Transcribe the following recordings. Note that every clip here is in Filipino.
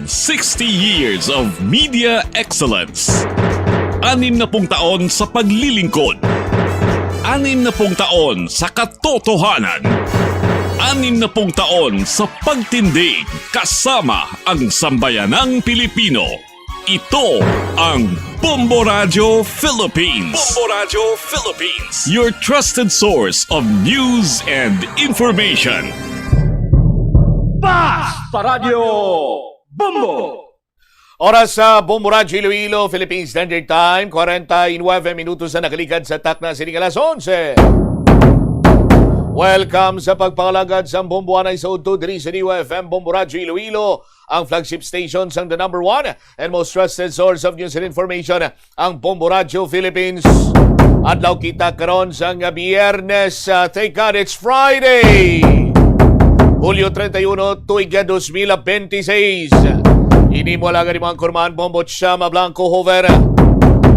60 years of media excellence. 60 taon sa paglilingkod. 60 taon sa katotohanan. 60 taon sa pagtindig kasama ang sambayanang Pilipino. Ito ang Bombo Radio Philippines. Bombo Radio Philippines. Your trusted source of news and information. Basta Radio Bombo! Oras sa Bombo Radio Iloilo, Philippine Standard Time, 49 minutos na nakalikad sa takna sining alas 11. Welcome sa pagpangalagad sa Bombo Anay sa Udto, diri sa Niwa FM Bombo Radio Iloilo, ang flagship station sang the number one and most trusted source of news and information, ang Bombo Radio Philippines. Adlaw kita karon sang Biyernes, thank God it's Friday! Hulyo 31, tuig 2026. Ini mo lang mga kurmaan Bombo Chama Blanco Hover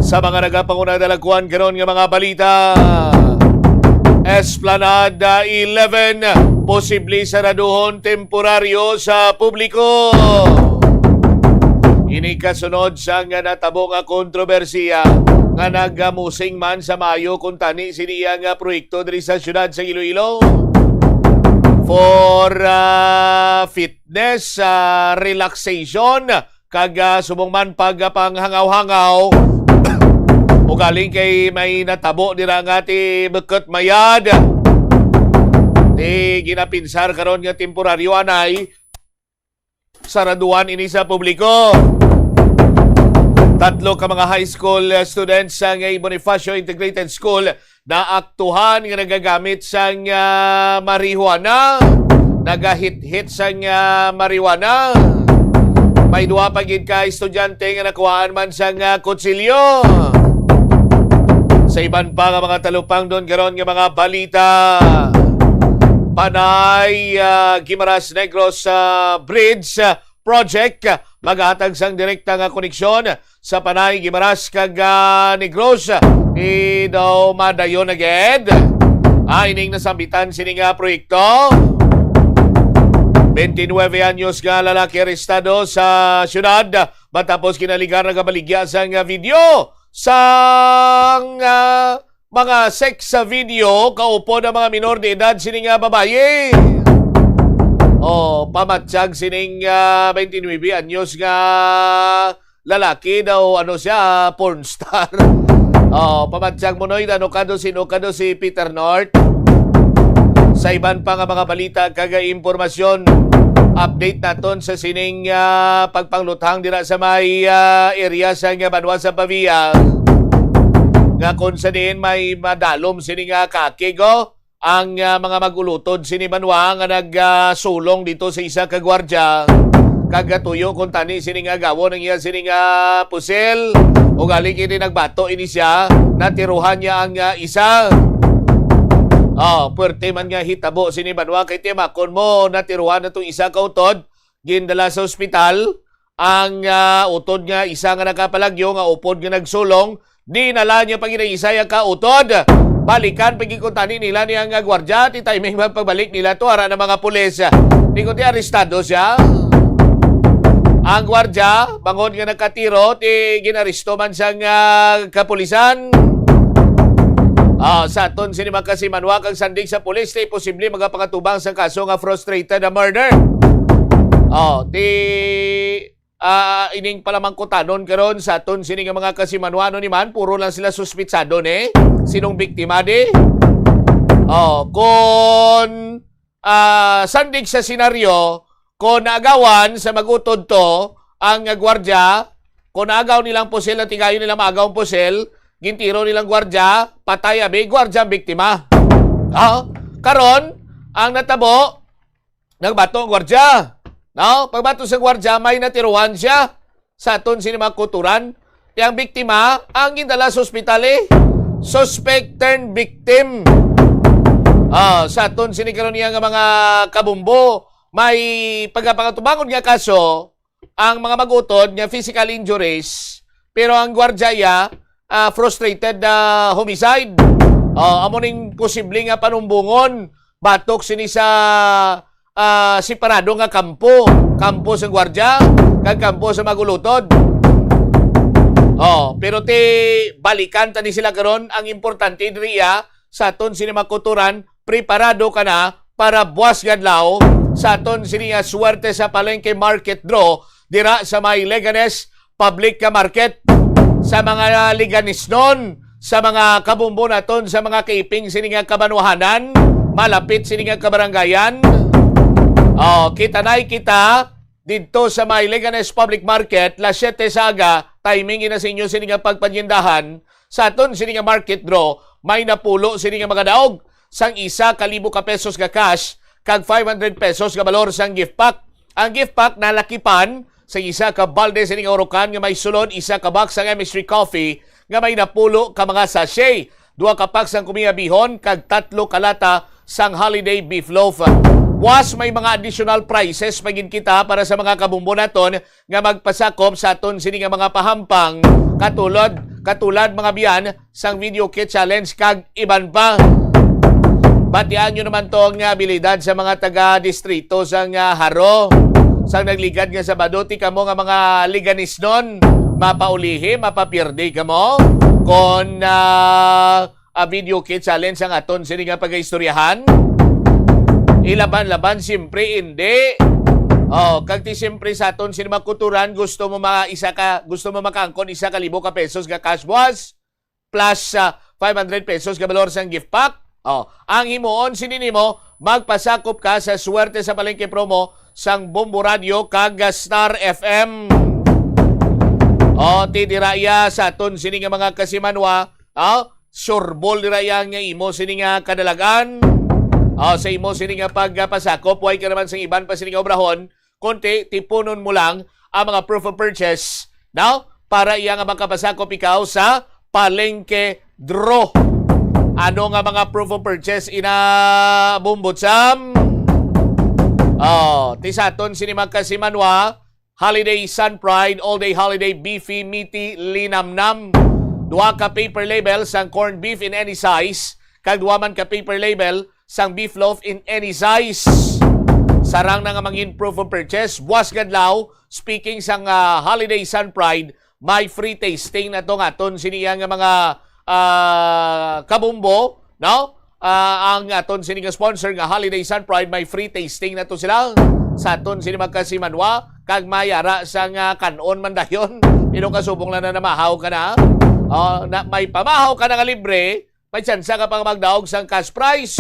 sa mga nagapanguna dalagkuhan karon nga mga balita. Esplanada 11, posible saraduhon temporaryo sa publiko. Ini kasunod sa nga natabo nga kontrobersiya nga nagamusing man sa Mayo kung tani siniya nga proyekto diri sa syudad sa Iloilo for fitness, relaxation, kag sumungman pagpanghangaw-hangaw. O galing kay may natabo dira nga ti Bukot Mayad. Ti ginapinsar karon nga temporaryo anay saraduan ini sa publiko. 3 ka mga high school students sa Bonifacio Integrated School na aktuhan nga nagagamit sa marijuana, nagahit-hit sa marijuana. May duha pa gid ka estudyante nga nakuhaan man sa kutsilyo. Sa iban pa nga mga talupang doon karon nga mga balita. Panay Guimaras Negros Bridge Project maghatag sang direkta nga koneksyon sa Panay Guimaras kag Negros. Daw madayon agad. Ining nasambitan sini nga proyekto. 29 anyos nga lalaki arestado sa syudad matapos kinaligar na kabaligya sang video sang mga sex sa video kaupo ng mga minor de edad sining babae. Pamatsyag sining 29 anyos nga lalaki daw siya porn star. Pamatsyag mo noy sino kado si Peter North. Sa iban pa nga mga balita kaga impormasyon, update naton sa sining pagpangluthang dira sa may area sa Banwa sa Pavia. Nga kung sa din may madalom sining kakigo ang mga magulutod sini Banwa nga nagsulong dito sa isa ka gwardiya. Kagatuyo kung tani sining gawo ng iya sining pusel o galing ini nagbato ini siya natiruhan niya ang isa. Puwerte man nga hitabo sini Banwa kay timakon mo natiruhan na itong isa ka utod, gindala sa ospital. Ang utod nga isa nga nakapalagyo nga upod nga nagsulong, dinala niya pag isa ka utod. Balikan pagkikuntani nila niya nga gwardya, ti timing pagbalik nila to ara ng mga pulis. Di ko ti arestado siya. Ang gwardya, bangon nga nakatiro, ti ginaristo man siyang kapulisan. Sa aton sinima kasi manwa kang sandig sa pulis na posible magapangatubang sa kaso nga frustrated na murder. Ining palamang kutanon karon sa aton sining mga kasimanwano ni man, puro lang sila suspitsado ni sinong biktima di. Kung sandig sa senaryo, kung naagawan sa magutod to ang gwardya, kung naagaw nilang pusel at tigayon nilang maagaw ang pusel, gintiro nilang gwardya, patay abi, gwardya ang biktima. Karon, ang natabo, nagbato ang gwardya. Pagbato sa gwardya, may natiruhan siya sa aton sinima kuturan. Ang biktima, ang gindala sa ospital suspect turned victim. Sa aton sinikaron niya nga mga kabumbo, may pagkapangatubangon nga kaso, ang mga magutod nga physical injuries, pero ang gwardya frustrated na homicide. Amo ning posible nga panumbungon, batok sini sa separado nga kampo sa gwardya. kag kampo sa magulutod. Pero balikan tani sila karon, ang importante diriya sa aton sini makuturan, preparado ka na para buwas gadlaw sa aton sini nga swerte sa palengke market draw dira sa may Leganes Public Market, sa mga liganisnon, sa mga kabumbo naton, sa mga kaiping sini nga kabanwahanan, malapit sini nga kabarangayan. Kita dito sa may Leganes Public Market, las 7 saga, timing ina sa inyo sini nga pagpadyindahan, sa aton sini nga market draw, may napulo sini nga mga daog, sang isa 1,000 ka pesos ka cash, kag 500 pesos ka balor sang gift pack. Ang gift pack nalakipan sa isa ka balde sini nga orokan nga may sulod, isa ka box sang MS3 coffee nga may napulo ka mga sachet, 2 ka pack sang kumiya bihon, kag 3 ka lata sang holiday beef loaf. Was may mga additional prices pagin kita para sa mga kabumbo naton nga magpasakop sa aton sini nga mga pahampang katulad mga biyan sang video kit challenge kag iban pa. Batian nyo naman to ang abilidad sa mga taga-distrito sang Haro, sang nagligad nga sa Baduti kamo nga mga liganisnon, mapaulihi, mapapirdi kamo kon a video kit challenge ang aton sini nga pag-istoryahan. Ilaban-laban, siyempre hindi. Kag ti siyempre sa aton sini makuturan, gusto mo makaangkon 1,000 ka pesos ka cash buwas plus 500 pesos ka balor sang gift pack. Ang himuon sini nimo, magpasakop ka sa swerte sa palengke promo sang Bombo Radio kag Star FM. Ti diraya sa aton sini nga mga kasimanwa, surbol diraya nga imo sini nga kadalagan. Sa imo sini nga pagpasakop, way ka naman sa iban pa sini nga obrahon, konti tipunon mo lang ang mga proof of purchase, para iya nga makapasakop ikaw sa palengke draw. Ano nga mga proof of purchase ina bumbot sam? Ti saton sini magkasimanwa, Holiday Sun Pride, All Day Holiday Beefy Meaty Linamnam. 2 ka paper label sang corned beef in any size, kag 2 man ka paper label sang beef loaf in any size. Sarang na nga mangin proof of purchase, buwas gadlaw. Speaking sang Holiday Sun Pride, may free tasting na to nga aton siniya nga mga kabumbo, ang aton sini nga sponsor nga Holiday Sun Pride, may free tasting na to sila sa aton sini magkasimanwa, kag mayara sang kanon man dayon. Ino kasubong lang na namahaw ka na, may pamahaw ka na nga libre, may tsansa ka pang magdaog sang cash prize.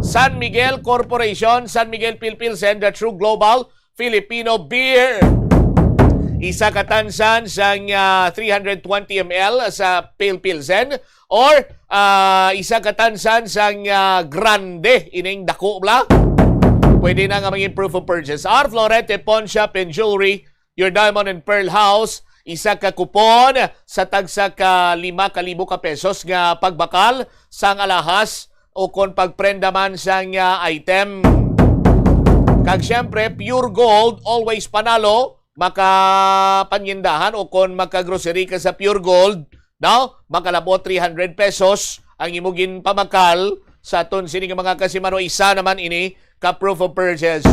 San Miguel Corporation, San Miguel Pilsen, the true global Filipino beer. Isa katansan sang 320 ml sa Pale Pilsen, or isa katansan sang grande ining dako bla. Pwede na nga maging proof of purchase. Our Florete Pawn Shop and Jewelry, your diamond and pearl house, isa ka kupon sa tagsa ka 5,000 ka pesos nga pagbakal sang alahas o kon pagprenda man sang item. Kag syempre, pure gold, always panalo, makapanyindahan o kon makagrocery ka sa pure gold, makalabot 300 pesos ang imugin pamakal sa aton sini nga mga kasimano. Isa naman ini ka proof of purchase.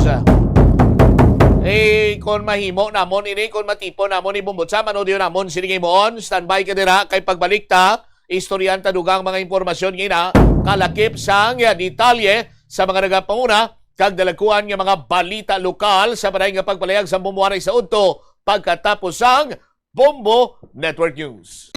Kon mahimo namon ini, kon matipo namon ibumbot sa manodyo namon sini ngayon, standby ka dira kay pagbalik ta. Istoryan ta dugang mga impormasyon ngayon kalakip sang detalye sa mga nagapanguna kag dalakuan nga mga balita lokal sa panay nga pagpalayag sa bumuwaray sa udto pagkatapos sang Bombo Network News.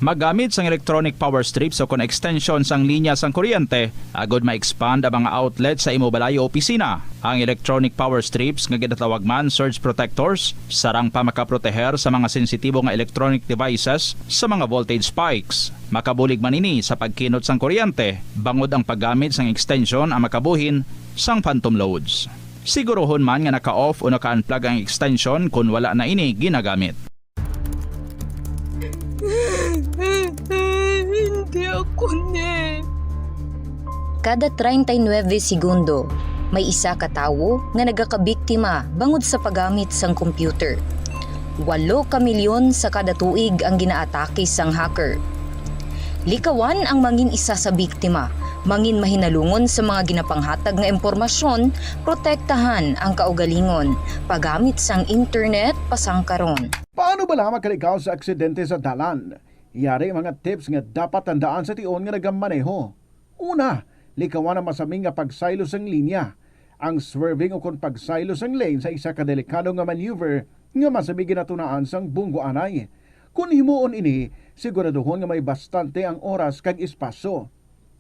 Magamit sang electronic power strips o kon extension sang linya sang kuryente, agod ma-expand ang mga outlet sa imo balay o opisina. Ang electronic power strips nga ginatawag man surge protectors, sarang pa makaproteher sa mga sensitibo nga electronic devices sa mga voltage spikes. Makabulig man ini sa pagkinot sang kuryente, bangod ang paggamit sang extension ang makabuhin sang phantom loads. Sigurohon man nga naka-off o naka-unplug ang extension kung wala na ini ginagamit. Hindi ako ne. Kada 39 segundo, may isa ka tawo nga nagakabiktima bangod sa paggamit sang computer. 8 ka milyon sa kada tuig ang ginaatake sang hacker. Likawan ang mangin isa sa biktima Mangin mahinalungon sa mga ginapanghatag nga impormasyon, protektahan ang kaugalingon, paggamit sang internet pasangkaron. Paano ba lang makalikaw sa aksidente sa dalan? Yari mga tips nga dapat tandaan sa tion nga nagamaneho. Una, likawan ang masaming nga pagsaylo sang linya. Ang swerving o kung pagsaylo sang lane sa isa ka delikado nga maneuver nga masabi ginatunaan sang bunggo anay. Kung himuon ini, siguraduhon nga may bastante ang oras kag espasyo.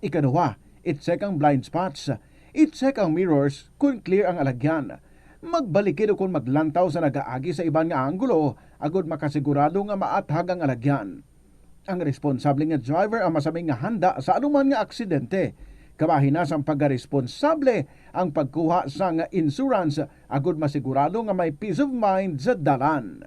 Ikaduha, i-check ang blind spots. I-check ang mirrors kung clear ang alagyan. Magbalikid o kung maglantaw sa nagaagi sa ibang nga anggulo, agud makasigurado nga maathag ang alagyan. Ang responsable nga driver ang masaming nga handa sa anuman nga aksidente. Kabahin na sang pagkaresponsable ang pagkuha sa nga insurance agud masigurado nga may peace of mind sa dalan.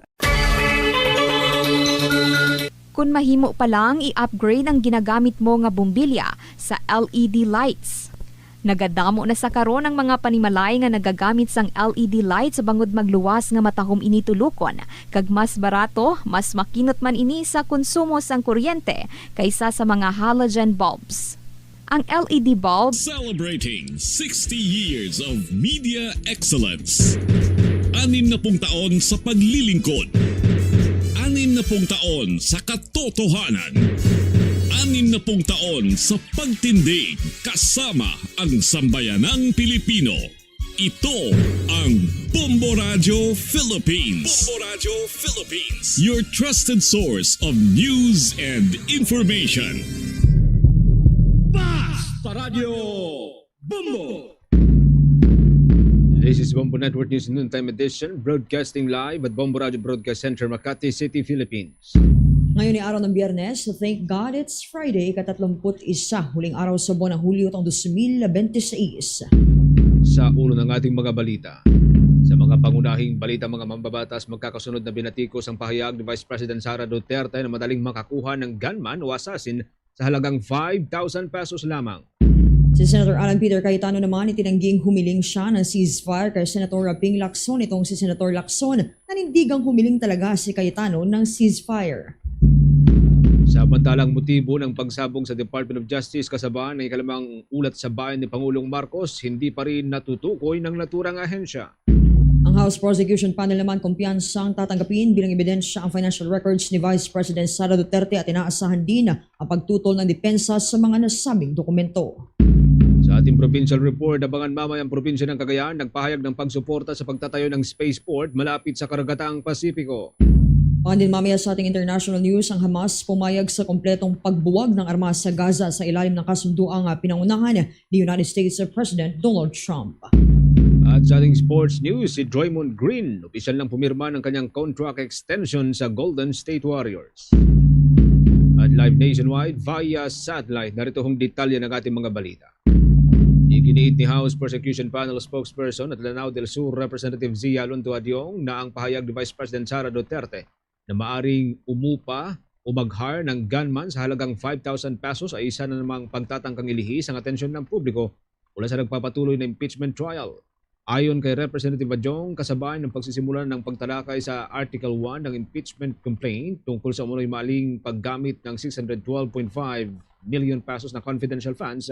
Kung mahimo pa lang i-upgrade ang ginagamit mo nga bumbilya sa LED lights. Nagadamo na sa karon ang mga panimalay nga nagagamit sang LED lights bangod magluwas nga matahom ini tulukon. Kag mas barato, mas makinot man ini sa konsumo sang kuryente kaysa sa mga halogen bulbs. Ang LED bulbs Celebrating 60 years of media excellence. 60 taon sa paglilingkod. 60 taon sa katotohanan. 60 taon sa pagtindig kasama ang sambayanang Pilipino. Ito ang Bombo Radio Philippines. Bombo Radio Philippines. Your trusted source of news and information. Sa Radyo Bombo! This is Bombo Network News Noontime Edition, broadcasting live at Bombo Radio Broadcast Center, Makati City, Philippines. Ngayon ay araw ng Biyernes, thank God it's Friday, ika-31, huling araw sa buwan ng Hulyo taong 2026. Sa ulo ng ating mga balita. Sa mga pangunahing balita mga mambabatas, magkakasunod na binatikos ang pahayag ni Vice President Sara Duterte na madaling makakuha ng gunman o assassin sa halagang 5,000 pesos lamang. Si Senator Alan Peter Cayetano naman itinangging humiling siya ng ceasefire kay Senator Ping Lacson. Itong si Senator Lacson, nanindigang humiling talaga si Cayetano ng ceasefire. Samantalang motibo ng pagsabong sa Department of Justice kasabaan ng ikalimang ulat sa bayan ni Pangulong Marcos, hindi pa rin natutukoy ng naturang ahensya. Ang House Prosecution Panel naman kumpiyansang tatanggapin bilang ebidensya ang financial records ni Vice President Sara Duterte at inaasahan din ang pagtutol ng depensa sa mga nasabing dokumento. Sa ating provincial report, abangan mamaya ang probinsya ng Cagayan nagpahayag ng pagsuporta sa pagtatayo ng spaceport malapit sa karagatang Pasipiko. Pangan din mamaya sa ating international news, ang Hamas pumayag sa kompletong pagbuwag ng armas sa Gaza sa ilalim ng kasunduang pinangunahan ni United States President Donald Trump. At sa ating sports news, si Draymond Green, opisyal nang pumirma ng kanyang contract extension sa Golden State Warriors. At live nationwide via satellite, narito hong detalye ng ating mga balita. Iginiit ni House Prosecution Panel spokesperson at Lanao del Sur Representative Zia Lunto Adyong na ang pahayag ni Vice President Sara Duterte na maaring umupa o mag-hire ng gunman sa halagang 5,000 pesos ay isa na namang pagtatangkang ilihis ang atensyon ng publiko mula sa nagpapatuloy na impeachment trial. Ayon kay Representative Adyong, kasabay ng pagsisimula ng pagtalakay sa Article 1 ng impeachment complaint tungkol sa umunoy maling paggamit ng 612.5 million pesos na confidential funds,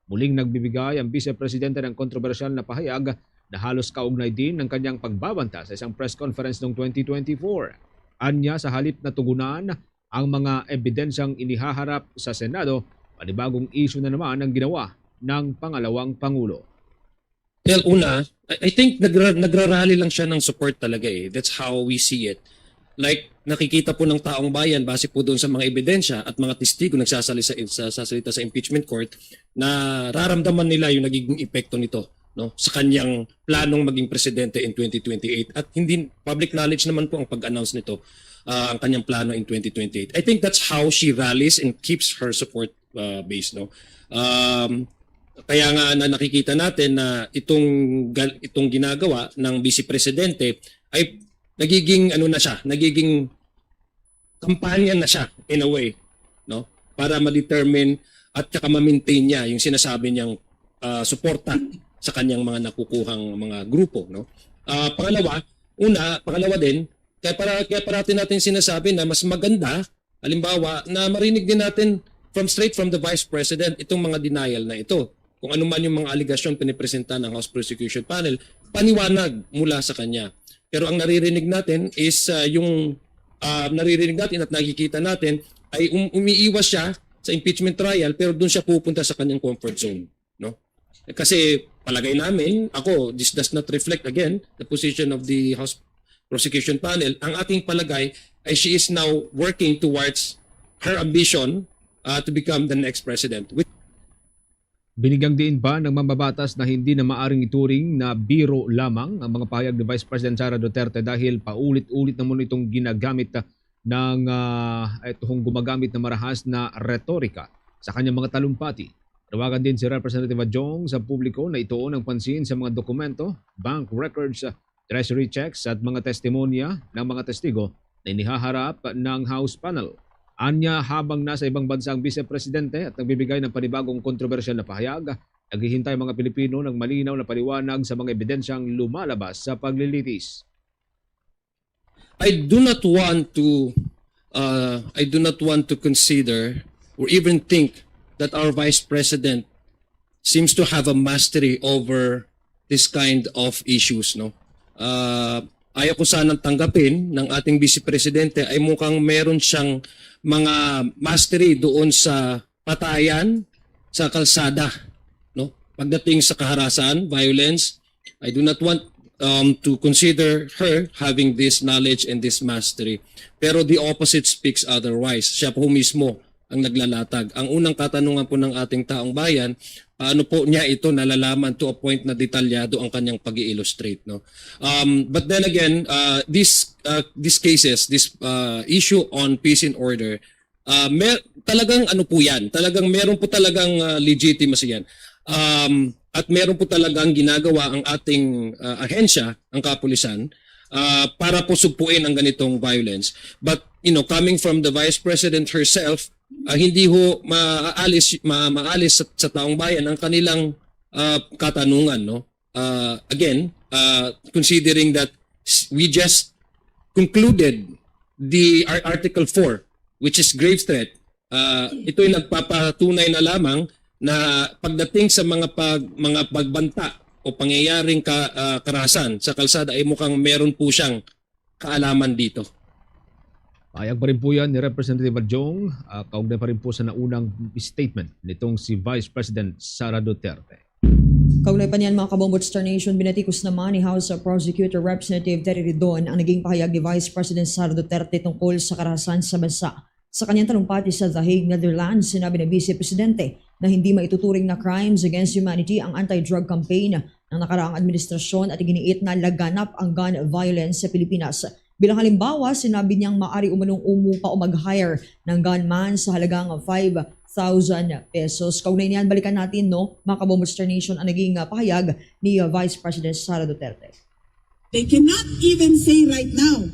muling nagbibigay ang Vice Presidente ng kontrobersyal na pahayag na halos kaugnay din ng kanyang pagbabanta sa isang press conference noong 2024. Anya sa halip na tugunan ang mga ebidensyang inihaharap sa Senado, panibagong issue na naman ang ginawa ng pangalawang Pangulo. Well, una, I think nagrarally lang siya ng support talaga eh. That's how we see it. Like, nakikita po ng taong bayan base po doon sa mga ebidensya at mga testigo nagsasalita sa impeachment court na raramdaman nila yung nagiging epekto nito, no, sa kanyang planong maging presidente in 2028. At hindi public knowledge naman po ang pag-announce nito, ang kanyang plano in 2028. I think that's how she rallies and keeps her support base, no. Kaya nga na nakikita natin na itong ginagawa ng Vice Presidente ay nagiging nagiging kampanya na siya in a way, no? Para ma-determine at saka ma-maintain niya yung sinasabi niyang suporta sa kanyang mga nakukuhang mga grupo, no? Pangalawa din, kaya parati natin sinasabi na mas maganda, halimbawa, na marinig din natin straight from the Vice President itong mga denial na ito. Kung ano man yung mga aligasyon pinipresenta ng House Prosecution Panel, paniwanag mula sa kanya. Pero ang naririnig natin is naririnig natin at nakikita natin ay umiiwas siya sa impeachment trial pero doon siya pupunta sa kanyang comfort zone, no? Kasi palagay namin, this does not reflect again the position of the House Prosecution Panel. Ang ating palagay ay she is now working towards her ambition to become the next president. Binigyang diin pa ng mambabatas na hindi na maaring ituring na biro lamang ang mga pahayag ni Vice President Sara Duterte dahil paulit-ulit naman itong ginagamit ng gumagamit na marahas na retorika sa kanyang mga talumpati. Tawagan din si Representative Adjong sa publiko na ituon ang pansin sa mga dokumento, bank records, treasury checks at mga testimonya ng mga testigo na inihaharap ng House panel. Anya habang nasa ibang bansa ang Vice-Presidente at nagbibigay ng panibagong kontrobersyal na pahayag, naghihintay mga Pilipino ng malinaw na paliwanag sa mga ebidensyang lumalabas sa paglilitis. I do not want to consider or even think that our Vice President seems to have a mastery over this kind of issues, no? Ayaw ko sanang tanggapin ng ating Vice Presidente ay mukhang meron siyang mga mastery doon sa patayan, sa kalsada, no? Pagdating sa kaharasan, violence, I do not want to consider her having this knowledge and this mastery. Pero the opposite speaks otherwise. Siya po mismo ang naglalatag. Ang unang katanungan po ng ating taong bayan, paano po niya ito nalalaman to a point na detalyado ang kanyang pag-i-illustrate, no? But then again, these cases, this issue on peace and order, talagang ano po yan? Talagang meron po talagang legitimacy yan. At meron po talagang ginagawa ang ating ahensya, ang kapulisan, para po sugpuin ang ganitong violence. But, coming from the Vice President herself, hindi ho maalis sa taong bayan ang kanilang katanungan, no? Again, considering that we just concluded the Article 4, which is grave threat, ito'y nagpapatunay na lamang na pagdating sa mga pagbanta o pangyayaring karahasan sa kalsada ay mukhang meron po siyang kaalaman dito. Payag pa rin po yan ni Representative Adjong, kaugnay pa rin po sa naunang statement nitong si Vice President Sara Duterte. Kaugnay pa niyan mga kabombot Star Nation, binatikos naman ni House Prosecutor Representative Terry Ridon ang naging pahayag ni Vice President Sara Duterte tungkol sa karahasan sa bansa. Sa kanyang talumpati sa The Hague, Netherlands, sinabi ng Vice Presidente na hindi maituturing na crimes against humanity ang anti-drug campaign ng nakaraang administrasyon at iginiit na laganap ang gun violence sa Pilipinas. Bilang halimbawa, sinabi niyang maaari umanong umupa o mag-hire ng gunman sa halagang 5,000 pesos. Kaugnay niyan, balikan natin, no, mga kabombot Star Nation, ang naging pahayag ni Vice President Sara Duterte. They cannot even say right now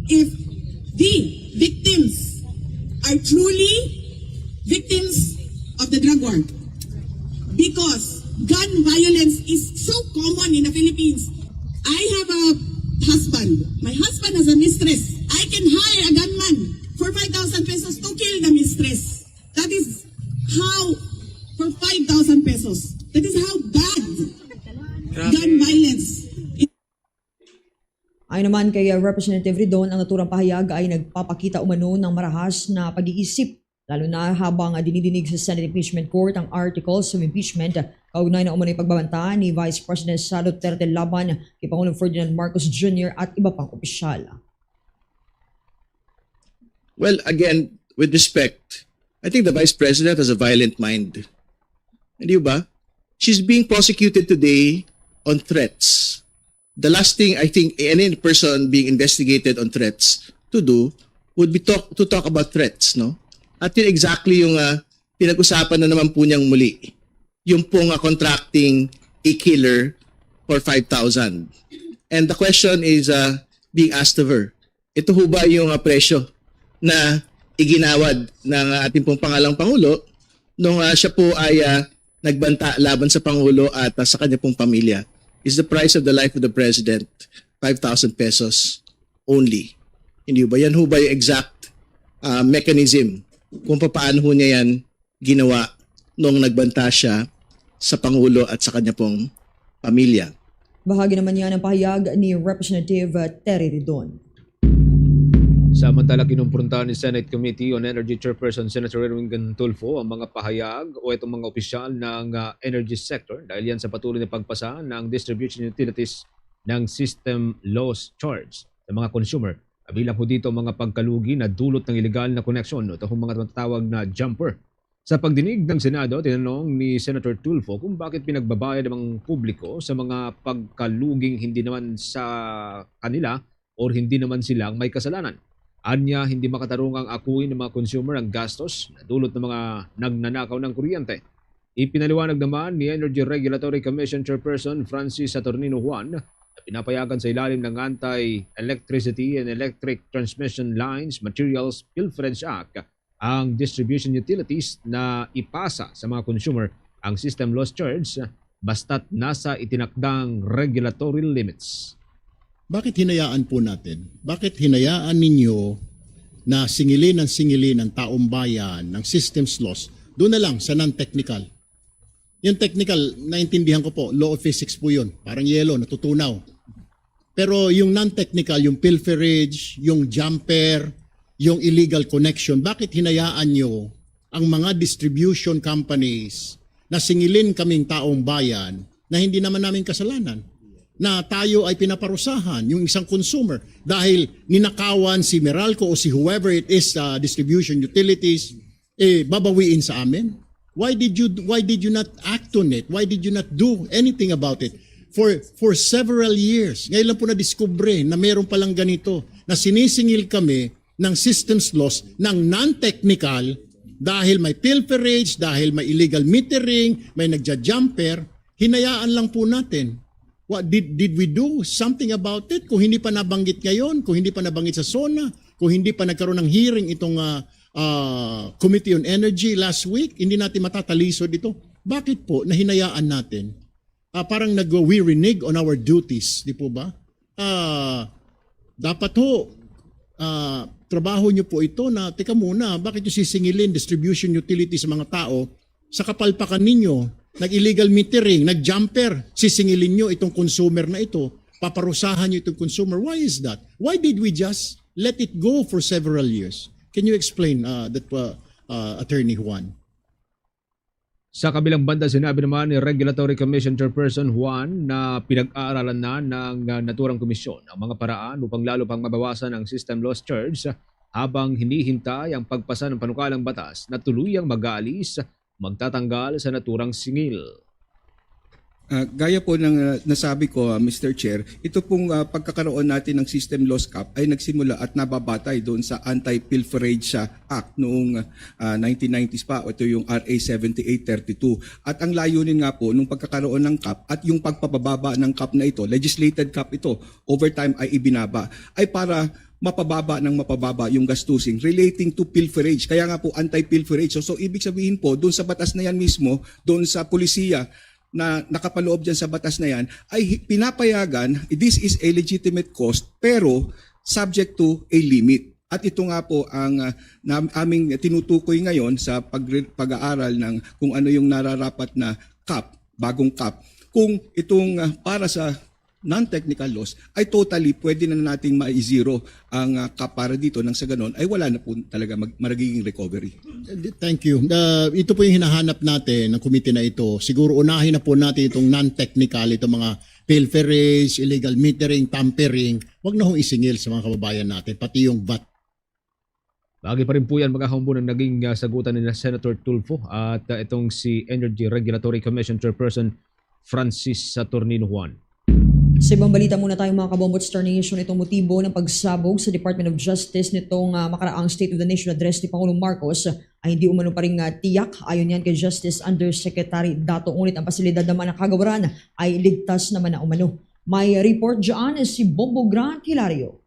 if the victims are truly victims of the drug war. Because gun violence is so common in the Philippines. I have a husband. My husband has a mistress. I can hire a gunman for 5,000 pesos to kill the mistress. That is how, for 5,000 pesos, that is how bad gun violence. Ayon naman kay Representative Ridon, ang naturang pahayag ay nagpapakita umano ng marahas na pag-iisip, lalo na habang dinidinig sa Senate Impeachment Court ang articles of impeachment kaugnay na umano'y pagbabanta ni Vice President Sara Duterte laban kay Pangulong Ferdinand Marcos Jr. at iba pang opisyal. Well, again, with respect, I think the Vice President has a violent mind. Hindi ba? She's being prosecuted today on threats. The last thing I think any person being investigated on threats to do would be to talk about threats, no? At yun exactly yung pinag-usapan na naman po niyang muli. Yung pong contracting a killer for 5,000. And the question is being asked of her, ito ho ba yung presyo na iginawad ng ating pong pangalang Pangulo nung siya po ay nagbanta laban sa Pangulo at sa kanya pong pamilya? Is the price of the life of the President 5,000 pesos only? Hindi ba? Yan ho ba yung exact mechanism kung paano ho niya yan ginawa noong nagbanta siya sa Pangulo at sa kanya pong pamilya. Bahagi naman yan ang pahayag ni Representative Terry Ridon. Samantala, kinumprontahan ni Senate Committee on Energy Chairperson Senator Erwin Tulfo ang mga pahayag o itong mga opisyal ng energy sector dahil yan sa patuloy na pagpasa ng distribution utilities ng system loss charge sa mga consumer. Kabilang po dito mga pagkalugi na dulot ng illegal na koneksyon o itong mga matatawag na jumper. Sa pagdinig ng Senado, tinanong ni Senator Tulfo kung bakit pinagbabayad ng publiko sa mga pagkaluging hindi naman sa kanila o hindi naman silang may kasalanan. Anya, hindi makatarungang akuin ng mga consumer ang gastos na dulot ng mga nagnanakaw ng kuryente. Ipinaliwanag naman ni Energy Regulatory Commission Chairperson Francis Saturnino Juan na pinapayagan sa ilalim ng Anti-Electricity and Electric Transmission Lines Materials Pilferage Act ang distribution utilities na ipasa sa mga consumer ang system loss charge basta't nasa itinakdang regulatory limits. Bakit hinayaan po natin? Bakit hinayaan ninyo na singilin ng taong bayan ng systems loss? Doon na lang sa non-technical. Yung technical, naintindihan ko po, law of physics po yun. Parang yelo, natutunaw. Pero yung non-technical, yung pilferage, yung jumper, yung illegal connection, bakit hinayaan nyo ang mga distribution companies na singilin kaming taong bayan na hindi naman namin kasalanan? Na tayo ay pinaparusahan, yung isang consumer, dahil ninakawan si Meralco o si whoever it is sa distribution utilities, babawiin sa amin? Why did you not act on it? Why did you not do anything about it? For several years, ngayon lang po na-discover na meron palang ganito, na sinisingil kami ng systems loss ng non-technical dahil may pilferage, dahil may illegal metering, may nagja-jumper, hinayaan lang po natin. What did we do something about it? Kung hindi pa nabanggit ngayon, kung hindi pa nabanggit sa SONA, kung hindi pa nagkaroon ng hearing itong Committee on Energy last week, hindi natin matatalisod ito. Bakit po na hinayaan natin? Parang we renege on our duties, di po ba? Dapat ho, trabaho nyo po ito na, teka muna, bakit nyo sisingilin distribution utilities sa mga tao sa kapalpakan ninyo? Nag-illegal metering, nag-jumper, sisingilin nyo itong consumer na ito, paparusahan nyo itong consumer. Why is that? Why did we just let it go for several years? Can you explain that, Attorney Juan? Sa kabilang banda, sinabi naman ni Regulatory Commission Chairperson Juan na pinag-aaralan na ng naturang komisyon ang mga paraan upang lalo pang mabawasan ang system loss charge habang hinihintay ang pagpasa ng panukalang batas na tuluyang mag-aalis, magtatanggal sa naturang singil. Gaya po ng nasabi ko, Mr. Chair, ito pong pagkakaroon natin ng system loss cap ay nagsimula at nababatay doon sa Anti-Pilferage Act noong 1990s pa. Ito yung RA 7832. At ang layunin nga po nung pagkakaroon ng cap at yung pagpapababa ng cap na ito, legislated cap ito, over time ay ibinaba, ay para mapababa yung gastusin relating to pilferage. Kaya nga po anti-pilferage. So ibig sabihin po, doon sa batas na yan mismo, doon sa polisiya, na nakapaloob dyan sa batas na yan, ay pinapayagan, this is a legitimate cost, pero subject to a limit. At ito nga po ang aming tinutukoy ngayon sa pag-aaral ng kung ano yung nararapat na cap, bagong cap. Kung itong para sa non-technical loss, ay totally pwede na nating ma-zero ang cap para dito nang sa ganon ay wala na po talaga magiging recovery. Thank you. Ito po yung hinahanap natin ng komite na ito. Siguro unahin na po natin itong non-technical, itong mga pilferage, illegal metering, tampering. Huwag na hong isingil sa mga kababayan natin, pati yung VAT. Bagay pa rin po yan mga kaumbo na naging sagutan ni Senator Tulfo at itong si Energy Regulatory Commission Chairperson Francis Saturnino Juan. Sa ibang balita muna tayo mga kabombot Star Nation, itong motibo ng pagsabog sa Department of Justice nitong makaraang State of the Nation address ni Pangulong Marcos ay hindi umano pa rin tiyak. Ayon yan kay Justice Undersecretary Dato. Ngunit ang pasilidad naman ng kagawaran ay ligtas naman na umano. May report dyan si Bobo Grant Hilario.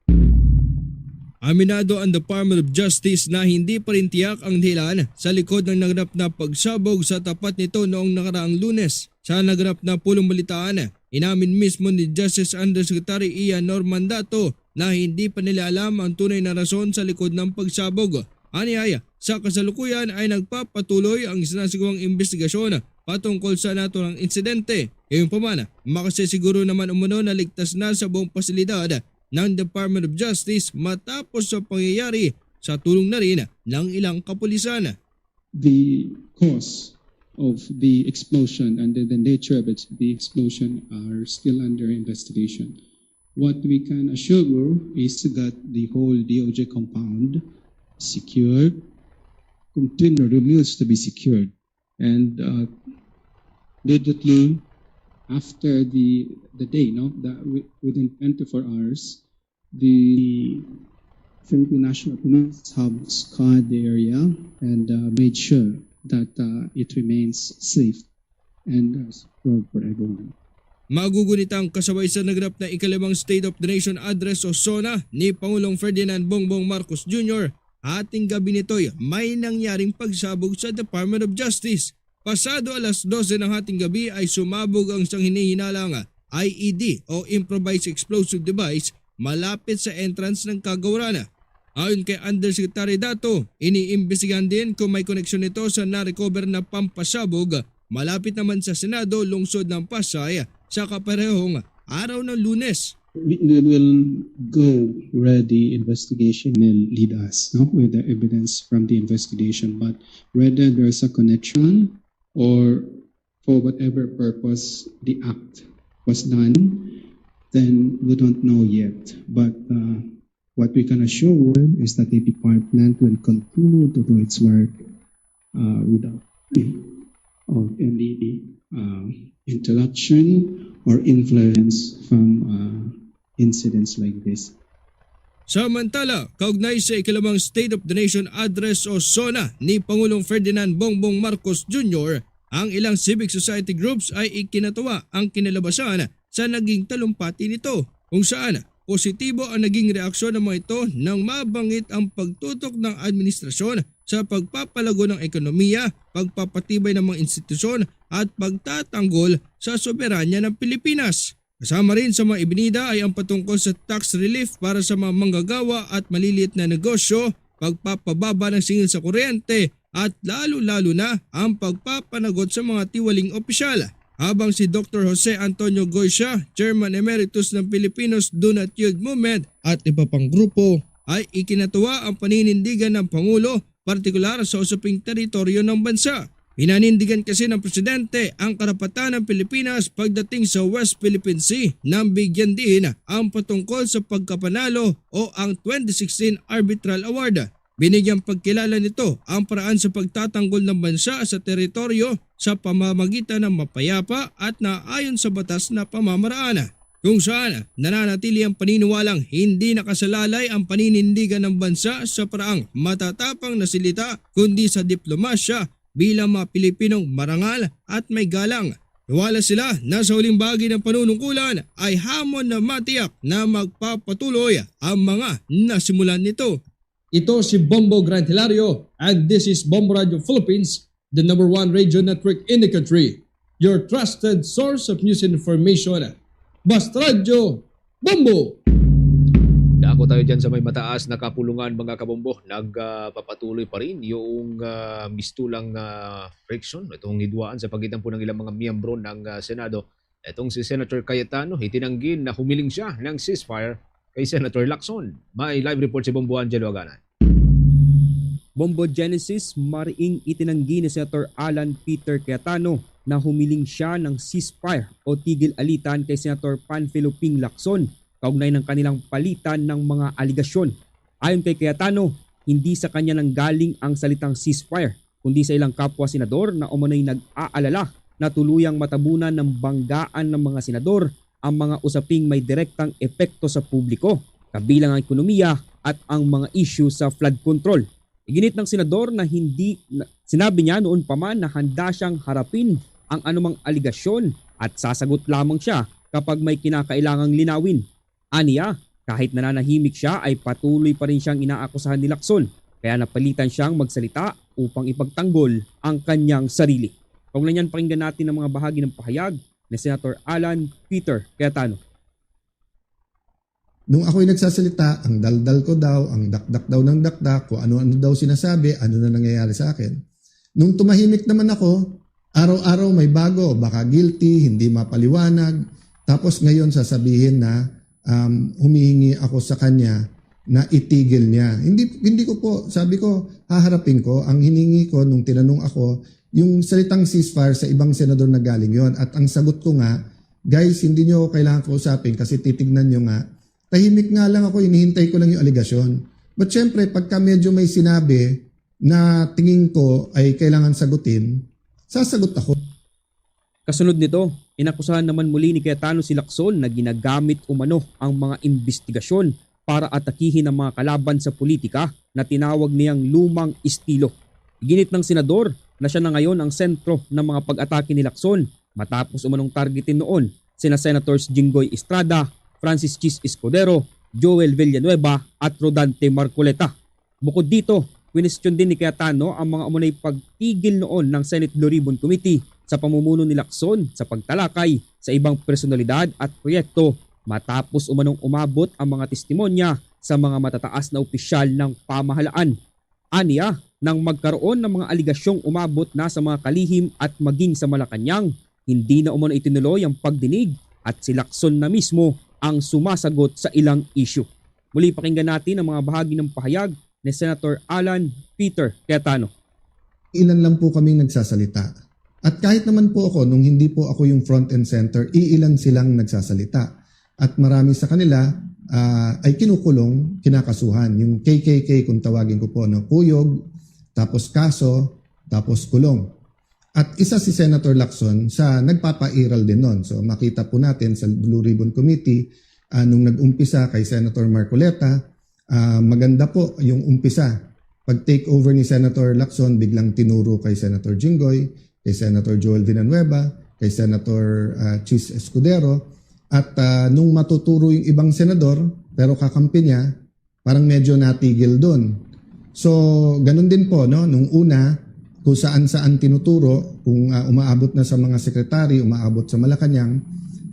Aminado ang Department of Justice na hindi pa rin tiyak ang dahilan sa likod ng naganap na pagsabog sa tapat nito noong nakaraang Lunes. Sa naganap na pulong balitaan, inamin mismo ni Justice Undersecretary Ian Norman Dato na hindi pa nila alam ang tunay na rason sa likod ng pagsabog. Aniaya, sa kasalukuyan ay nagpapatuloy ang sinasagawang investigasyon patungkol sa naturang insidente. Ngayon pa man, makasisiguro naman umano na ligtas na sa buong pasilidad ng Department of Justice matapos sa pangyayari sa tulong na rin ng ilang kapulisan. The cause of the explosion and the nature of the explosion are still under investigation. What we can assure you is that the whole DOJ compound is secured, continues to be secured, and immediately after the day, within 24 hours, the Philippine National Police have scoured the area and made sure that it remains safe and secure for everyone. Magugunitang kasabay sa naganap na ikalimang State of the Nation Address o SONA ni Pangulong Ferdinand Bongbong Marcos Jr., ating gabi nito'y may nangyaring pagsabog sa Department of Justice. Pasado alas 12 ng hating gabi ay sumabog ang isang hinihinalang IED o Improvised Explosive Device malapit sa entrance ng Kagawaran. Ayon kay Undersecretary Dato, iniimbestigahan din kung may koneksyon nito sa na-recover na pampasabog malapit naman sa Senado, lungsod ng Pasay sa kaparehong araw ng Lunes. We will go where the investigation will lead us, with the evidence from the investigation. But whether there's a connection or for whatever purpose the act was done, then we don't know yet. But what we can assure is that the department will continue to do its work without any interruption or influence from incidents like this. Samantala, kaugnay sa ikalimang State of the Nation Address o SONA ni Pangulong Ferdinand Bongbong Marcos Jr., ang ilang civic society groups ay ikinatawa ang kinalabasan sa naging talumpati nito, kung saan positibo ang naging reaksyon ng mga ito nang mabanggit ang pagtutok ng administrasyon sa pagpapalago ng ekonomiya, pagpapatibay ng mga institusyon at pagtatanggol sa soberanya ng Pilipinas. Kasama rin sa mga ibinida ay ang patungkol sa tax relief para sa mga manggagawa at maliliit na negosyo, pagpapababa ng singil sa kuryente at lalo-lalo na ang pagpapanagot sa mga tiwaling opisyal. Habang si Dr. Jose Antonio Goycia, Chairman Emeritus ng Filipinos Do Not Yield Movement at iba pang grupo ay ikinatuwa ang paninindigan ng Pangulo, partikular sa usaping teritoryo ng bansa. Pinanindigan kasi ng Presidente ang karapatan ng Pilipinas pagdating sa West Philippine Sea nang bigyan din ang patungkol sa pagkapanalo o ang 2016 Arbitral Award. Binigyang pagkilala nito ang paraan sa pagtatanggol ng bansa sa teritoryo sa pamamagitan ng mapayapa at naayon sa batas na pamamaraan, kung saan nananatili ang paniniwalang hindi nakasalalay ang paninindigan ng bansa sa paraang matatapang na silita kundi sa diplomasya bilang mga Pilipinong marangal at may galang. Nawala sila na sa huling bahagi ng panunungkulan ay hamon na matiyak na magpapatuloy ang mga nasimulan nito. Ito si Bombo Grand Hilario and this is Bombo Radio Philippines, the #1 radio network in the country. Your trusted source of news and information. Basta Radio Bombo! Dako tayo dyan sa may mataas na kapulungan mga kabombo. Nagpapatuloy pa rin yung mistulang friction. Itong hidwaan sa pagitan po ng ilang mga miyembro ng Senado. Itong si Senator Cayetano, itinanggin na humiling siya ng ceasefire kay Senator Lacson. May live report si Bombo Angelo Aganan. Bombo Genesis, mariing itinanggi ni Senator Alan Peter Cayetano na humiling siya ng ceasefire o tigil-alitan kay Senator Panfilo Ping Lacson kaugnay ng kanilang palitan ng mga aligasyon. Ayon kay Cayetano, hindi sa kanya nang galing ang salitang ceasefire, kundi sa ilang kapwa senador na umano'y nag-aalala na tuluyang matabunan ng banggaan ng mga senador ang mga usaping may direktang epekto sa publiko, kabilang ang ekonomiya at ang mga issue sa flood control. Iginit ng senador na sinabi niya noon pa man na handa siyang harapin ang anumang aligasyon at sasagot lamang siya kapag may kinakailangang linawin. Aniya, kahit nananahimik siya ay patuloy pa rin siyang inaakusahan ni Lacson, kaya napalitan siyang magsalita upang ipagtanggol ang kanyang sarili. Kaugnay niyan, pakinggan natin ang mga bahagi ng pahayag ni Senator Alan Peter Cayetano. Nung ako'y nagsasalita, ang daldal ko daw, ang dakdak daw ng dakdak, kung ano-ano daw sinasabi, ano na nangyayari sa akin. Nung tumahimik naman ako, araw-araw may bago, baka guilty, hindi mapaliwanag. Tapos ngayon sasabihin na humihingi ako sa kanya na itigil niya. Hindi ko po, sabi ko, haharapin ko. Ang hiningi ko nung tinanong ako, yung salitang ceasefire sa ibang senador na galing yon. At ang sagot ko nga, guys, hindi nyo kailangan kausapin kasi titignan nyo nga. Tahimik nga lang ako, inihintay ko lang yung aligasyon. But syempre, pagka medyo may sinabi na tingin ko ay kailangan sagutin, sasagot ako. Kasunod nito, inakusahan naman muli ni Cayetano si Lacson na ginagamit umano ang mga investigasyon para atakihin ang mga kalaban sa politika na tinawag niyang lumang estilo. Ginit ng senador na siya na ngayon ang sentro ng mga pag-atake ni Lacson matapos umanong targetin noon sina Senators Jinggoy Estrada, Francis Chis Escudero, Joel Villanueva at Rodante Marcoleta. Bukod dito, kwinestyon din ni Cayetano ang mga umunay pagtigil noon ng Senate Blue Ribbon Committee sa pamumuno ni Lacson sa pagtalakay sa ibang personalidad at proyekto matapos umanong umabot ang mga testimonya sa mga matataas na opisyal ng pamahalaan. Aniya, nang magkaroon ng mga aligasyong umabot na sa mga kalihim at maging sa Malacanang, hindi na umano itinuloy ang pagdinig at si Lacson na mismo ang sumasagot sa ilang issue. Muli pakinggan natin ang mga bahagi ng pahayag ni Senator Alan Peter Cayetano. Ilan lang po kaming nagsasalita. At kahit naman po ako, nung hindi po ako yung front and center, iilan silang nagsasalita. At marami sa kanila ay kinukulong, kinakasuhan. Yung KKK kung tawagin ko po, no, kuyog, tapos kaso, tapos kulong. At isa si Senator Lacson sa nagpapairal din nun. So makita po natin sa Blue Ribbon Committee nung nag-umpisa kay Senator Marcoleta, maganda po yung umpisa. Pag take over ni Senator Lacson, biglang tinuro kay Senator Jinggoy, kay Senator Joel Villanueva, kay Senator Chis Escudero. At nung matuturo yung ibang senador, pero kakampi niya, parang medyo natigil doon. So ganun din po, no? Nung una, kung saan-saan tinuturo, kung umaabot na sa mga sekretary, umaabot sa Malacanang,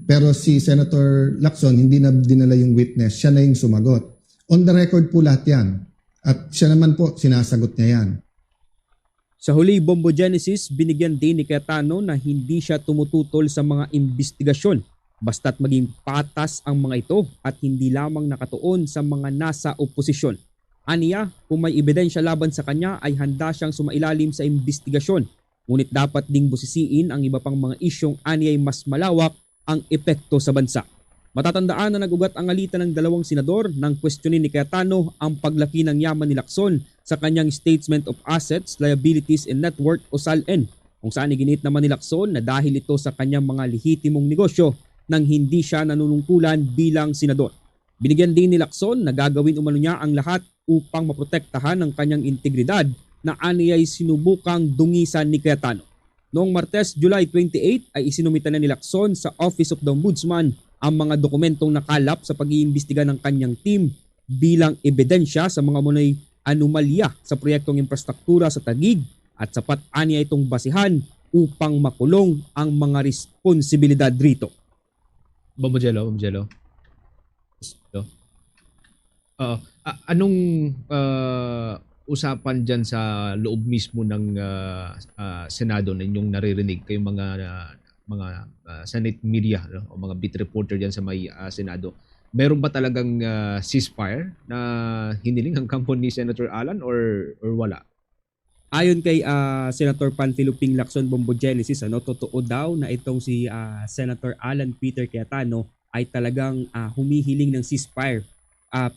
pero si Senator Lacson hindi na dinala yung witness, siya na yung sumagot. On the record po lahat yan. At siya naman po, sinasagot niya yan. Sa huli, Bombo Genesis, binigyan din ni Cayetano na hindi siya tumututol sa mga investigasyon basta't maging patas ang mga ito at hindi lamang nakatuon sa mga nasa oposisyon. Aniya, kung may ebidensya laban sa kanya ay handa siyang sumailalim sa investigasyon. Ngunit dapat ding busisiin ang iba pang mga isyong aniya'y mas malawak ang epekto sa bansa. Matatandaan na nag-ugat ang alitan ng dalawang senador nang kwestiyonin ni Cayetano ang paglaki ng yaman ni Lacson sa kanyang Statement of Assets, Liabilities and Net Worth o SALN, kung saan iginit naman ni Lacson na dahil ito sa kanyang mga lehitimong negosyo nang hindi siya nanunungkulan bilang senador. Binigyan din ni Lacson na gagawin umano niya ang lahat upang maprotektahan ang kanyang integridad na aniya'y sinubukang dungisan ni Cayetano. Noong Martes, July 28 ay isinumita na ni Lacson sa Office of the Ombudsman ang mga dokumentong nakalap sa pag-iimbestiga ng kanyang team bilang ebidensya sa mga munay anomalya sa proyektong infrastruktura sa Taguig at sapat aniya itong basihan upang makulong ang mga responsibilidad rito. Bombo Jello. Anong usapan dyan sa loob mismo ng Senado na inyong naririnig kayong mga Senate media, no? O mga beat reporter dyan sa may Senado? Meron ba talagang ceasefire na hiniling ang kampo ni Senator Alan or wala? Ayon kay Senator Panfilo Ping Lacson, Bombo Genesis, totoo daw na itong si Senator Alan Peter Cayetano ay talagang humihiling ng ceasefire.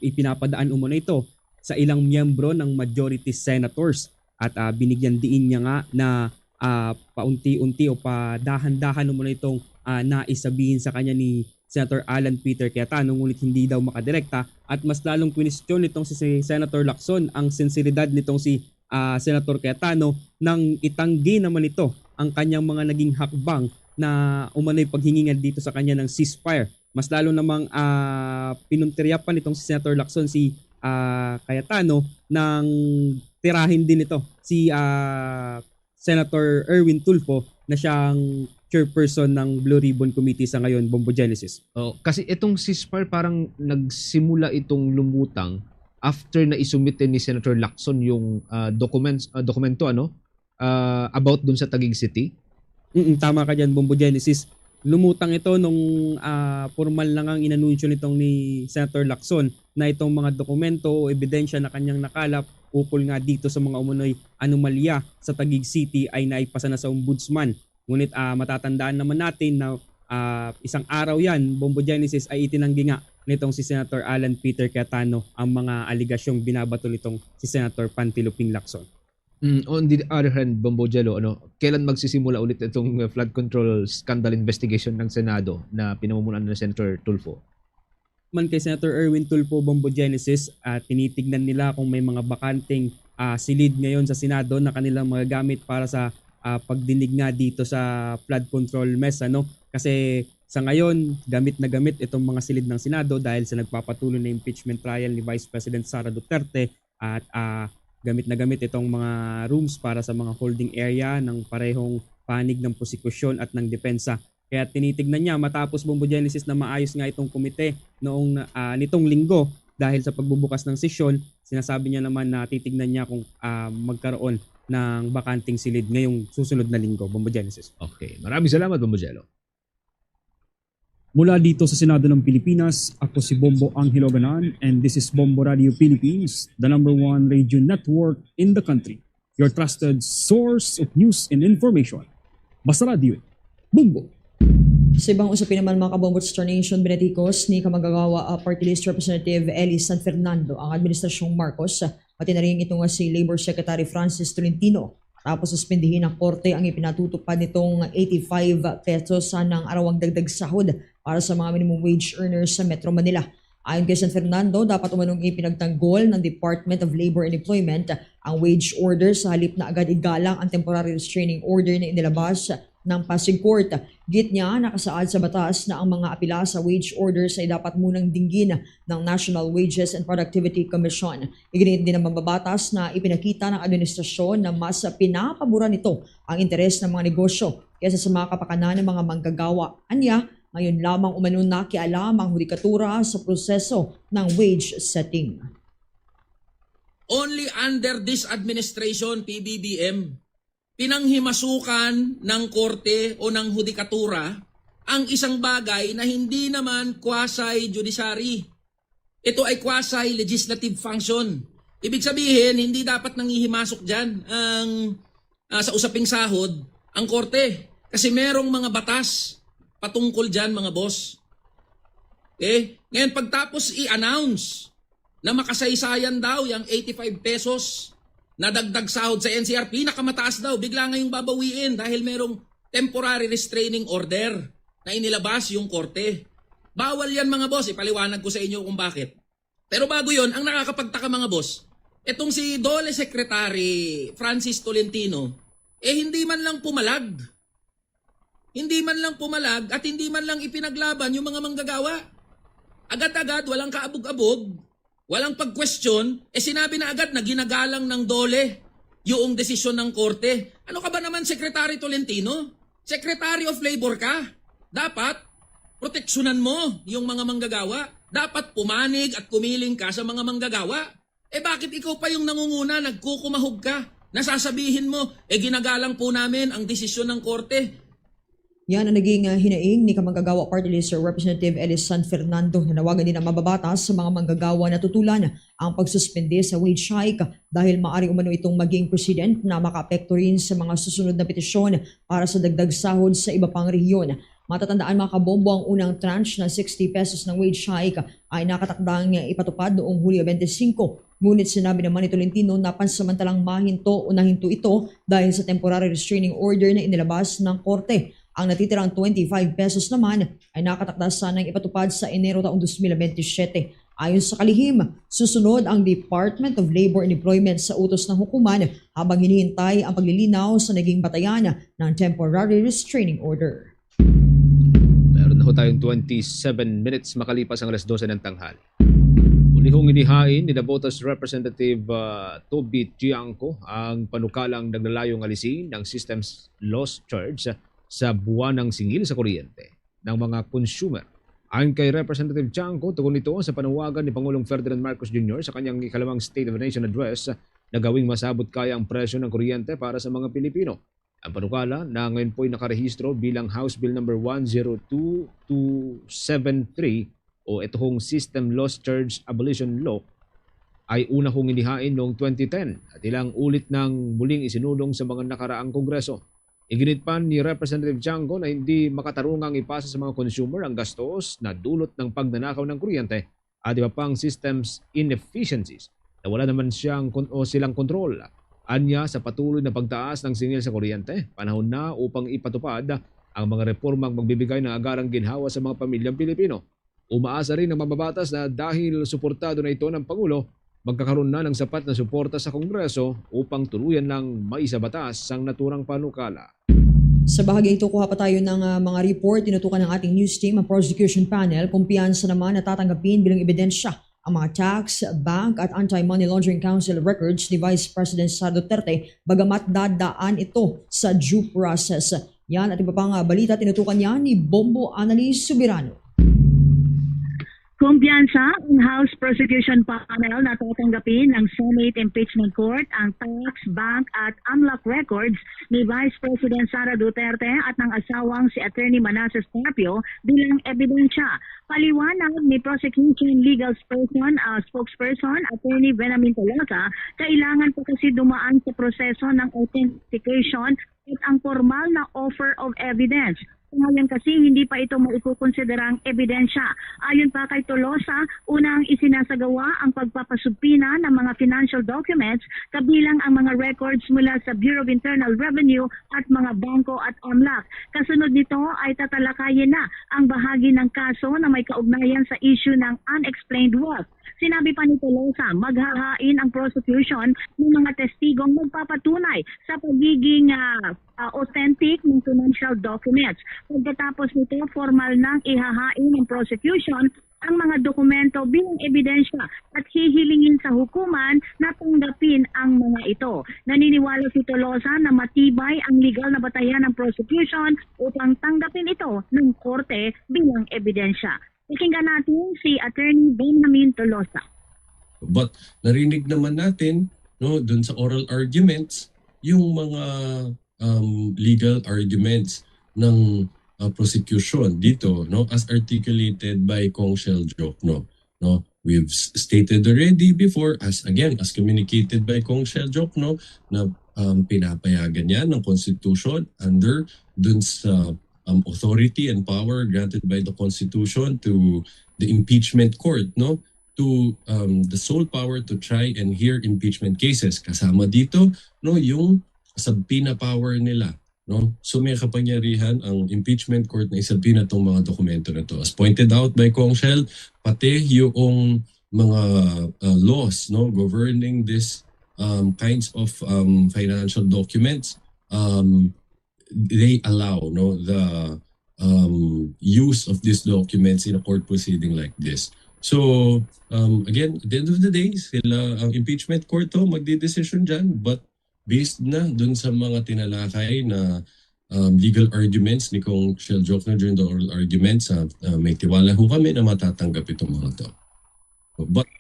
Ipinapadaan umano ito sa ilang miyembro ng majority senators at binigyan diin niya nga na paunti-unti o padahan-dahan umano itong naisabihin sa kanya ni Senator Alan Peter Cayetano, ngunit hindi daw makadirekta at mas lalong kwinestyon nitong si Senator Lacson ang sinseridad nitong si Senator Cayetano nang itanggi naman ito ang kanyang mga naging hakbang na umano'y paghingingan dito sa kanya ng ceasefire. Mas lalo namang pinuntiryapan nitong si Senator Lacson si Cayetano nang tirahin din ito si Senator Erwin Tulfo na siyang chairperson ng Blue Ribbon Committee sa ngayon, Bombo Genesis. Oh, kasi itong ceasefire parang nagsimula itong lumutang after na isumite ni Senator Lacson yung dokumento about dun sa Taguig City. Tama ka dyan, Bombo Genesis. Lumutang ito nung formal lang ang inanunsyo nitong ni Senator Lacson na itong mga dokumento o ebidensya na kanyang nakalap ukol nga dito sa mga umunoy anomalya sa Taguig City ay naipasa na sa ombudsman. Ngunit matatandaan naman natin na isang araw yan, Bombo Genesis, ay itinanggi nga nitong si Senator Alan Peter Cayetano ang mga aligasyong binabato nitong si Senator Panfilo-Ping Lacson. On the other hand, Bombo Jello, kailan magsisimula ulit itong flood control scandal investigation ng Senado na pinamumulan ng Senator Tulfo? Man kay Senator Erwin Tulfo, Bombo Genesis, tinitignan nila kung may mga bakanting silid ngayon sa Senado na kanilang magagamit para sa pagdinig nga dito sa flood control mess. Kasi sa ngayon, gamit na gamit itong mga silid ng Senado dahil sa nagpapatuloy na impeachment trial ni Vice President Sara Duterte at gamit na gamit itong mga rooms para sa mga holding area ng parehong panig ng prosekusyon at ng depensa. Kaya tinitignan niya matapos, Bombo Genesis, na maayos nga itong komite nitong linggo dahil sa pagbubukas ng sesyon, sinasabi niya naman na titignan niya kung magkaroon ng bakanting silid ngayong susunod na linggo, Bombo Genesis. Okay, maraming salamat, Bombo Jello. Mula dito sa Senado ng Pilipinas, ako si Bombo Angelo Ganan and this is Bombo Radio Philippines, the #1 radio network in the country. Your trusted source of news and information. Basta Radio, Bombo. Sa ibang usapin naman mga kabombo Star Nation, binatikos ni Kamagagawa Party List Representative Ellie San Fernando ang Administrasyong Marcos, pati na rin ito nga si Labor Secretary Francis Tolentino. Tapos suspendihin ng korte ang ipinatutupad nitong 85 pesos ng arawang dagdag sahod para sa mga minimum wage earners sa Metro Manila. Ayon kay San Fernando, dapat umanong ipinagtanggol ng Department of Labor and Employment ang wage order sa halip na agad igalang ang temporary restraining order na inilabas ng Pasig Court. Git niya, nakasaad sa batas na ang mga apila sa wage orders ay dapat munang dinggin ng National Wages and Productivity Commission. Iginit din ng mambabatas na ipinakita ng administrasyon na mas pinapabura nito ang interes ng mga negosyo kaysa sa mga kapakanan ng mga manggagawa. Anya, ngayon lamang umano nakialam ang hudikatura sa proseso ng wage setting. Only under this administration, PBBM, pinanghimasukan ng korte o ng hudikatura ang isang bagay na hindi naman quasi-judiciary. Ito ay quasi-legislative function. Ibig sabihin, hindi dapat nangihimasok dyan sa usaping sahod ang korte. Kasi merong mga batas patungkol dyan, mga boss. Ngayon, pagtapos i-announce na makasaysayan daw yung 85 pesos na dagdag sahod sa NCR, pinakamataas daw, bigla ngayong babawiin dahil merong temporary restraining order na inilabas yung korte. Bawal yan, mga boss. Ipaliwanag ko sa inyo kung bakit. Pero bago yon, ang nakakapagtaka, mga boss, etong si DOLE Secretary Francis Tolentino, hindi man lang pumalag. Hindi man lang pumalag at hindi man lang ipinaglaban yung mga manggagawa. Agad-agad, walang kaabog-abog, walang pag-question, sinabi na agad na ginagalang ng DOLE yung desisyon ng korte. Ano ka ba naman, Secretary Tolentino? Secretary of Labor ka. Dapat, proteksyonan mo yung mga manggagawa. Dapat pumanig at kumiling ka sa mga manggagawa. Bakit ikaw pa yung nangunguna, nagkukumahog ka? Nasasabihin mo, ginagalang po namin ang desisyon ng korte. Yan ang naging hinaing ni Kamanggagawa Party List Representative Ellie San Fernando. Nanawagan din ang mababatas sa mga manggagawa na tutulan ang pagsuspende sa wage hike dahil maaring umano itong maging president na makaapekto rin sa mga susunod na petisyon para sa dagdag sahod sa iba pang rehiyon. Matatandaan, mga kabombo, ang unang tranche na 60 pesos ng wage hike ay nakatakdang ipatupad noong Hulyo 25. Ngunit sinabi naman ni Tolentino na pansamantalang mahinto o nahinto ito dahil sa temporary restraining order na inilabas ng korte. Ang natitirang 25 pesos naman ay nakatakda sanang ipatupad sa Enero taong 2027. Ayon sa kalihim, susunod ang Department of Labor and Employment sa utos ng hukuman habang hinihintay ang paglilinaw sa naging batayan ng temporary restraining order. Meron na ho tayong 27 minutes makalipas ang 12:00 ng tanghali. Muli hong inihain ni Botas Representative Toby Tiangco ang panukalang naglalayong alisin ng systems loss charge sa buwan ng singil sa kuryente ng mga consumer. Ayon kay Representative Tiangco, tugon ito sa panawagan ni Pangulong Ferdinand Marcos Jr. sa kanyang ikalawang State of the Nation Address na gawing masabot kaya ang presyo ng kuryente para sa mga Pilipino. Ang panukala na ngayon po'y nakarehistro bilang House Bill number 102273 o itong System Loss Charge Abolition Law ay una hong inihain noong 2010 at ilang ulit nang muling isinulong sa mga nakaraang kongreso. Iginit pa ni Representative Tiangco na hindi makatarungang ipasa sa mga consumer ang gastos na dulot ng pagnanakaw ng kuryente at iba pang systems inefficiencies na wala naman silang kontrol. Anya sa patuloy na pagtaas ng singil sa kuryente, panahon na upang ipatupad ang mga reformang magbibigay ng agarang ginhawa sa mga pamilyang Pilipino. Umaasa rin ng mababatas na dahil suportado na ito ng Pangulo, magkakaroon na ng sapat na suporta sa Kongreso upang tuluyan ng maisabatas ang naturang panukala. Sa bahagi ito, kuha pa tayo ng mga report. Tinutukan ng ating news team ang prosecution panel. Kumpiyansa naman na tatanggapin bilang ebidensya ang mga tax, bank at anti-money laundering council records ni Vice President Sara Duterte bagamat dadaan ito sa due process. Yan at iba pang balita tinutukan niya ni Bombo Annalise Subirano. Kumpiyansa ang House Prosecution Panel na tatanggapin ng Senate Impeachment Court ang tax, bank at AMLAC records ni Vice President Sara Duterte at ng asawang si Attorney Manasseh Tapio bilang ebidensya. Paliwanag ni Prosecution Legal Spokesperson Attorney Benjamin Tolosa, kailangan pa kasi dumaan sa proseso ng authentication at ang formal na offer of evidence. Ngayon kasi hindi pa ito maikukonsiderang ebidensya. Ayon pa kay Tolosa, unang isinasagawa ang pagpapasubpina ng mga financial documents kabilang ang mga records mula sa Bureau of Internal Revenue at mga bangko at AMLAC. Kasunod nito ay tatalakayin na ang bahagi ng kaso na may kaugnayan sa issue ng unexplained wealth. Sinabi pa ni Tolosa, maghahain ang prosecution ng mga testigong magpapatunay sa pagiging authentic ng financial documents. Pagkatapos nito, formal nang ihahain ng prosecution ang mga dokumento bilang ebidensya at hihilingin sa hukuman na tanggapin ang mga ito. Naniniwala si Tolosa na matibay ang legal na batayan ng prosecution upang tanggapin ito ng korte bilang ebidensya. Pakinggan natin si Attorney Benjamin Tolosa. But narinig naman natin dun sa oral arguments yung mga legal arguments ng prosecution dito as articulated by Kong Shell Jokno. We've stated already before as communicated by Kong Shell Jokno na pinapayagan yan ng Constitution under dun sa authority and power granted by the Constitution to the impeachment court, to the sole power to try and hear impeachment cases. Kasama dito yung subpoena power nila. So may kapangyarihan ang impeachment court na isubpoena itong mga dokumento na to. As pointed out by Kong Shell, pati yung mga laws governing this kinds of financial documents, they allow the use of these documents in a court proceeding like this. So again, at the end of the day, sila ang impeachment court magdidesisyon dyan, but based na dun sa mga tinalakay na legal arguments ni Kong Shell Jokno during the oral arguments, may tiwala ho kami na matatanggap itong mga to. But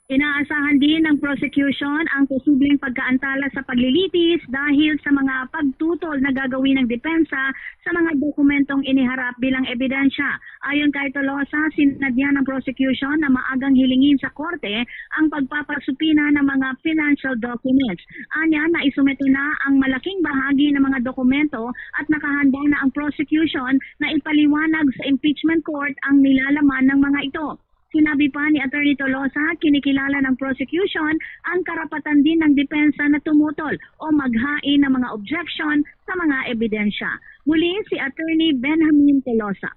Inaasahan din ng prosecution ang posibleng pagkaantala sa paglilitis dahil sa mga pagtutol na gagawin ng depensa sa mga dokumentong iniharap bilang ebidensya. Ayon kay Tolosa, sinadya ng prosecution na maagang hilingin sa korte ang pagpapasupina ng mga financial documents. Anya na isumito na ang malaking bahagi ng mga dokumento at nakahanda na ang prosecution na ipaliwanag sa impeachment court ang nilalaman ng mga ito. Sinabi pa ni Attorney Tolosa, kinikilala ng prosecution ang karapatan din ng depensa na tumutol o maghain ng mga objection sa mga ebidensya. Muli si Attorney Benjamin Tolosa.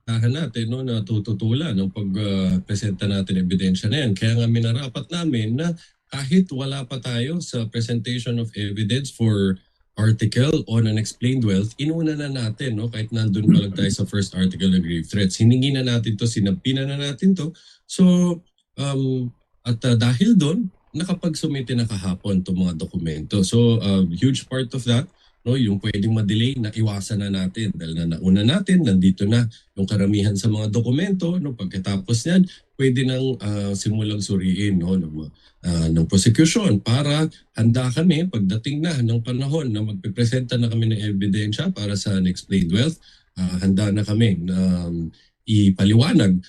natin na tututulan ng pagpresenta natin ebidensya na yan. Kaya nga minarapat namin na kahit wala pa tayo sa presentation of evidence for article on unexplained wealth, inuna na natin, no? Kahit nandun pa lang tayo sa first article ng grave threats. Hiningi na natin to, sinampinan na natin to. So, dahil doon, nakapag-sumite na kahapon itong mga dokumento. So, huge part of that, no, yung pwedeng ma-delay na iwasan na natin dahil na nauna natin, nandito na yung karamihan sa mga dokumento, no, pagkatapos niyan pwede nang simulang suriin, no, ng prosecution para handa kami pagdating na ng panahon na magpipresenta na kami ng ebidensya para sa unexplained wealth, handa na kami na ipaliwanag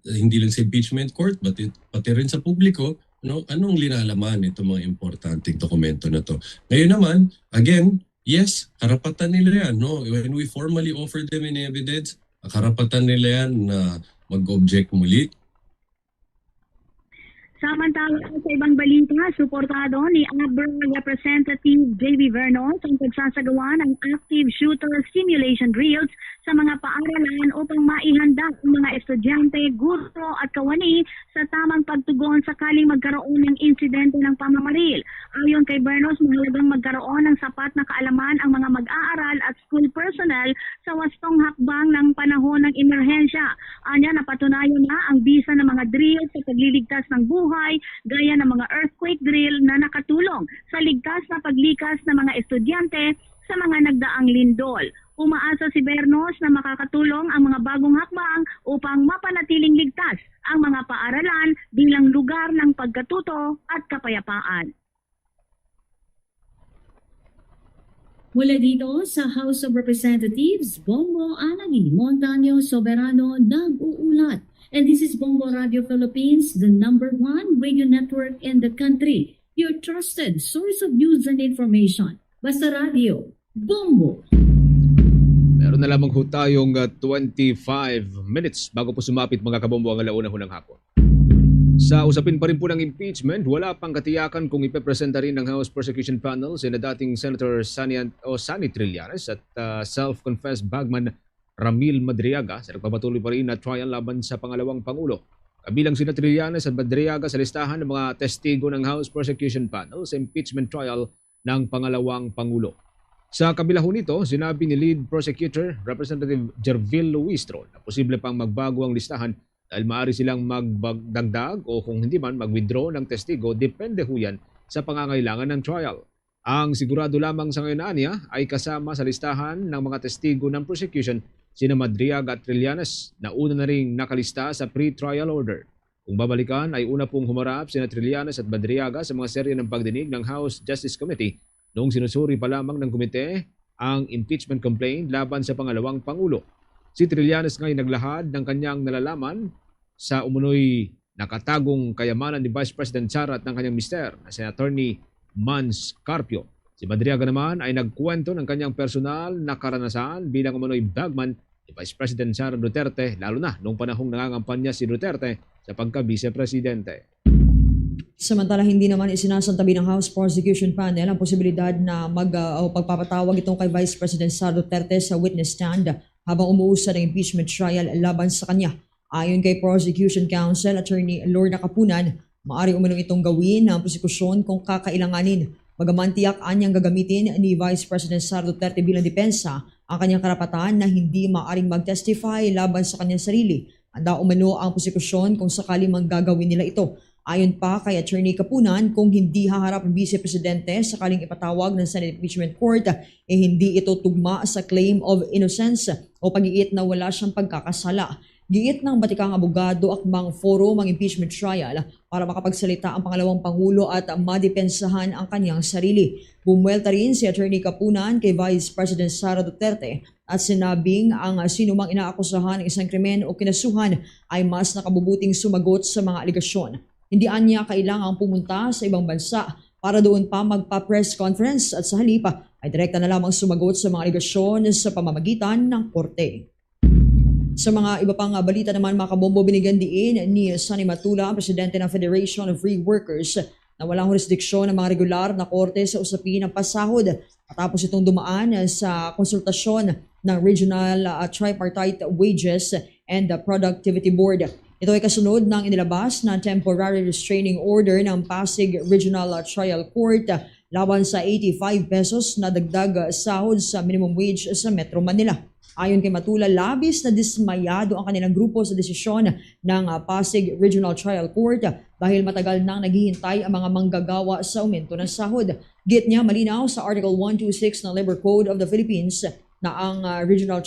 hindi lang sa impeachment court pati rin sa publiko, no, anong linalaman itong mga importanteng dokumento na to. Ngayon naman, again, yes, karapatan nila yan. No? When we formally offer them in evidence, karapatan nila yan na mag-object muli. Samantala sa ibang balita, suportado ni ABRA Representative J.B. Vernos ang pagsasagawa ng active shooter simulation drills sa mga paaralan upang maihanda ang mga estudyante, guro at kawani sa tamang pagtugon sakaling magkaroon ng insidente ng pamamaril. Ayon kay Vernos, mahalagang magkaroon ng sapat na kaalaman ang mga mag-aaral at school personnel sa wastong hakbang ng panahon ng emerhensya. Anya, napatunayan na ang bisa ng mga drills sa pagliligtas ng buhay, gaya ng mga earthquake drill na nakatulong sa ligtas na paglikas ng mga estudyante sa mga nagdaang lindol. Umaasa si Vernos na makakatulong ang mga bagong hakbang upang mapanatiling ligtas ang mga paaralan bilang lugar ng pagkatuto at kapayapaan. Mula dito sa House of Representatives, Bongo Anagi Montaño Soberano nag-uulat. And this is Bongo Radio Philippines, the #1 radio network in the country. Your trusted source of news and information. Basta Radio, Bongo. Meron na lamang ho tayong 25 minutes bago po sumapit mga kabombo ang alauna ho ng hapon. Sa usapin pa rin po ng impeachment, wala pang katiyakan kung ipepresenta rin ng House Prosecution Panel si na dating Senator Sani Trillanes at self-confessed bagman Ramil Madriaga sa nagpapatuloy pa rin na trial laban sa pangalawang Pangulo. Kabilang sina Trillanes at Madriaga sa listahan ng mga testigo ng House Prosecution Panel sa impeachment trial ng pangalawang Pangulo. Sa kabila ho nito, sinabi ni Lead Prosecutor Representative Jervil Luistro na posible pang magbago ang listahan dahil maaari silang magdagdag o kung hindi man mag-withdraw ng testigo, depende ho yan sa pangangailangan ng trial. Ang sigurado lamang sa ngayon niya ay kasama sa listahan ng mga testigo ng prosecution sina Madriaga at Trillanes na una na ring nakalista sa pre-trial order. Kung babalikan ay una pong humarap sina Trillanes at Madriaga sa mga serye ng pagdinig ng House Justice Committee noong sinusuri pa lamang ng komite ang impeachment complaint laban sa pangalawang Pangulo. Si Trillanes ngayon naglahad ng kanyang nalalaman sa umunoy nakatagong kayamanan ni Vice President Sara at ng kanyang mister na si Attorney Mans Carpio. Si Madriaga naman ay nagkwento ng kanyang personal na karanasan bilang umunoy bagman ni Vice President Sara Duterte, lalo na noong panahong nangangampanya si Duterte sa pagka-vice-presidente. Samantala, hindi naman isinasantabi ng House Prosecution Panel ang posibilidad na pagpapatawag itong kay Vice President Sara Duterte sa witness stand habang umuusad ang impeachment trial laban sa kanya. Ayon kay Prosecution Counsel Attorney Lorna Capunan, maaari umanong itong gawin ng prosekusyon kung kakailanganin. Bagaman tiyak anyang gagamitin ni Vice President Sara Duterte bilang depensa ang kanyang karapatan na hindi maaaring mag-testify laban sa kanyang sarili. Handa umano ang prosekusyon kung sakali manggagawin nila ito. Ayon pa kay Attorney Capunan, kung hindi haharap ang Vice Presidente sakaling ipatawag ng Senate Impeachment Court, hindi ito tugma sa claim of innocence o pag-iit na wala siyang pagkakasala. Giit ng batikang abogado akmang forum ang impeachment trial para makapagsalita ang pangalawang Pangulo at madepensahan ang kanyang sarili. Bumuelta rin si Attorney Capunan kay Vice President Sara Duterte at sinabing ang sinumang inaakusahan ng isang krimen o kinasuhan ay mas nakabubuting sumagot sa mga aligasyon. Hindi anya kailangang pumunta sa ibang bansa para doon pa magpa-press conference at sa halip ay direkta na lamang sumagot sa mga aligasyon sa pamamagitan ng korte. Sa mga iba pang balita naman, mga kabombo, binigyan diin ni Sonny Matula, Presidente ng Federation of Free Workers, na walang jurisdiksyon ng mga regular na korte sa usapin ng pasahod matapos itong dumaan sa konsultasyon ng Regional Tripartite Wages and Productivity Board. Ito ay kasunod ng inilabas na temporary restraining order ng Pasig Regional Trial Court laban sa 85 pesos na dagdag sahod sa minimum wage sa Metro Manila. Ayon kay Matula, labis na dismayado ang kanilang grupo sa desisyon ng Pasig Regional Trial Court dahil matagal nang naghihintay ang mga manggagawa sa aumento ng sahod. Git niya malinaw sa Article 126 ng Labor Code of the Philippines na ang Regional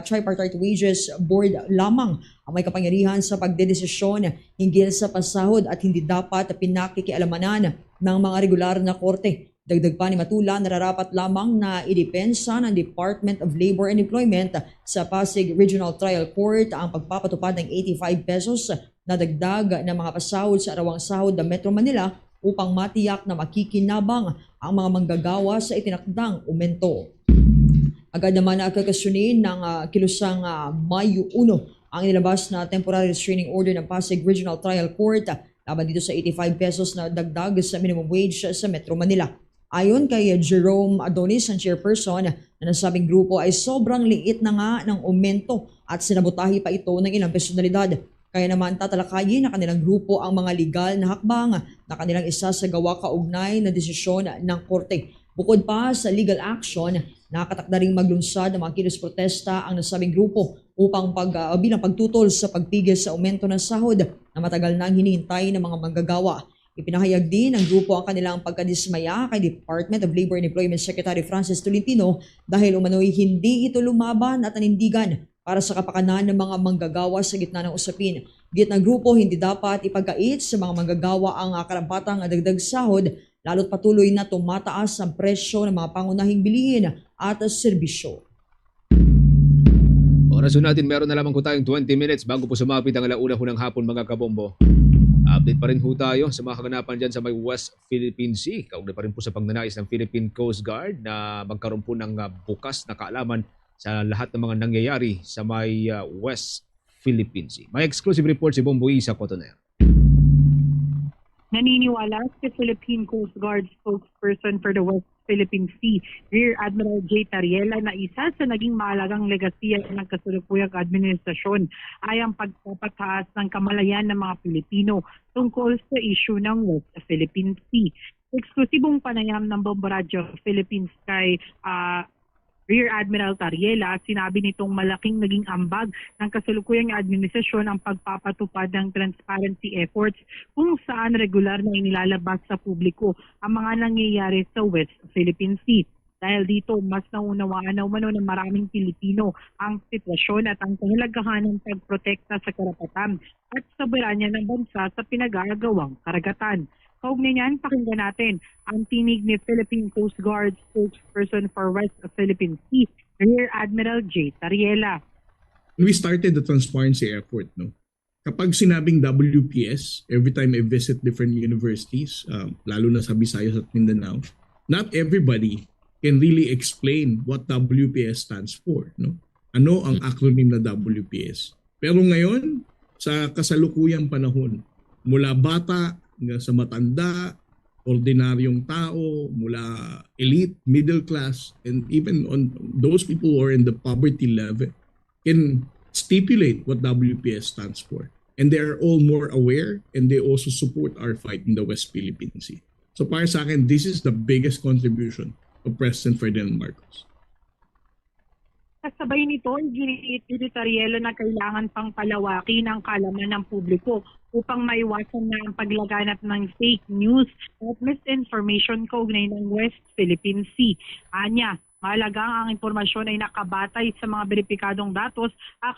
Tripartite Wages Board lamang ang may kapangyarihan sa pagdedesisyon hinggil sa pasahod at hindi dapat pinakikialamanan ng mga regular na korte. Dagdag pa ni Matula, nararapat lamang na idepensa ng Department of Labor and Employment sa Pasig Regional Trial Court ang pagpapatupad ng 85 pesos na dagdag ng mga pasahod sa arawang sahod ng Metro Manila upang matiyak na makikinabang ang mga manggagawa sa itinakdang aumento. Agad naman na kakasunin ng kilusang Mayo 1 ang inilabas na temporary restraining order ng Pasig Regional Trial Court laban dito sa 85 pesos na dagdag sa minimum wage sa Metro Manila. Ayon kay Jerome Adonis, ang chairperson na nasabing grupo ay sobrang liit na nga ng aumento at sinabotahi pa ito ng ilang personalidad. Kaya naman tatalakayin na kanilang grupo ang mga legal na hakbang na kanilang isasagawa kaugnay na desisyon ng korte. Bukod pa sa legal action, nakatakda ring maglunsad ng mga kilos protesta ang nasabing grupo upang bilang pagtutol sa pagpigil sa aumento ng sahod na matagal nang hinihintay ng mga manggagawa. Ipinahayag din ng grupo ang kanilang pagkadismaya kay Department of Labor and Employment Secretary Francis Tolentino dahil umano'y hindi ito lumaban at nanindigan para sa kapakanan ng mga manggagawa sa gitna ng usapin. Git ng grupo, hindi dapat ipagkait sa mga manggagawa ang karampatang dagdag sahod lalo't patuloy na tumataas ang presyo ng mga pangunahing bilihin at serbisyo. Oras natin, meron na lamang po tayong 20 minutes bago po sumapit ang alauna ng hapon mga kabombo. Update pa rin po tayo sa mga kaganapan dyan sa may West Philippine Sea. Kaugnay pa rin po sa pagnanais ng Philippine Coast Guard na magkaroon po ng bukas na kaalaman sa lahat ng mga nangyayari sa may West Philippine Sea. May exclusive report si Bombo Isa Cotoner. Naniniwala si Philippine Coast Guard spokesperson for the West Philippine Sea, Rear Admiral J. Tariela, na isa sa naging mahalagang legasiya ng kasalukuyang administrasyon ay ang pagpapataas ng kamalayan ng mga Pilipino tungkol sa issue ng West Philippine Sea. Eksklusibong panayam ng Bombo Radio Philippines kay Rear Admiral Tariela, sinabi nitong malaking naging ambag ng kasalukuyang administrasyon ang pagpapatupad ng transparency efforts kung saan regular na inilalabas sa publiko ang mga nangyayari sa West Philippine Sea. Dahil dito, mas naunawaan na umano ng maraming Pilipino ang sitwasyon at ang kahalagahan ng pagprotekta sa karapatan at soberanya ng bansa sa pinag-aagawang karagatan. Kaugnay niyan, pakinggan natin ang tinig ni Philippine Coast Guard spokesperson for West Philippine Sea, Rear Admiral J. Tariela. We started the transparency effort. Kapag sinabing WPS, every time I visit different universities, lalo na sa Visayas at Mindanao, not everybody can really explain what WPS stands for. Ano ang acronym na WPS? Pero ngayon, sa kasalukuyang panahon, mula bata hanggang sa matanda, ordinaryong tao, mula elite, middle class, and even on those people who are in the poverty level can stipulate what WPS stands for. And they are all more aware and they also support our fight in the West Philippine Sea. So para sa akin, this is the biggest contribution of President Ferdinand Marcos. Kasabay nito, giniit ni Tariela na kailangan pang palawakin ang kaalaman ng publiko upang maiwasan na ang paglaganap ng fake news at misinformation kaugnay ng West Philippine Sea. Anya, mahalaga ang impormasyon ay nakabatay sa mga beripikadong datos at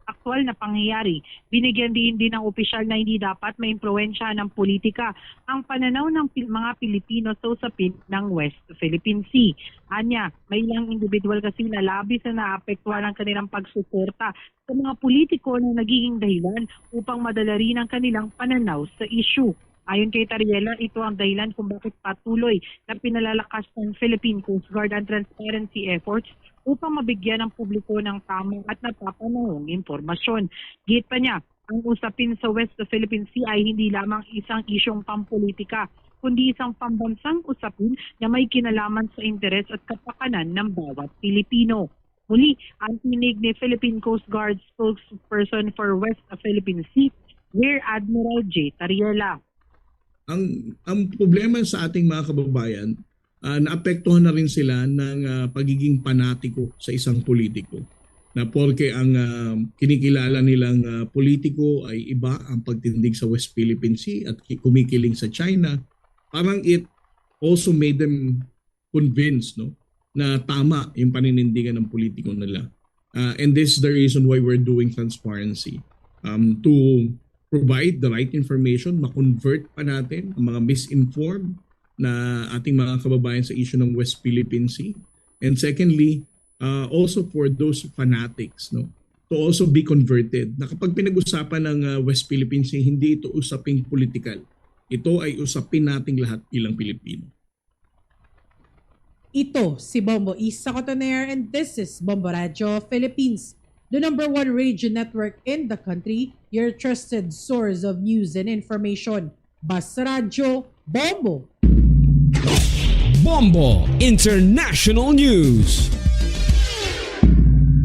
aktwal na pangyayari. Binigyan din ng opisyal na hindi dapat maimpluwensya ng politika ang pananaw ng mga Pilipino sa usapin ng West Philippine Sea. Anya, may ilang individual kasi na labis na naapektuhan ang kanilang pagsuporta sa mga politiko na nagiging dahilan upang madala rin ang kanilang pananaw sa issue. Ayon kay Tariela, ito ang dahilan kung bakit patuloy na pinalalakas ng Philippine Coast Guard ang transparency efforts upang mabigyan ng publiko ng tamang at napapanahong impormasyon. Git pa niya, ang usapin sa West Philippine Sea ay hindi lamang isang isyong pampolitika, kundi isang pambansang usapin na may kinalaman sa interes at kapakanan ng bawat Pilipino. Muli, ang tinig ni Philippine Coast Guard spokesperson for West Philippine Sea, Rear Admiral J. Tariela. ang problema sa ating mga kababayan, naapektuhan na rin sila ng pagiging panatiko sa isang politiko. Na porke ang kinikilala nilang politiko ay iba ang pagtindig sa West Philippine Sea at kumikiling sa China, parang it also made them convinced, no, na tama yung paninindigan ng politiko nila. And this is the reason why we're doing transparency. To provide the right information, ma-convert pa natin ang mga misinformed na ating mga kababayan sa issue ng West Philippine Sea. And secondly, also for those fanatics, no, to also be converted. Na kapag pinag-usapan ng West Philippine Sea, hindi ito usaping political. Ito ay usapin nating lahat bilang Pilipino. Ito si Bombo Isa Cotoner and this is Bombo Radio Philippines, the #1 radio network in the country, your trusted source of news and information. Basta Radio Bombo. Bombo International News.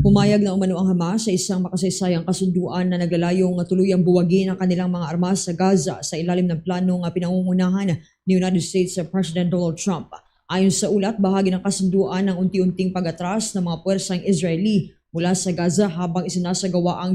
Pumayag na umano ang Hamas sa isang makasaysayang kasunduan na naglalayong tuluyang buwagin ang kanilang mga armas sa Gaza sa ilalim ng planong pinangungunahan ni United States President Donald Trump. Ayon sa ulat, bahagi ng kasunduan ng unti-unting pag-atras ng mga puwersang Israeli mula sa Gaza habang isinasagawa ang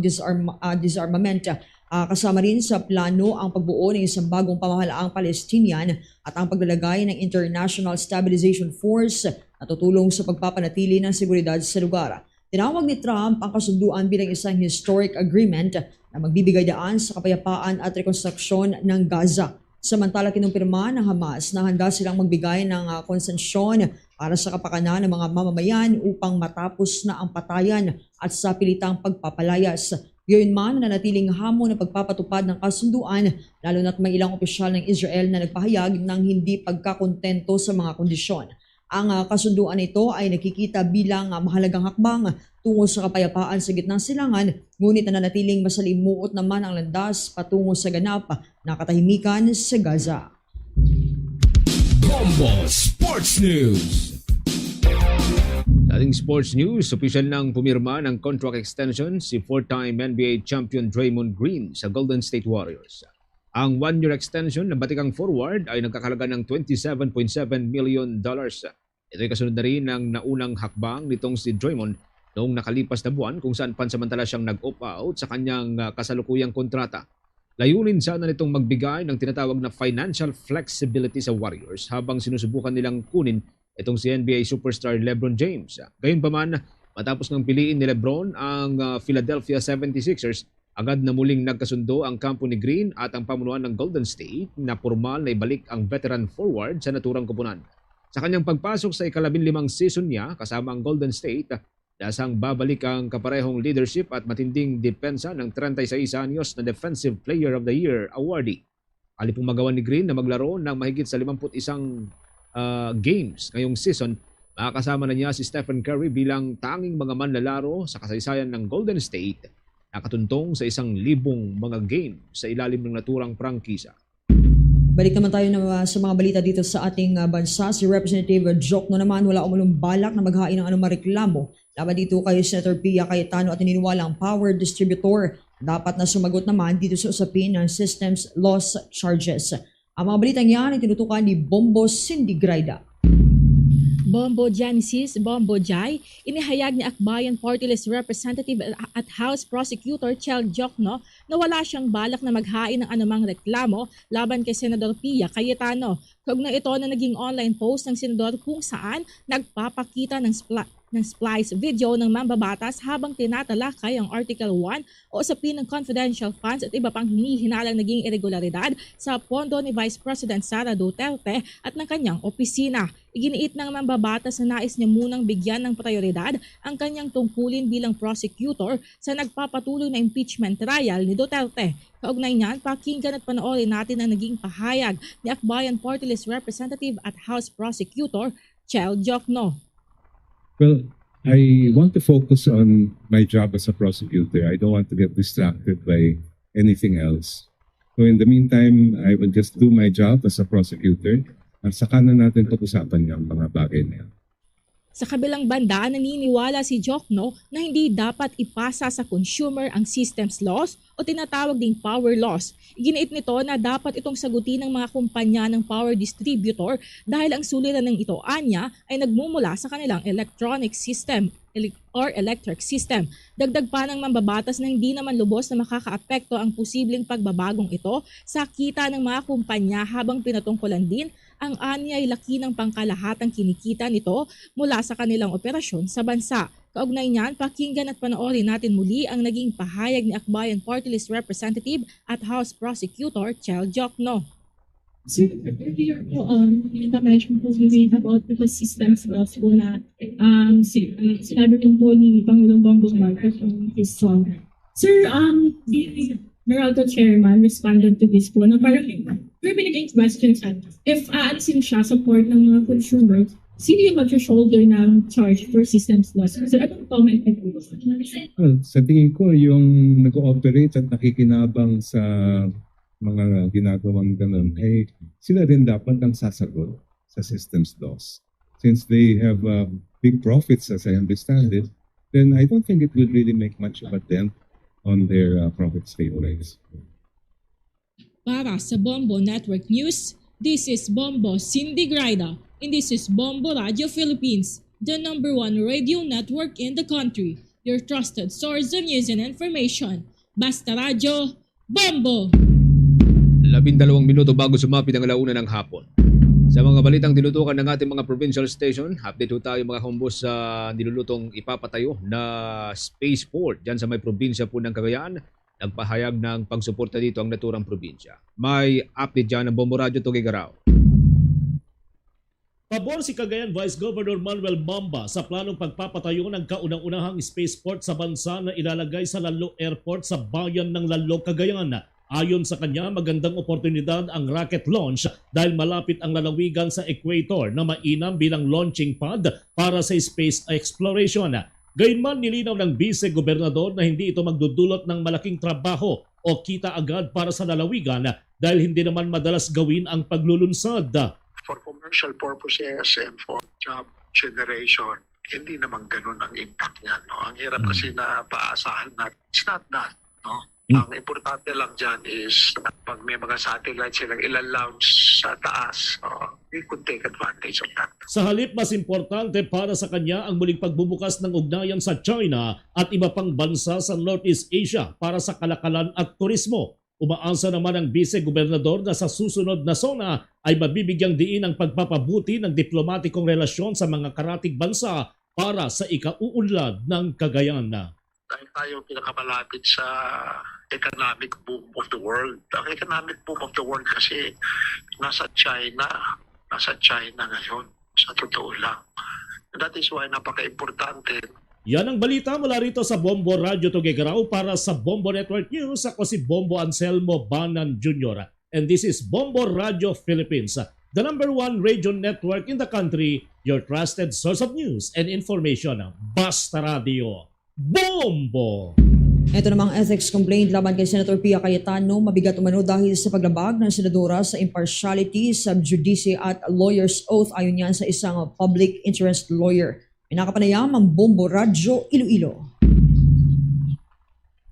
disarmament. Kasama rin sa plano ang pagbuo ng isang bagong pamahalaang Palestinian at ang paglalagay ng International Stabilization Force na tutulong sa pagpapanatili ng seguridad sa lugar. Tinawag ni Trump ang kasunduan bilang isang historic agreement na magbibigay daan sa kapayapaan at rekonstruksyon ng Gaza. Samantala, kinumpirma ng Hamas na handa silang magbigay ng konsensyon para sa kapakanan ng mga mamamayan upang matapos na ang patayan at sa pilitang pagpapalayas. Gayunman, nanatiling hamon na pagpapatupad ng kasunduan, lalo na't may ilang opisyal ng Israel na nagpahayag ng hindi pagkakontento sa mga kondisyon. Ang kasunduan nito ay nakikita bilang mahalagang hakbang tungo sa kapayapaan sa gitnang silangan, ngunit nananatiling masalimuot naman ang landas patungo sa ganap na katahimikan sa Gaza. Bombo Sports News. Dating sports news, opisyal nang pumirma ng contract extension si four-time NBA champion Draymond Green sa Golden State Warriors. Ang one-year extension ng batikang forward ay nagkakalaga ng $27.7 million. Ito'y kasunod na rin ng naunang hakbang nitong si Draymond noong nakalipas na buwan kung saan pansamantala siyang nag-opt-out sa kanyang kasalukuyang kontrata. Layunin sana nitong magbigay ng tinatawag na financial flexibility sa Warriors habang sinusubukan nilang kunin itong si NBA superstar LeBron James. Gayunpaman, matapos ng piliin ni LeBron ang Philadelphia 76ers, agad na muling nagkasundo ang kampo ni Green at ang pamunuan ng Golden State na formal na ibalik ang veteran forward sa naturang kupunan. Sa kanyang pagpasok sa ika-15 season niya kasama ang Golden State, dasang babalik ang kaparehong leadership at matinding depensa ng 36 anyos na Defensive Player of the Year awardee. Alipong magawa ni Green na maglaro ng mahigit sa 51 games ngayong season. Makakasama na niya si Stephen Curry bilang tanging mga manlalaro sa kasaysayan ng Golden State nakatuntong sa 1,000 mga game sa ilalim ng naturang prangkisa. Balik naman tayo sa mga balita dito sa ating bansa. Si Representative Jokno naman wala umulong balak na maghain ng anumang reklamo laban dito kay Senator Pia Cayetano at ininiwala ang power distributor dapat na sumagot naman dito sa usapin ng systems loss charges. Ang mga balitang yan ay tinutukan ni Bombo Cindy Graida. Bombo Genesis Bombo Jai, inihayag ni Akbayan Party List Representative at House Prosecutor Chel Jokno na wala siyang balak na maghain ng anumang reklamo laban kay Senador Pia Cayetano. Kaugnay ito na naging online post ng senador kung saan nagpapakita ng splice video ng mambabatas habang tinatalakay ang Article 1 o usapin ng confidential funds at iba pang hinihinalang naging irregularidad sa pondo ni Vice President Sara Duterte at ng kanyang opisina. Iginiit ng mambabatas na nais niya munang bigyan ng prioridad ang kanyang tungkulin bilang prosecutor sa nagpapatuloy na impeachment trial ni Duterte. Kaugnay niyan, pakinggan at panoorin natin ang naging pahayag ni Akbayan Party List Representative at House Prosecutor Chel Jokno. Well, I want to focus on my job as a prosecutor. I don't want to get distracted by anything else. So in the meantime, I will just do my job as a prosecutor at saka na natin pag-usapan yung mga bagay na yan. Sa kabilang banda, naniniwala si Jokno na hindi dapat ipasa sa consumer ang systems loss o tinatawag ding power loss. Iginiit nito na dapat itong sagutin ng mga kumpanya ng power distributor dahil ang suliranin ng ito anya ay nagmumula sa kanilang electronic system or electric system. Dagdag pa ng mambabatas na hindi naman lubos na makakaapekto ang posibleng pagbabagong ito sa kita ng mga kumpanya habang pinatungkulan din ang anyay laki ng pangkalahatang kinikita nito mula sa kanilang operasyon sa bansa. Kaugnay niyan, pakinggan at panoorin natin muli ang naging pahayag ni Akbayan Party List Representative at House Prosecutor Chel Jokno. So, earlier po, mention po about the systems loss po na sinabi po ni Pangulong Bongbong Marcos on his song. Sir, the Meralco chairman responded to this po na parang we're binigay questions at if aalisin siya support ng mga consumers, sino yung mag-shoulder ng charge for systems loss? Sir, anong comment na po? Well, sa tingin ko, yung nag-ooperate at nakikinabang sa mga ginagawang ganun, eh, sila rin dapat ang sasagot sa systems loss. Since they have big profits, as I understand it, then I don't think it would really make much of a dent on their profit stabilize. Para sa Bombo Network News, this is Bombo Cindy Graida, and this is Bombo Radio Philippines, the #1 radio network in the country. Your trusted source of news and information. Basta Radio, Bombo! 12 minuto bago sumapit ang 1:00 ng hapon. Sa mga balitang tinutukan ng ating mga provincial station, update po tayo mga kumbos sa nilulutong ipapatayo na spaceport dyan sa may probinsya po ng Cagayan. Nagpahayag ng pagsuporta dito ang naturang probinsya. May update dyan ng Bombo Radio Tugigaraw. Pabor si Cagayan Vice Governor Manuel Mamba sa planong pagpapatayo ng kaunang-unahang spaceport sa bansa na ilalagay sa Lalo Airport sa bayan ng Lalo, Cagayan. Ayon sa kanya, magandang oportunidad ang rocket launch dahil malapit ang lalawigan sa equator na mainam bilang launching pad para sa space exploration. Gayunman, nilinaw ng Vice-Gobernador na hindi ito magdudulot ng malaking trabaho o kita agad para sa lalawigan dahil hindi naman madalas gawin ang paglulunsad. For commercial purposes and for job generation, hindi naman ganun ang impact niya. No? Ang hirap kasi na paasahan natin. It's not that. No? Ang importante lang dyan is pag may mga satellites silang ilan-launch sa taas, we could take advantage of that. Sa halip, mas importante para sa kanya ang muling pagbubukas ng ugnayan sa China at iba pang bansa sa Northeast Asia para sa kalakalan at turismo. Umaasa naman ang Vice-Gobernador na sa susunod na SONA ay mabibigyang diin ang pagpapabuti ng diplomatikong relasyon sa mga karatig bansa para sa ikauunlad ng Cagayan. Dahil tayo pinakamalapit sa economic boom of the world. Ang economic boom of the world kasi nasa China ngayon, sa totoo lang. And that is why napaka-importante. Yan ang balita mula rito sa Bombo Radio Tugigaraw para sa Bombo Network News. Ako si Bombo Anselmo Banan Jr. And this is Bombo Radio Philippines, the #1 radio network in the country, your trusted source of news and information. Basta Radio, Bombo! Ito namang ethics complaint laban kay Senator Pia Cayetano, mabigat umano dahil sa paglabag ng senadora sa impartiality, subjudice at lawyer's oath ayon yan sa isang public interest lawyer. Pinakapanayam ang Bombo Radyo Iloilo.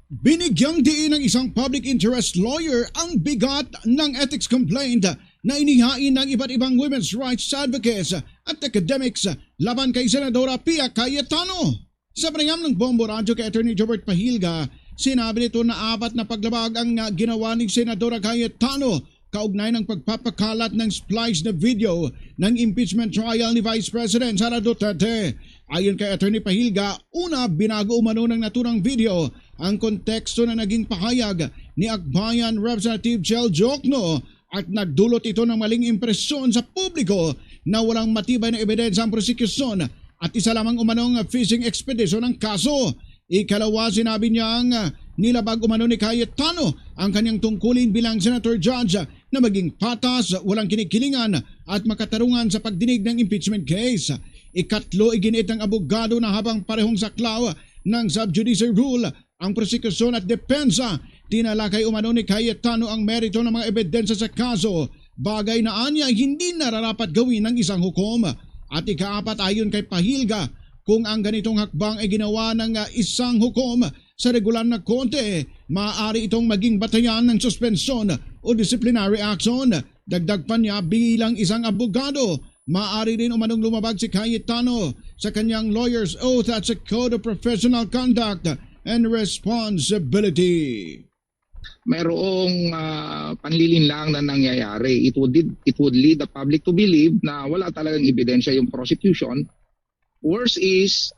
Binigyang diin ng isang public interest lawyer ang bigat ng ethics complaint na inihain ng iba't ibang women's rights advocates at academics laban kay Senadora Pia Cayetano. Sa panayam ng Bombo Radyo kay Attorney Jobert Pahilga, sinabi nito na 4 na paglabag ang ginawa ni Senadora Cayetano kaugnay ng pagpapakalat ng splice na video ng impeachment trial ni Vice President Sara Duterte. Ayon kay Attorney Pahilga, una, binago umano ng naturang video ang konteksto na naging pahayag ni Akbayan Representative Chel Jokno at nagdulot ito ng maling impresyon sa publiko na walang matibay na ebidensya ang prosekusyon at isa lamang umanong fishing expedition ng kaso. Ikalawa, sinabi niyang nilabag umano ni Cayetano ang kanyang tungkulin bilang senator judge na maging patas, walang kinikilingan at makatarungan sa pagdinig ng impeachment case. Ikatlo, iginiit ng abogado na habang parehong saklaw ng subjudice rule ang prosekusyon at depensa, tinalakay umano ni Cayetano ang merito ng mga ebidensya sa kaso, bagay na anya hindi nararapat gawin ng isang hukom. At ikaapat, ayon kay Pahilga, kung ang ganitong hakbang ay ginawa ng isang hukom sa regular na korte, maaari itong maging batayan ng suspensyon o disciplinary action. Dagdag pa niya, bilang isang abogado, maaari rin umanong lumabag si Cayetano sa kanyang lawyer's oath at sa Code of Professional Conduct and Responsibility. Mayroong panlilinlang na nangyayari. It would lead the public to believe na wala talagang ebidensya yung prosecution. Worse is,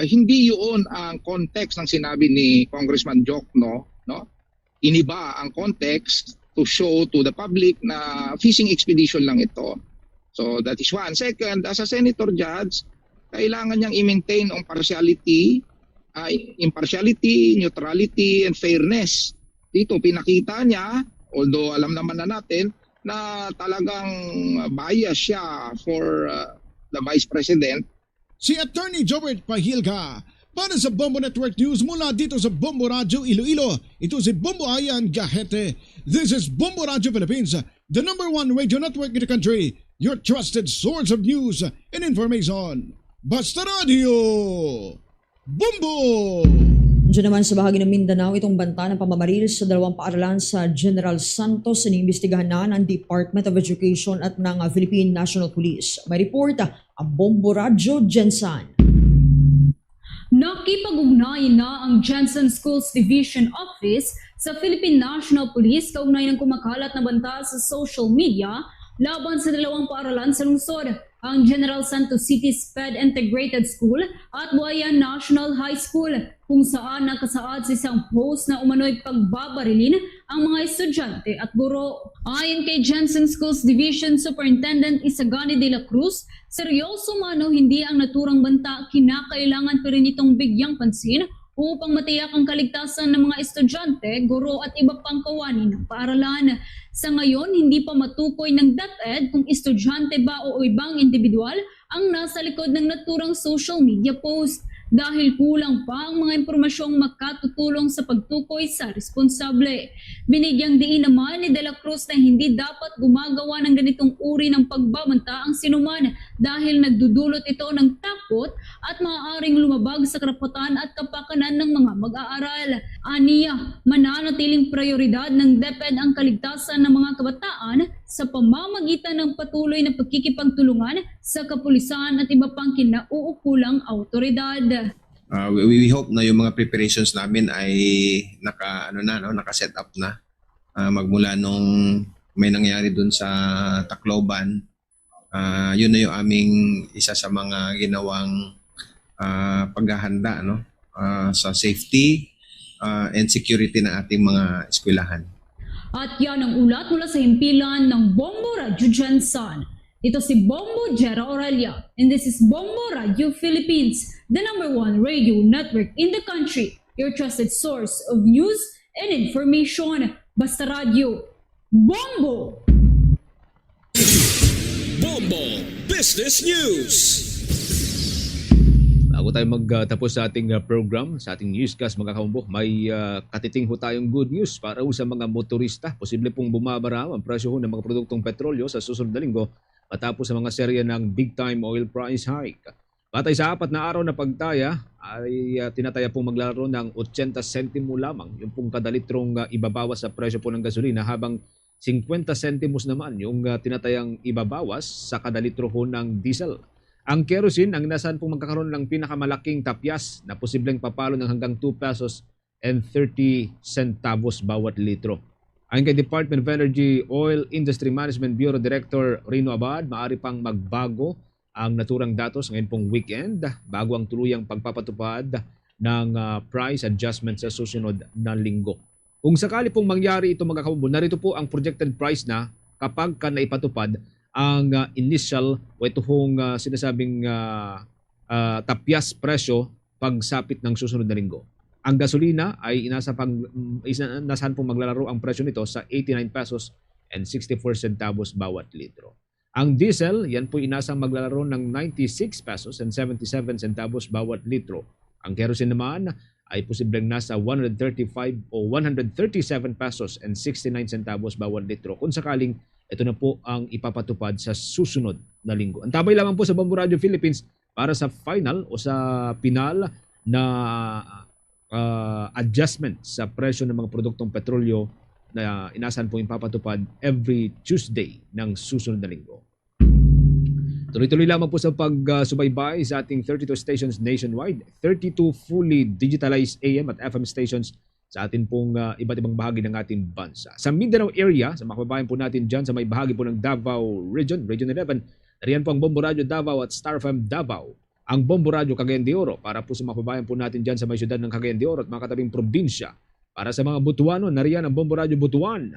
hindi yun ang context ng sinabi ni Congressman Jokno, no? Iniba ang context to show to the public na fishing expedition lang ito. So that is one. Second, as a senator judge, kailangan niyang i-maintain ang impartiality, neutrality, and fairness. Dito pinakita niya, although alam naman na natin na talagang bias siya for the Vice President. Si Attorney Jobert Pahilga para sa Bombo Network News mula dito sa Bombo Radio Iloilo. Ito si Bombo Ayan Gahete. This is Bombo Radio Philippines, the #1 radio network in the country, your trusted source of news and information. Basta Radio Bombo! Diyan naman sa bahagi ng Mindanao, itong banta ng pamamaril sa dalawang paaralan sa General Santos iniimbestigahan na ng Department of Education at ng Philippine National Police. May report ang Bombo Radyo Jensen. Nakipag-ugnayan na ang Jensen Schools Division Office sa Philippine National Police kaugnay ng kumakalat na banta sa social media laban sa dalawang paaralan sa lungsod, ang General Santos City SPED Integrated School at Buayan National High School, kung saan nakasaad sa isang post na umano'y pagbabarilin ang mga estudyante at guro. Ayon kay Jensen Schools Division Superintendent Isagani de la Cruz, seryoso man o hindi ang naturang banta, kinakailangan pa rin itong bigyang pansin upang matiyak ang kaligtasan ng mga estudyante, guro at iba pang kawani ng paaralan. Sa ngayon, hindi pa matukoy ng DepEd kung estudyante ba o ibang individual ang nasa likod ng naturang social media post, dahil kulang pa ang mga impormasyong makatutulong sa pagtukoy sa responsable. Binigyang diin naman ni De La Cruz na hindi dapat gumagawa ng ganitong uri ng pagbabanta ang sinuman dahil nagdudulot ito ng takot at maaaring lumabag sa karapatan at kapakanan ng mga mag-aaral. Aniya, mananatiling prioridad ng DepEd ang kaligtasan ng mga kabataan sa pamamagitan ng patuloy na pagkikipagtulungan sa kapulisan at iba pang kinauukulang autoridad. We hope na yung mga preparations namin ay naka-set up na magmula nung may nangyari dun sa Tacloban. Yun na yung aming isa sa mga ginawang paghahanda sa safety and security ng ating mga eskwelahan. At yan ang ulat mula sa himpilan ng Bombo Radio Jensen. Ito si Bombo Jera Aurelia, and this is Bombo Radio Philippines, the #1 radio network in the country, your trusted source of news and information. Basta Radio Bombo! Bombo Business News. Bago tayo magtapos sa ating program, sa ating newscast mga kaumbo, may katiting ho tayong good news para sa mga motorista. Posible pong bumabara ang presyo ng mga produktong petrolyo sa susunod na linggo matapos sa mga serya ng big time oil price hike. Batay sa 4 na araw na pagtaya, ay tinataya pong maglalaro ng 80 sentimo lamang yung pong kada litrong ibabawas sa presyo po ng gasolina, habang 50 sentimos naman yung tinatayang ibabawas sa kada litro ho ng diesel. Ang kerosene ang inasahan pong magkakaroon ng pinakamalaking tapyas na posibleng papalo ng hanggang 2 pesos and 30 centavos bawat litro. Ayon kay Department of Energy Oil Industry Management Bureau Director Rino Abad, maaari pang magbago ang naturang datos ngayon pong weekend bago ang tuluyang pagpapatupad ng price adjustment sa susunod na linggo. Kung sakali pong mangyari ito mga kaumbo, narito po ang projected price na kapag ka naipatupad ang initial o ito pong sinasabing tapyas presyo pagsapit ng susunod na linggo. Ang gasolina ay inasahan pong maglalaro ang presyo nito sa 89 pesos and 64 centavos bawat litro. Ang diesel, yan po inasang maglalaro ng 96 pesos and 77 centavos bawat litro. Ang kerosene naman ay posibleng nasa 135 o 137 pesos and 69 centavos bawat litro kung sakaling ito na po ang ipapatupad sa susunod na linggo. Antabay lamang po sa Bombo Radio Philippines para sa final o sa pinal na adjustment sa presyo ng mga produktong petrolyo na inasahan po ipapatupad every Tuesday ng susunod na linggo. Tuloy-tuloy lamang po sa pagsubaybay sa ating 32 stations nationwide, 32 fully digitalized AM at FM stations sa atin pong iba't ibang bahagi ng ating bansa. Sa Mindanao area, sa mga kababayan po natin dyan sa may bahagi po ng Davao Region, Region 11, nariyan po ang Bombo Radio Davao at Star FM Davao. Ang Bombo Radio Cagayan de Oro para po sa mga kababayan po natin dyan sa may syudad ng Cagayan de Oro at mga katabing probinsya. Para sa mga Butuano, nariyan ang Bombo Radio Butuan.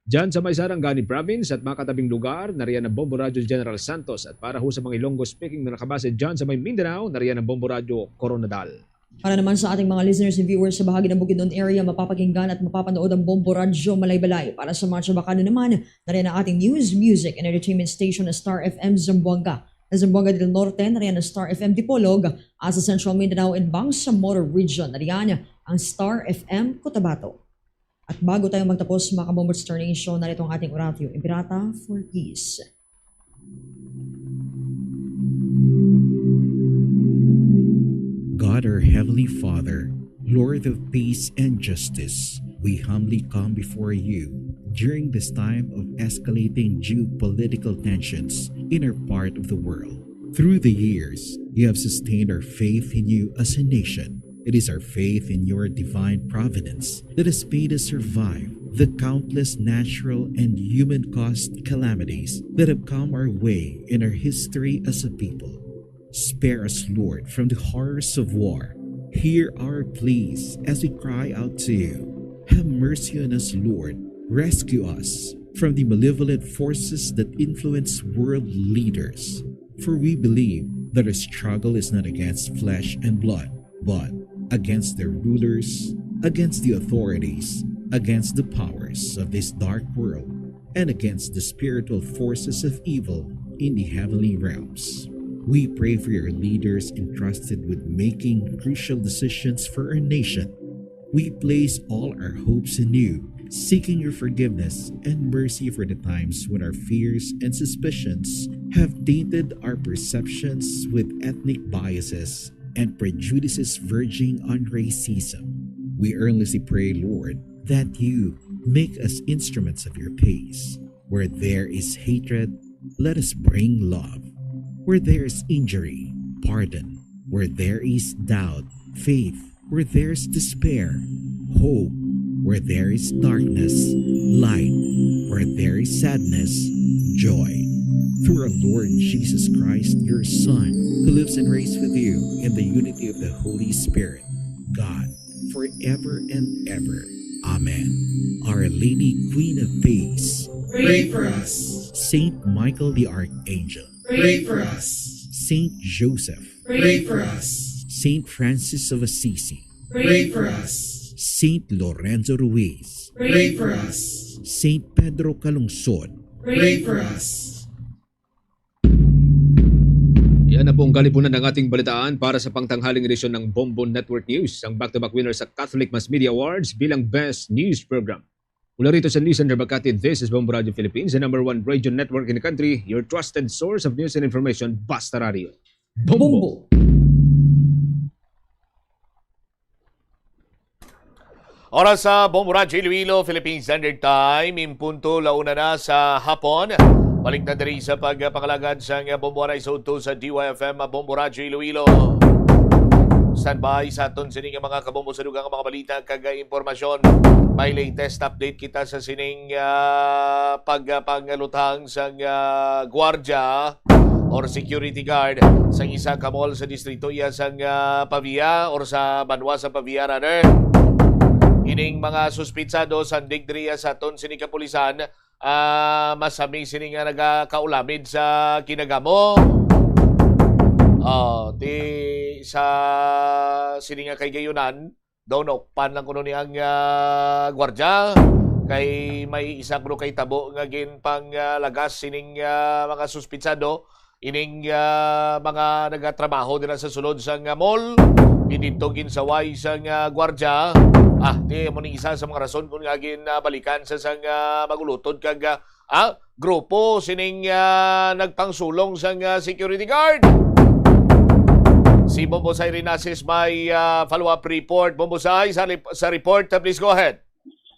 Diyan sa may Sarangani Province at mga katabing lugar, nariyan ang Bombo Radio General Santos. At para ho sa mga Ilonggo speaking na nakabase dyan sa may Mindanao, nariyan ang Bombo Radio Coronadal. Para naman sa ating mga listeners and viewers sa bahagi ng Bukidnon area, mapapakinggan at mapapanood ang Bombo Radio Malaybalay. Para sa mga Chabacano naman, nariyan ang ating news, music, and entertainment station na Star FM Zamboanga. Sa Zamboanga del Norte, nariyan ang Star FM Dipolog. At sa Central Mindanao and Bangsamoro Region, nariyan ang Star FM Cotabato. At bago tayo magtapos mga Kabombo Star Nation, narito ang ating oratio, Impirata for Peace. God, our Heavenly Father, Lord of peace and justice, we humbly come before you during this time of escalating geopolitical tensions in our part of the world. Through the years, you have sustained our faith in you as a nation. It is our faith in your divine providence that has made us survive the countless natural and human-caused calamities that have come our way in our history as a people. Spare us, Lord, from the horrors of war. Hear our pleas as we cry out to you. Have mercy on us, Lord. Rescue us from the malevolent forces that influence world leaders. For we believe that our struggle is not against flesh and blood, but against the rulers, against the authorities, against the powers of this dark world, and against the spiritual forces of evil in the heavenly realms. We pray for your leaders entrusted with making crucial decisions for our nation. We place all our hopes in you, seeking your forgiveness and mercy for the times when our fears and suspicions have tainted our perceptions with ethnic biases and prejudices verging on racism. We earnestly pray, Lord, that you make us instruments of your peace. Where there is hatred, let us bring love. Where there is injury, pardon. Where there is doubt, faith. Where there is despair, hope. Where there is darkness, light. Where there is sadness, joy. Through our Lord Jesus Christ, your Son, who lives and reigns with you in the unity of the Holy Spirit, God, forever and ever. Amen. Our Lady, Queen of Peace, Pray for us. Saint Michael the Archangel, Pray for us. Saint Joseph, Pray for us. Saint Francis of Assisi, Pray for us. Saint Lorenzo Ruiz, Pray for us. Saint Pedro Calungsod, Pray for us. Yan na po ang kalipunan ng ating balitaan para sa pangtanghaling edisyon ng Bombo Network News, ang back-to-back winner sa Catholic Mass Media Awards bilang Best News Program. Mula rito sa News Center Makati, this is Bombo Radio Philippines, the #1 radio network in the country, your trusted source of news and information, Basta Radio. Bombo! Oras sa Bombo Radio Iloilo, Philippine Standard Time, impunto launa na sa hapon. Balik na diri sa pagpangalagad sa Bombo Radio sa DYFM Bombo Radio Iloilo. Standby sa aton sining mga kabombo sa dugang mga balita kag impormasyon. May latest update kita sa sining pagpangalutang sa gwardiya or security guard sa isa ka mall sa distrito iya sa Pavia or sa Banwa sa Pavia rather. Ining mga suspitsado sa digdriya sa aton sining kapulisan masabi sining nga nagakaulamid sa kinagamo. Di sa sining nga kay gayunan daw nokpan lang kuno niyang gwardiya kay may isa kuno kay tabo nga gin pang lagas sining mga suspitsado ining mga nagatrabaho dira sa sulod sa mall didto ginsaway sa gwardiya. Di mo ni isa sa mga rason kung nga balikan sa sang magulutod kag grupo sining nagpangsulong sang security guard. Si Bombosay Rinasis may follow-up report. Bombosay, sa report, please go ahead.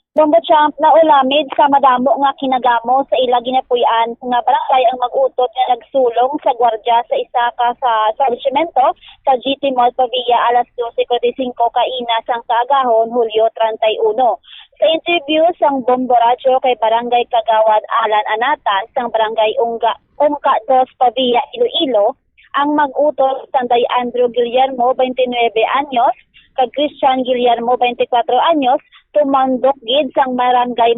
Bombo Champ na ulamid sa madamo nga kinagamo sa ila ginapuy-an nga barangay ang mag-utot nga nagsulong sa gwardya sa isa ka sa establishmento sa GT Mall Pavia alas 12:45 kaina sang kaagahon Hulyo 31. Sa interview sang Bombo Radio kay Barangay Kagawad Alan Anatan sang Barangay Ungka 2 Pavia Iloilo, ang mag-utot Sanday Andrew Guillermo 29 anyos kag Christian Guillermo 24 anyos tumandok gid sang Barangay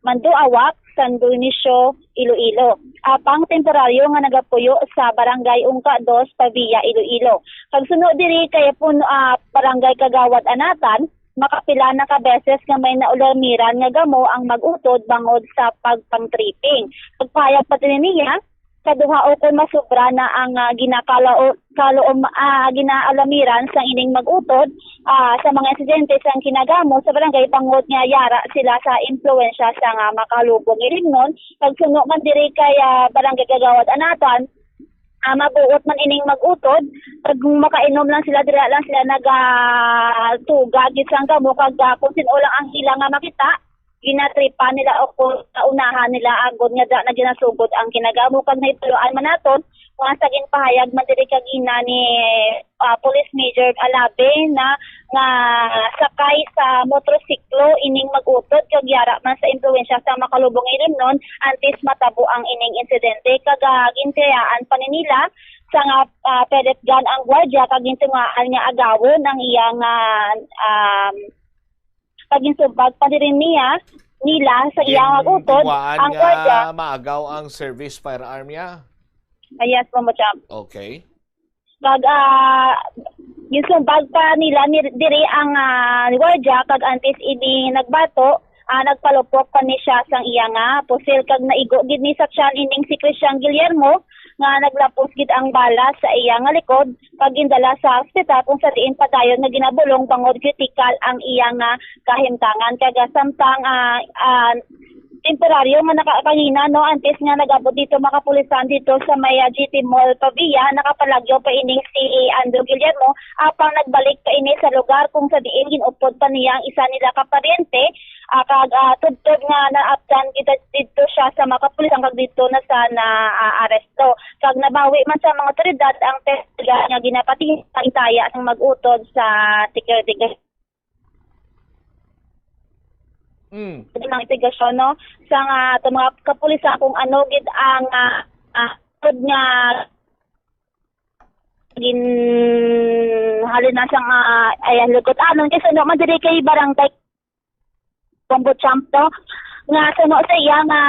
Manduawak, San Dionisio, Iloilo. Apang temporaryo nga nagapuyo sa Barangay Ungka 2 Pavia Iloilo. Kag sunod diri kay Barangay Kagawad Anatan, makapila na ka beses nga may naulamiran nga gamo ang mag-utod bangod sa pagpang-tripping. Pagpayag pa din niya kaduha o kung masubra na ang ginaalamiran sa ining mag-utod sa mga insidente sa kinagamo sa barangay bangod nga yara sila sa impluwensya sa makalubong ilimnon. Pagsuno man diri kay Barangay Kagawad Anatan, mabuot man ining mag-utod, pag makainom lang sila dira lang sila nagatuga gid sang gamo kag kung sino lang ang ilang nga makita ginatripa nila o kung unahan nila agod nga na ginasugod ang kinagamo kag naituloan man naton mga saging pahayag man diri kagina ni Police Major Alabe na nga sakay sa motorsiklo ining mag-utod kag yara man sa impluwensya sa makalubong ilimnon antes matabo ang ining insidente kag gintayaan pa nila sa nga pellet gun ang gwardiya kag gintungaan nga agawon ang iyang paginsubag pa din nila sa iyang mag-utod ang gwardiya maagaw ang service firearm niya. Yes, Bombo Champ. Okay. Kag ginsumbag pa nila diri ang gwardiya kag antes ini nagbato nagpalupok pa ni siya sang iyang pusil kag naigo gid ni sa tiyan ining si Christian Guillermo nga naglapos gid ang bala sa iyang likod pag gindala sa ospital kung sa diin padayon nga ginabulong bangod critical ang iyang kahimtangan kag samtang temporaryo nga nakakangina no antes nga nagabot dito makapulisan dito sa may GT Mall Pavia nakapalagyo pa ining si Andrew Guillermo apang nagbalik pa ini sa lugar kung sa diin ginupod pa niya ang isa nila ka paryente kag tudtod nga naaptan kita dito siya sa makapulisan kag dito na sa aresto kag nabawi man sa mga otoridad ang testiga nga ginapati itaya ang mag-utod sa security guard. Mga itigasyon no sa mga kapulisan kung ano gid ang nga gin halin na sang ayan lugot anon kasi no man diri kay Barangay Bombo Champ to nga suno sa iya nga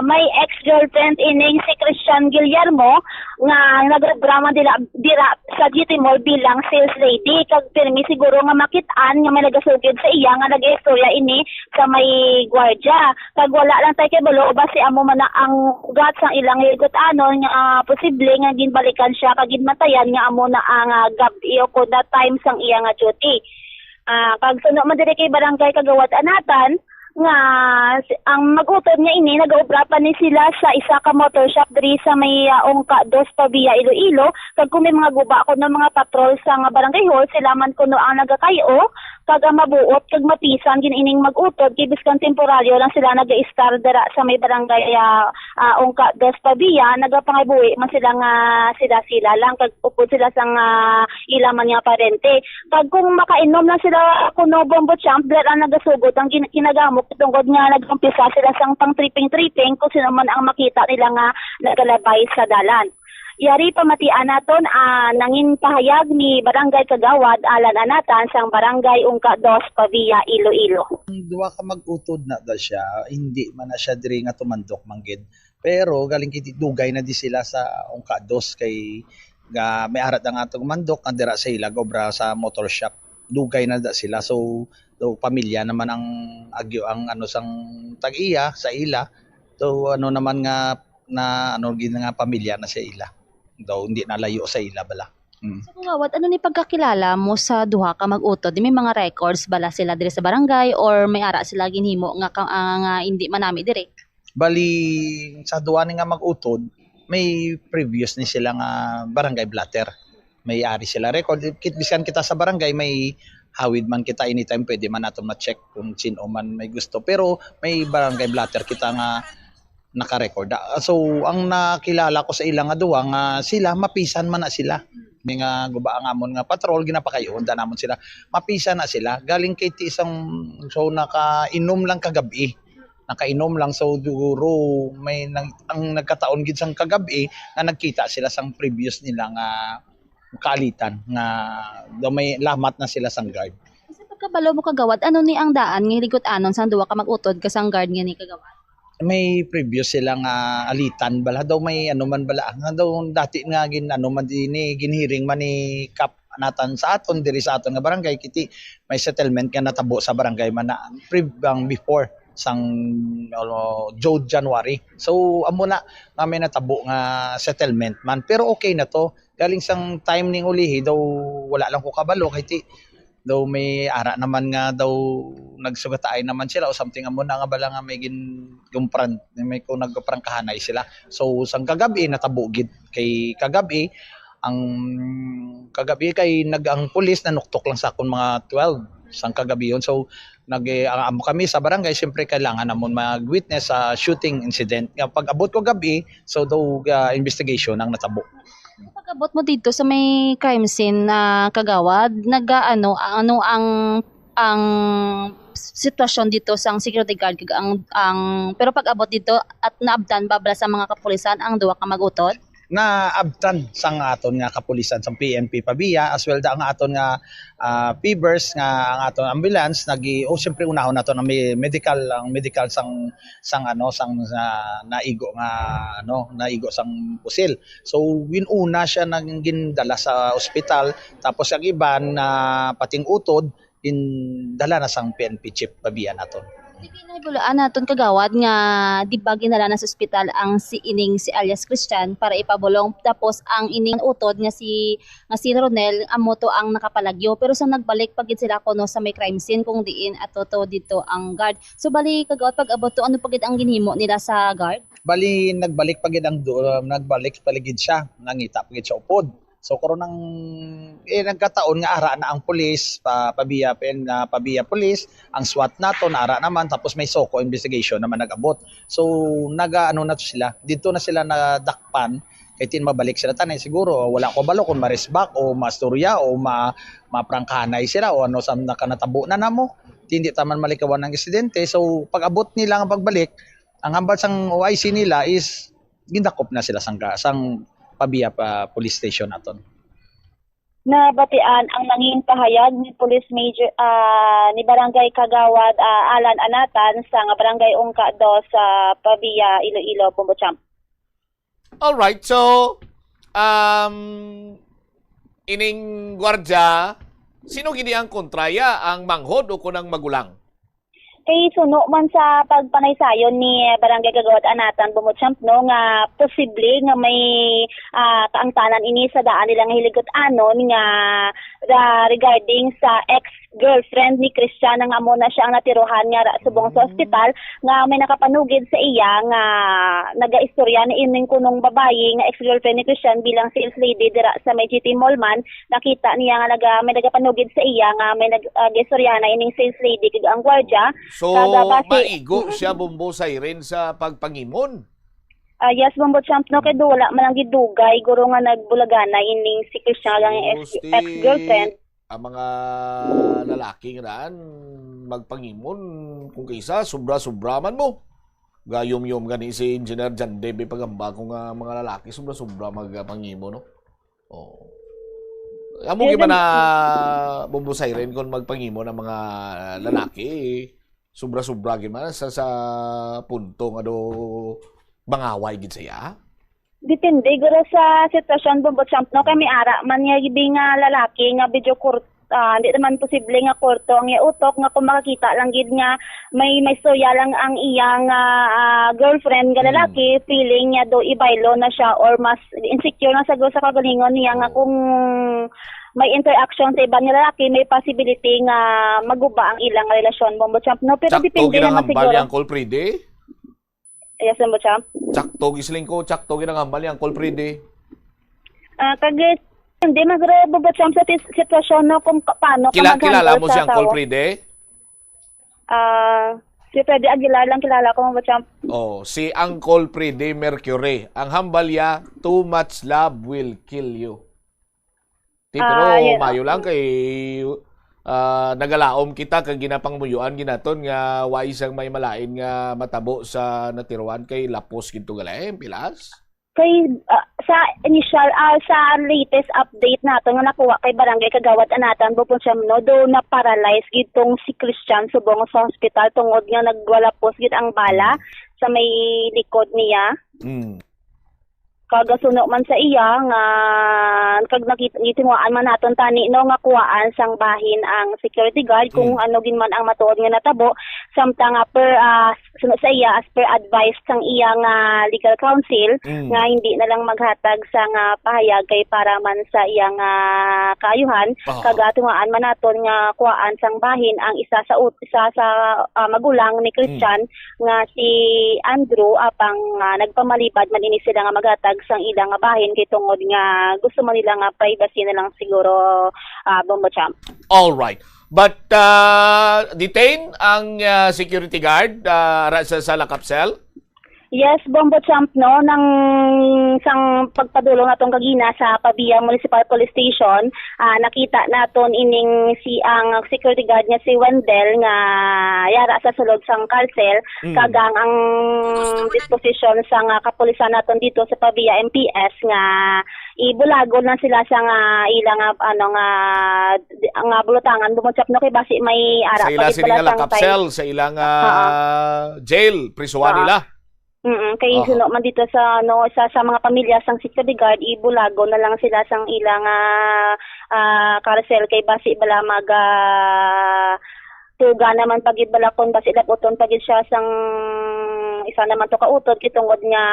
may ex-girlfriend ining si Christian Guillermo nga nagregrama dira sa GT Mall bilang sales lady kag pirmi siguro nga makitaan nga may nagasugid sa iya nga nag-istorya ini sa may gwardiya kag wala lang tay kay balo ba si amo man ang ugat sang ilang higot anon nga posible nga ginbalikan siya kag ginmatayan nga amo na ang gabi o ko that time sang iya nga duty kag suno man diri kay Barangay Kagawad Anatan nga ang mag-utod niya ini nag-obra pa ni sila sa isa ka motor shop diri sa may Ungka 2 Pavia Iloilo kag kung may mga guba ko ng mga patrol sa nga barangay hall sila man kuno ang nagakayo kag mabuot kag mapisan ginining mag-utod kay biskan temporaryo lang sila nag-i-star dira sa may barangay Ungka 2 Pavia nagapangibuhi man sila nga sila lang kag upod sila sa ilaman nga parente kag kung makainom na sila kuno Bombo Champ dira ang nagasugod ang kinagamo tungkol nga nag-umpisa sila sang pang-tripping kung sino man ang makita nila nga nagalabay sa dalan. Yari pamatian naton nangin pahayag ni Barangay Kagawad Alan Anatan sang Barangay Ungka 2 Pavia Iloilo. Duwa ka mag-utod na da siya, hindi man na siya diri nga tumandok manggid. Pero galing kiti dugay na di sila sa Ungka 2 kay may arat nga atong mandok andira sa ila obra sa motor shop. Dugay na da sila so pamilya naman ang agyo ang ano sang tag-iya sa ila. So ano naman nga na ano gid nga pamilya na sa ila. Daw hindi nalayo sa ila bala. So Kagawad, ano ni pagkakilala mo sa duha ka mag-utod? May mga records bala sila diri sa barangay or may ara sila ginhimo nga hindi manami diri? Bali sa duwa ni nga mag-utod, may previous ni sila nga barangay blatter. May ari sila record. Bisan kita sa barangay, may hawid man kita anytime, pwede man nato ma-check kung sino man may gusto. Pero may barangay blatter kita nga naka-record. So ang nakilala ko sa ilang nga duwa nga sila mapisan man na sila. May nga guba nga amon nga patrol ginapakayon da namon sila. Mapisan na sila. Galing kay ti isang so nakainom lang kagabi. Nakainom lang so siguro may ang nagkataon gid sang kagabi nga nagkita sila sang previous nila nga kaalitan nga daw may lamat na sila sang guard. Sa pagkabalo mo kagawad, ano ni ang daan nga hiligot anon sang duwa ka mag-utod ka sang guard nga ni kagawad? May previous sila nga alitan bala daw may ano man bala nga daw dati nga gin ano man dinhi ginhiring man ni Kap natan sa aton diri sa aton nga barangay kiti may settlement nga natabo sa barangay man na before sang January. So amo na nga may natabo nga settlement man pero okay na to. Galing sang time ning ulihi daw wala lang ko kabalo kay ti daw may ara naman nga daw nagsugatay naman sila o something amo na nga bala nga may gumpran may ko nagprangkahanay sila. So sang kagabi natabo gid kay kagabi kay ang pulis nanuktok lang sa akon mga 12 sang kagabi yon. So amo kami sa barangay siyempre kailangan namon mag-witness sa shooting incident. Pag abot ko gabi so daw investigation ang natabo. Pag-abot mo dito sa may crime scene na kagawad, ano ang sitwasyon dito sa security guard pero pag-abot dito at naabtan babala sa mga kapulisan ang duwa ka mag-utod? Naabtan sang aton nga kapulisan sang PNP Pabia as well da ang aton nga PBERS nga ang aton ambulance siyempre unahon nato ang medical sang naigo sang pusil. So winuna siya nang gindala sa ospital tapos ang iban na pating utod dala na sang PNP Chief Pabia naton. Bulaan naton kagawad nga di ba ginala na sa ospital ang si alias Christian para ipabulong tapos ang ining utod nga si Ronel amoto ang nakapalagyo pero sa nagbalik pagid sila kuno sa may crime scene kung diin at toto dito ang guard. So bali kagawad pag abot to ano pagid ang ginhimo nila sa guard? Bali nagbalik pagid siya nangita pagid siya upod. So karon nang nagkataon nga ara na ang pulis, Pabia Police, ang SWAT nato ara naman tapos may SOCO investigation naman nag-abot. So na to sila. Dito na sila nadakpan kay tin mabalik sila tanay siguro wala ko balo kung marisbak o masturya o maprangkanay sila o ano sa nakanatabo na namo. Hindi taman malikawan ng insidente. So pag-abot nila nga pagbalik, ang hambal sang OIC nila is gindakop na sila sang Pabia Police Station naton. Nabatian ang nanging pahayag ni Police Major ni Barangay Kagawad Alan Anatan sa Barangay Ungka 2 sa Pabia, Iloilo, Pumbuchamp. All right, so ining gwardya sino gini ang kontraya ang manghod o kunang magulang? Kay suno man sa pagpanaysayon ni Barangay Kagawad Anatan Bumutsamp no nga posible nga may kaangtanan ini sa daan nilang hiligot anon nga regarding sa ex-girlfriend ni Christian nga amo na siya ang natiruhan nga subong sa ospital nga may nakapanugid sa iya nga nagaistorya ni ining kunong babayi nga ex-girlfriend ni Christian bilang sales lady dira sa may GT Mall man nakita niya nga may nagapanugid sa iya nga may nag-istorya na ining sales lady kag ang gwardiya. So, maigo siya Bombo Siren sa pagpangimon? Yes, Bombo Champ, no, kaya wala man ang gidugay, guro nga nagbulagana, ining si Christian lang yung ex-girlfriend. Ang mga lalaki nga naan, magpangimon, kung kaysa, sobra-sobra man mo. Gayom-yom gani si Engineer Jan Debe pagamba kung mga lalaki, sobra-sobra magpangimon, no? Oh. Amo giba na Bombo Siren kung magpangimon ng mga lalaki, sobra-sobra gid sa punto nga do bangaway gid saya. Depende guro sa sitwasyon Bombo Champ no kay may ara man nga gibi nga lalaki nga video court hindi naman posible nga kurto ang iutok nga kung makakita lang gid nga may storya lang ang iyang girlfriend nga lalaki feeling niya do ibaylo na siya or mas insecure na sa kagalingon niya nga kung may interaction sa ibang lalaki, may possibility nga maguba ang ilang relasyon Bombo Champ no pero depende naman siguro. Ang Col Pride? Yes, Bombo Champ. Tsakto gisling ko, tsakto ginangambal yang Colpride. Kagit, hindi Bombo Champ sa sitwasyon no kung paano ka Kilala mo sa siyang asawa. Colpride? Si Freddy Aguilar lang kilala ko, Bombo Champ. Oh, si Uncle Freddie Mercury. Ang hambalya, too much love will kill you. Pero Yes. mayo lang kay nagalaom kita kag ginapangmuyuan ginaton nga wa isang may malain nga matabo sa natiruan kay lapos ginto galaem pilas. Kay sa initial sa latest update nato nga nakuha kay Barangay Kagawad Anatan Bombo Champ no do na paralyze gitong si Christian subong sa hospital tungod nga nagwalapos gid ang bala sa may likod niya. Kagasuno man sa iya nga kag nakita man naton tani no nga kuwaan sang bahin ang security guard kung ano gin man ang matuod nga natabo samtang per sunod sa iya as per advice sang iya nga legal counsel nga hindi na lang maghatag sang pahayag kay para man sa iya nga kaayuhan kagatuan man naton nga kuwaan sang bahin ang isa sa magulang ni Christian nga si Andrew apang nagpamalibad man ini sila nga maghatag sang ilang nga bahin kay tungod nga gusto man nila nga privacy na lang siguro Bombo Champ. All right. But detain ang security guard sa Lakapsel? Yes, Bombo Champ no nang sang pagpadulong natong kagina sa Pabia Municipal Police Station, nakita naton ining si ang security guard niya si Wendell nga yara sa sulod sang kalsel kagang ang disposition sang kapulisan naton dito sa Pabia MPS nga ibulago na sila sa nga ilang nga bulutangan Bombo Champ no kay basi may ara sa ila sila Lakapsel sa ilang jail prisuan nila. Kay suno man dito sa sa mga pamilya sang security guard ibulago na lang sila sang ilang carousel kay basi bala mag tuga naman pagid balakon basi laputon pagid siya sang isa naman to kautod kitungod nga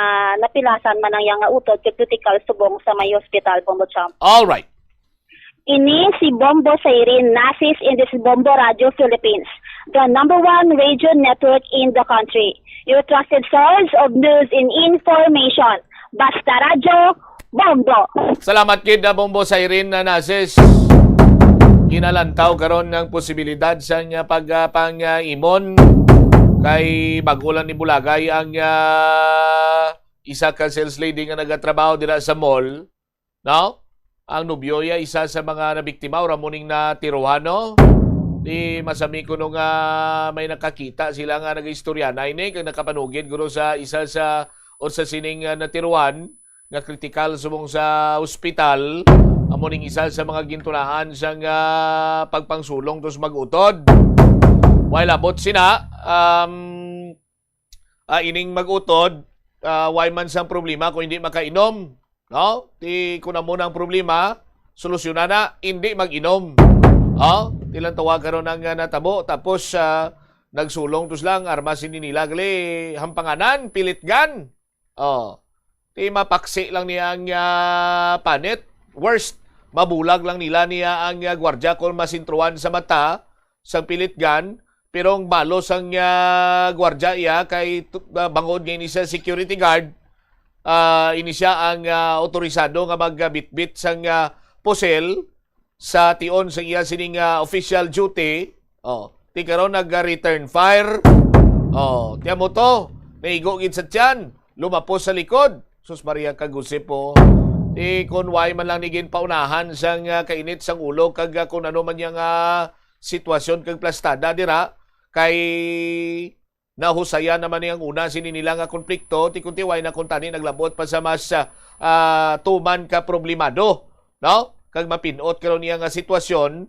napilasan man ang yang utod kay critical subong sa may hospital Bombo Champ. All right. Ini si Bombo Sairin, Nasis in this Bombo Radio Philippines, the #1 radio network in the country. Your trusted source of news and information. Basta Radio, Bombo. Salamat kid Bombo Sairin na Nasis. Ginalantaw karon ng posibilidad sa niya pagpang-imon kay bagulan ni Bulagay ang isa ka sales lady nga nagatrabaho dira sa mall. No? Ang nobyoya isa sa mga nabiktima o ramuning na tiruhano. Di masami ko nung may nakakita sila nga nag-istorya na ini kung nakapanugid guro sa isa sa o sa sining natiruan nga kritikal subong sa ospital amuning isa sa mga gintunahan sa pagpangsulong tos magutod. While abot sina ining magutod why man sang problema kung hindi makainom. No? Ti kuna mo ng problema, solusyonan na, hindi mag-inom. Tilang tawag karon ang natabo, tapos nagsulong tos lang, armas hindi nila, gali, hampanganan, pilitgan. Ti mapaksi lang niya ang panit. Worst, mabulag lang nila niya ang gwardya kung masintruan sa mata, sa pilitgan, pero ang balos ang gwardya iya, kay bangod ngayon sa security guard, ini siya ang otorisado nga magbitbit sang posel sa tion sa iya sining official duty. Ti karon nag-return fire. Tiyan mo to, naigo gid sa tiyan, lumapos sa likod. Sus Maria Kagusipo. Ti kunway man lang nigin paunahan sang kainit sang ulo kag kung ano man yang sitwasyon kag plastada dira kay nahusaya naman niyang una sininila nga konflikto ti kuntiway na kuntani naglabot pa sa mas tuman ka problemado, no? Kag mapinot karon niya nga sitwasyon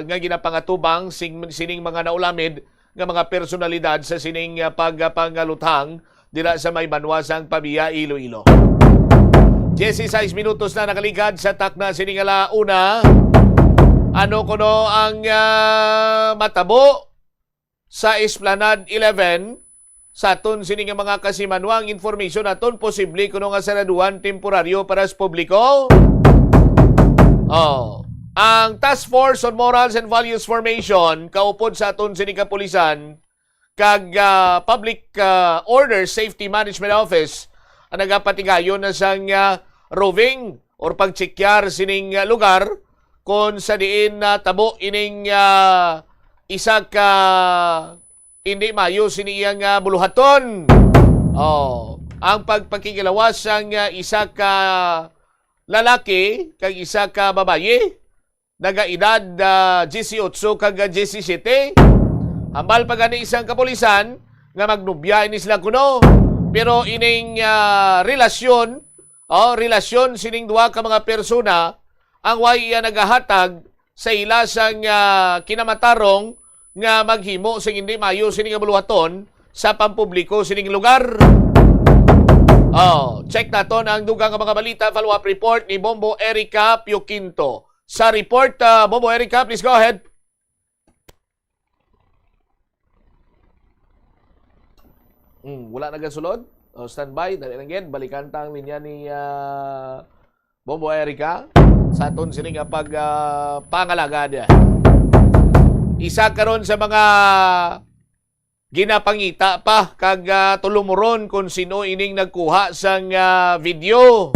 nga ginapangatubang sining mga naulamid nga mga personalidad sa sining pagpangaluthang dira sa may banwasang Pabia, Iloilo. 16 minutos na nakaligad sa takna sining una. Ano kuno ang matabo sa Esplanade 11 sa aton sining mga kasimanwang information aton posible kuno nga saraduan temporaryo para sa publiko. Ang Task Force on Morals and Values Formation kaupod sa aton sining kapulisan kag Public Order Safety Management Office ang nagapatigayon na sang roving or pagchekyar sining lugar kung sa diin tabo ining isa ka hindi mayo siniyang buluhaton. Ang pagpakikilawas sang isa ka lalaki kag isa ka babaye nagaedad 18 kag 17. Hambal pa gani isang kapulisan nga magnubya ini sila kuno. Pero ining relasyon sining duha ka mga persona ang way nagahatag sa ila sang kinamatarong nga maghimo sing hindi mayo sining buluhaton sa pampubliko sining lugar. Check naton ang dugang mga balita. Follow-up report ni Bombo Erica Pioquinto. Sa report, Bombo Erica, please go ahead. Wala na sulod. Standby. Dali lang yan. Balikan ta ang linya ni Bombo Erica sa aton sining pangalagad. Isa karon sa mga ginapangita pa kag tulumuron kung sino ining nagkuha sang video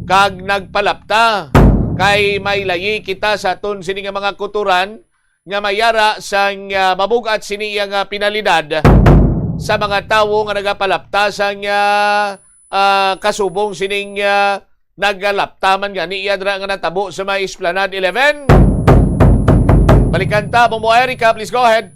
kag nagpalapta kay may layi kita sa aton sining mga kuturan nga mayara sang mabugat siniyang pinalidad sa mga tawo nga nagapalapta sang kasubong sining nagalaptaman nga niya dra nga natabo sa may Esplanade 11. Balikan ta, Bombo Erica, please go ahead.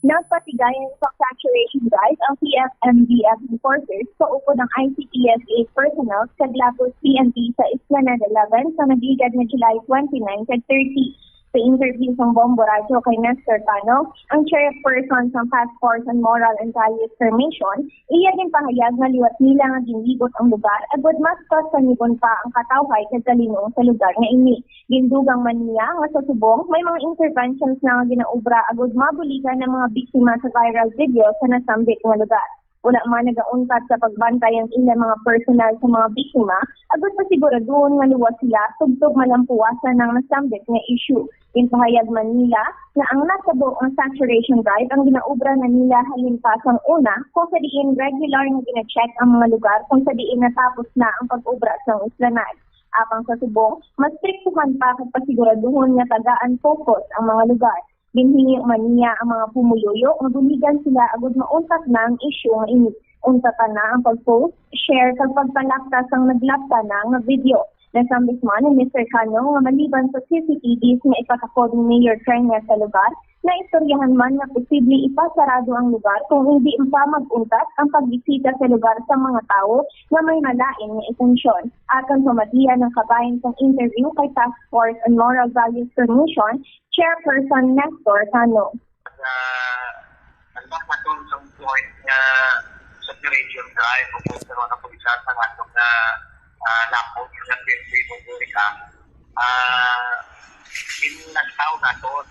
Nagpatigayan sa saturation drive ang PFMDF enforcers sa upo ng ICPSA personnel sa Glapos PNP sa Esplanade 11 sa nagigad na July 29 at 30. Sa interview ng Bombo Radio kay Nestor Cano, ang chairperson ng Task Force on Moral and Values Formation, iya din pahayag na liwat nila nga ginligot ang lugar agud mas kasanibon pa ang katawhay kay kalinong sa lugar nga ini. Gindugang man niya nga sa subong, may mga interventions na nga ginaubra agud mabuligan ng mga biktima sa viral video sa nasambit nga lugar. Wala man nagauntat sa pagbantay ang ilang mga personal sa mga biktima, agad pasiguraduhon nga luwas sila tugtog malampuwasan ng nasambit nga issue. Pahayag man nila na ang nasabo ang saturation drive ang ginaubra na nila halimpasang una kung sa diin regular na gina-check ang mga lugar kung sa diin natapos na ang pag-ubra sa Esplanade. Apang sa subong, mas striktuhan pa kung pasiguraduhon nga tagaan focus ang mga lugar. Binhingi man niya ang mga pumuyuyo, maguligan sila agad mauntat na ang issue nga ini. Untatan na ang pag-post, share kag pagpalaktas ang naglapta na ang video. Nasambis man ni Mr. Cano nga maliban sa CCTVs na ipakapod ni Mayor Trenya sa lugar, na istoryahan man na posible ipasarado ang lugar kung hindi pa mag-untat ang pagbisita sa lugar sa mga tao na may malain na intensyon. Akan pamatian ng kabayan sa interview kay Task Force on Moral Values Commission, Chairperson Nestor Cano. Nagpapatol sa point nga sa Region Drive kung sa mga kapulisan sa nato na napot na PNP Motorica, nagtao na to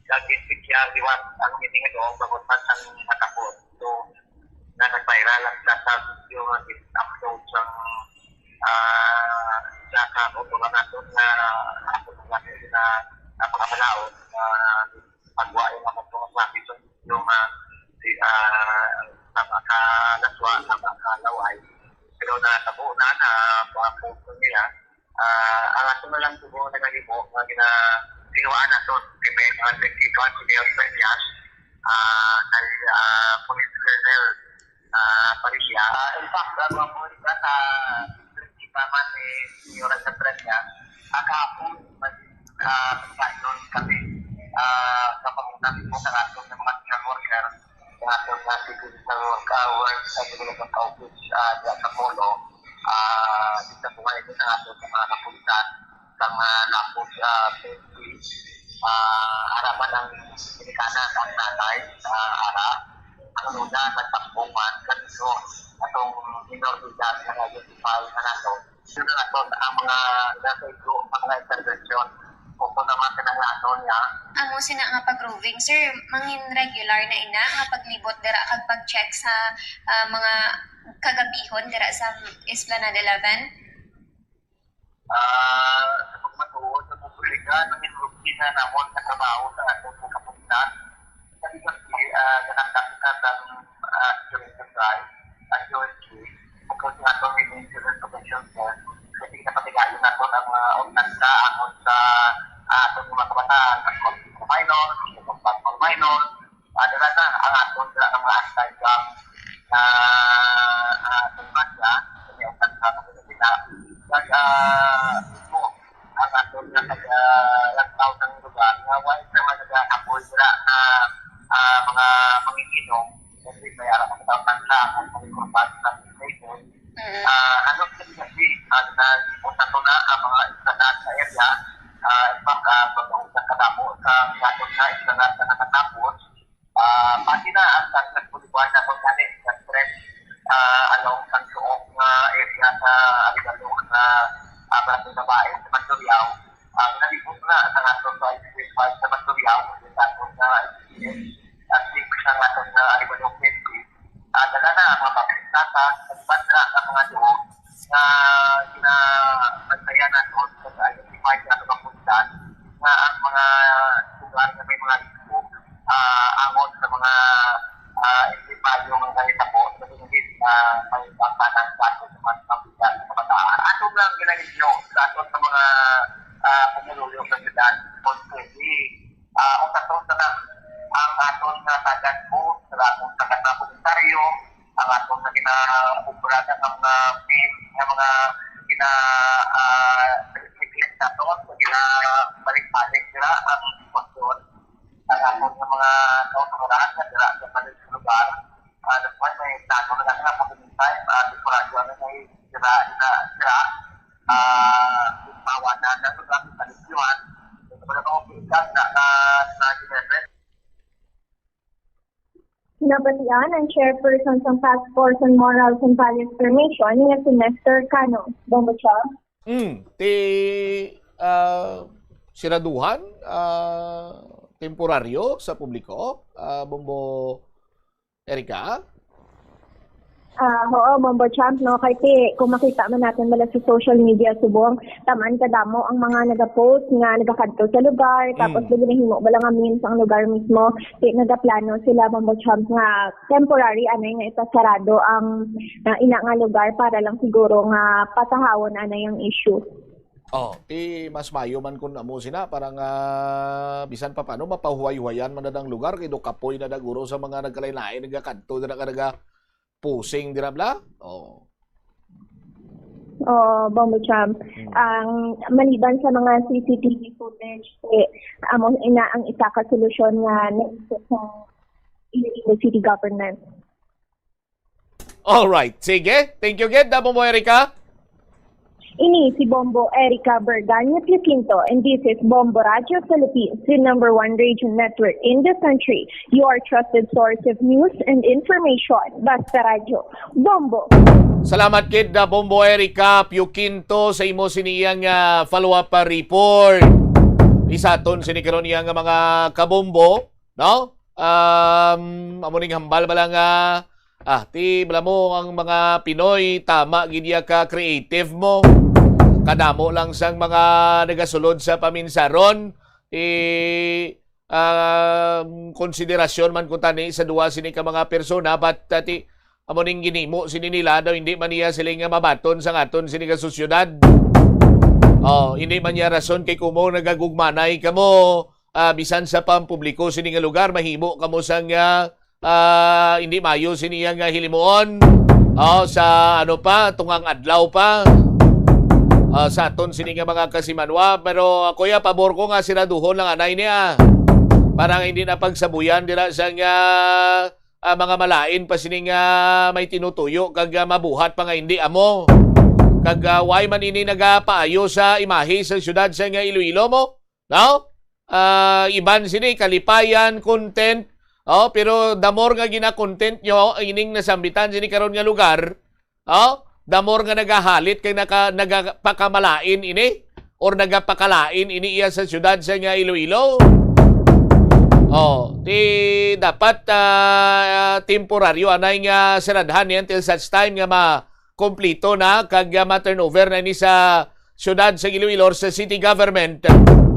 gagawin siya liwat ang hininga doon bagot pa sa matapot. So, na nag-viral ang sa video nga upload sa ka-otola nato na ako natin na napakapalaot na pagwain ang mga traffic yung napakalaswa, napakalaway. Pero natabo na posto nila. Ang ato na lang siguro na nalibo na ginawa nato kay may mga technical Mayor Peñas kay Police Colonel Parilla. In fact, mga police sa principal man ni Mayor Peñas, kahapon magkayon kami sa pamuntan po sa ato ng mga social worker ng ato na civil work sa development office sa Polo. Dito po ngayon sa ato sa mga kapulisan ng Lapos PNP. Harapan ng pinikanan ang nanay sa ara. Ang luna nagtakbuhan kanito atong minoridad na nag-identify na nato. Yun na nato ang mga nasa ito, mga intervention kung naman ka ng nato niya. Amo sina nga pag-roving, sir, mangin regular na ina nga paglibot dira kag pag-check sa mga kagabihon dira sa Esplanade 11? Sa pagmatuod sa publika, nangin routine na namon sa trabaho sa atong kapulisan. ganap kita ng security drive at USG because nga ito may insurance protection force kasi napatigayon na ito ang ordinansa angod sa atong mga kabataan at for minors, for minors, dala na ang atong dala ng mga anti-gang na tungkadya may ordinansa ng Pilipinas mo ang atong naglantaw ng lugar nga wala sa mga nag-apoy dala na mga manginginom kasi may arang mga tawag sa ang pagkurban sa station. Ano kasi na punta to na ang mga islangan sa area baka pag-uusap kadamo sa natin na islangan na nakatapos pati na ang nagpulibuan na kung gani sa stress along sa suong area sa Aligalong na Barangay Babae sa Mandurriao. Nalipot na sa natin sa ICS sa Mandurriao kasi natin na ICS at sa natin na Aligalong Penti. Dala na ang mga pagkakita sa na ang mga doon na ginapagtaya na doon sa identify na ito kapuntan na ang mga lugar na may mga risiko angon sa mga yung nalita po sa pinigit na may pangkanang sa ato sa mga kapitan sa kabataan. Ato lang ginagit nyo sa ato sa mga pumululong ng syudad kung pwede o sa to na ang aton na tagad po sa atong tagad na komentaryo ang atong na ginakubrada ng mga mail ng mga gina-reflect na to so ginabalik-balik nila ang sitwasyon ang atong ng mga kauturan na dira sa balik sa lugar naman may tago na lang sa community dekorasyo na may sira pawanan na ito lang sa lisyuan ito ba na mga pilihan na ginefret. Nabatian ang chairperson ng Task Force on Morals and Values Formation nga si Nestor Cano. Bombo siya? Siraduhan temporaryo sa publiko, Bombo Erica? Oo, Bombo Champ, no? Kaya kung makita man natin mula sa social media, subong, taman kadamo ang mga nag-post nga nagakadto sa lugar, tapos himo ba lang means ang lugar mismo, nagaplano sila, Bombo Champ, nga temporary, nga ipasarado ang ina nga lugar para lang siguro nga patahawon yung issue. Mas mayo man kung amo sina parang bisan pa paano mapahuway-huwayan man na ang lugar kay do kapoy na daguro sa mga nagkalain-lain nagakadto na naga pusing dira bla. Bombo Champ. Ang maliban sa mga CCTV footage, amo ina ang isa ka solusyon nga naisip sa Iloilo City Government. All right, sige. Thank you again, Bombo Erica. Ini si Bombo Erica Berganya Piaquinto, and this is Bombo Radio Philippines, the #1 radio network in the country. Your trusted source of news and information. Basta Radio. Bombo! Salamat kid Bombo Erica Piaquinto sa imo siniyang follow-up report. Isaton sinikaron niya nga mga kabombo, no? Amo ning hambal ba lang ti bala mo ang mga Pinoy tama gidya ka creative mo. Kadamo lang sang mga nagasulod sa paminsaron konsiderasyon man kun tani sa duwa sini ka mga persona but ti amo ning ginimo sini nila daw hindi man niya sila nga mabaton sa aton sini ka sosyedad. Hindi man niya rason kay kumo nagagugmanay kamo bisan sa pampubliko sini nga lugar mahimo kamo sang hindi mayo sini nga hilimuon sa tungang adlaw pa sa aton sini nga mga kasimanwa pero kuya pabor ko nga siraduhon lang anay niya parang hindi na pagsabuyan dira sa mga malain pa sini nga may tinutuyo kag mabuhat pa nga hindi amo kag why man ini nagapaayo sa imahe sa syudad sa nga Iloilo mo no iban sini kalipayan content pero damor nga gina-content nyo ining nasambitan sini karon nga lugar damor nga nagahalit kay nagapakamalain ini or nagapakalain ini iya sa syudad sa nga Iloilo. Dapat temporaryo anay nga siradhan yan till such time nga ma-kompleto na kag ma-turnover na ini sa syudad sa Iloilo sa city government.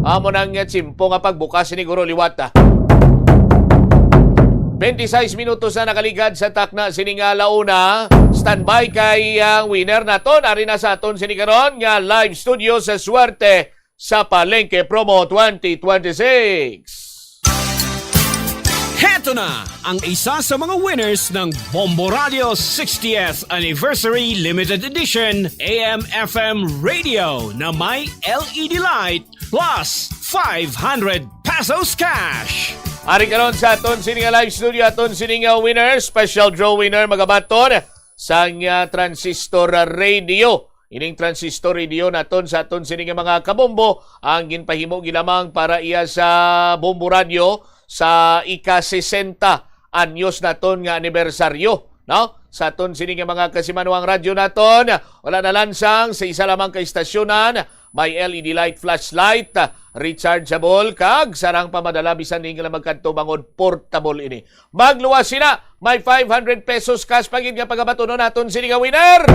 Amo nang tsimpo nga pagbukas ni Guro Liwat. 26 minutos na nakaligad sa takna sining launa. Standby kay ang winner naton. Ari na sa aton sini karon nga live studio sa Swerte sa Palengke Promo 2026. Heto na ang isa sa mga winners ng Bombo Radio 60th Anniversary Limited Edition AM/FM Radio na may LED light plus 500 pesos cash. Ari karon sa aton sining live studio aton sining winner, special draw winner magabaton sa transistor radio. Ining transistor radio naton sa aton sining mga kabombo ang ginpahimo gilamang para iya sa Bombo Radio sa ika-60 anyos naton nga anibersaryo, no? Sa aton sining mga kasimanwang radyo naton, wala na lansang sa isa lamang ka istasyonan, may LED light flashlight, rechargeable kag sarang pamadala bisan ning magkanto bangod portable ini. Magluwas sila, may 500 pesos cash pagid nga pagabatunon naton sining winner.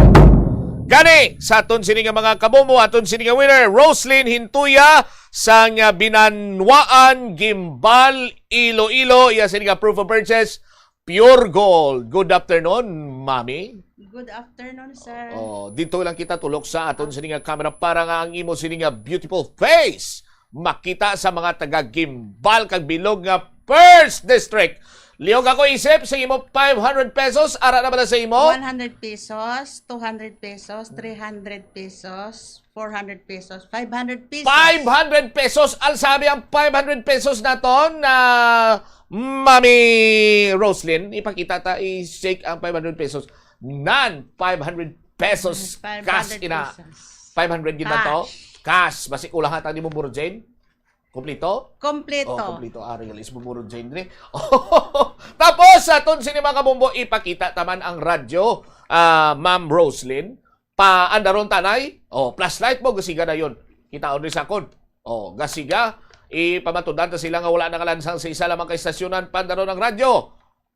Gani sa aton sining mga kabomo, aton sining winner Roslyn Hintuya sang Binanwaan, Gimbal, Iloilo. Iya sining proof of purchase, pure gold. Good afternoon, Mami. Good afternoon, sir. Oh, dito lang kita tulok sa aton sining camera para nga ang imo sining beautiful face makita sa mga taga Gimbal kag bilog nga First District. Liog ako isip sa imo 500 pesos. Ara na ba na sa imo? 100 pesos, 200 pesos, 300 pesos, 400 pesos, 500 pesos. 500 pesos! Al sabi ang 500 pesos na ton na Mami Roslyn. Ipakita ta, i-shake ang 500 pesos. Nan 500 pesos 500 cash ina. pesos. 500 gid ba to? Cash. Basi kulang hata ni mo muro Jane. Kompleto? Kompleto. Oh, kompleto. Ari galis mo muro Jane dre. Tapos aton sini mga kabombo ipakita taman ang radyo, Ma'am Roslyn. Paandaron tanay. Oh, flashlight mo gasiga na yon. Kitaon rin sa kon. Oh, gasiga ipamatudan ta sila nga wala na kalansang sa isa lamang ka istasyonan pandaron ang radyo.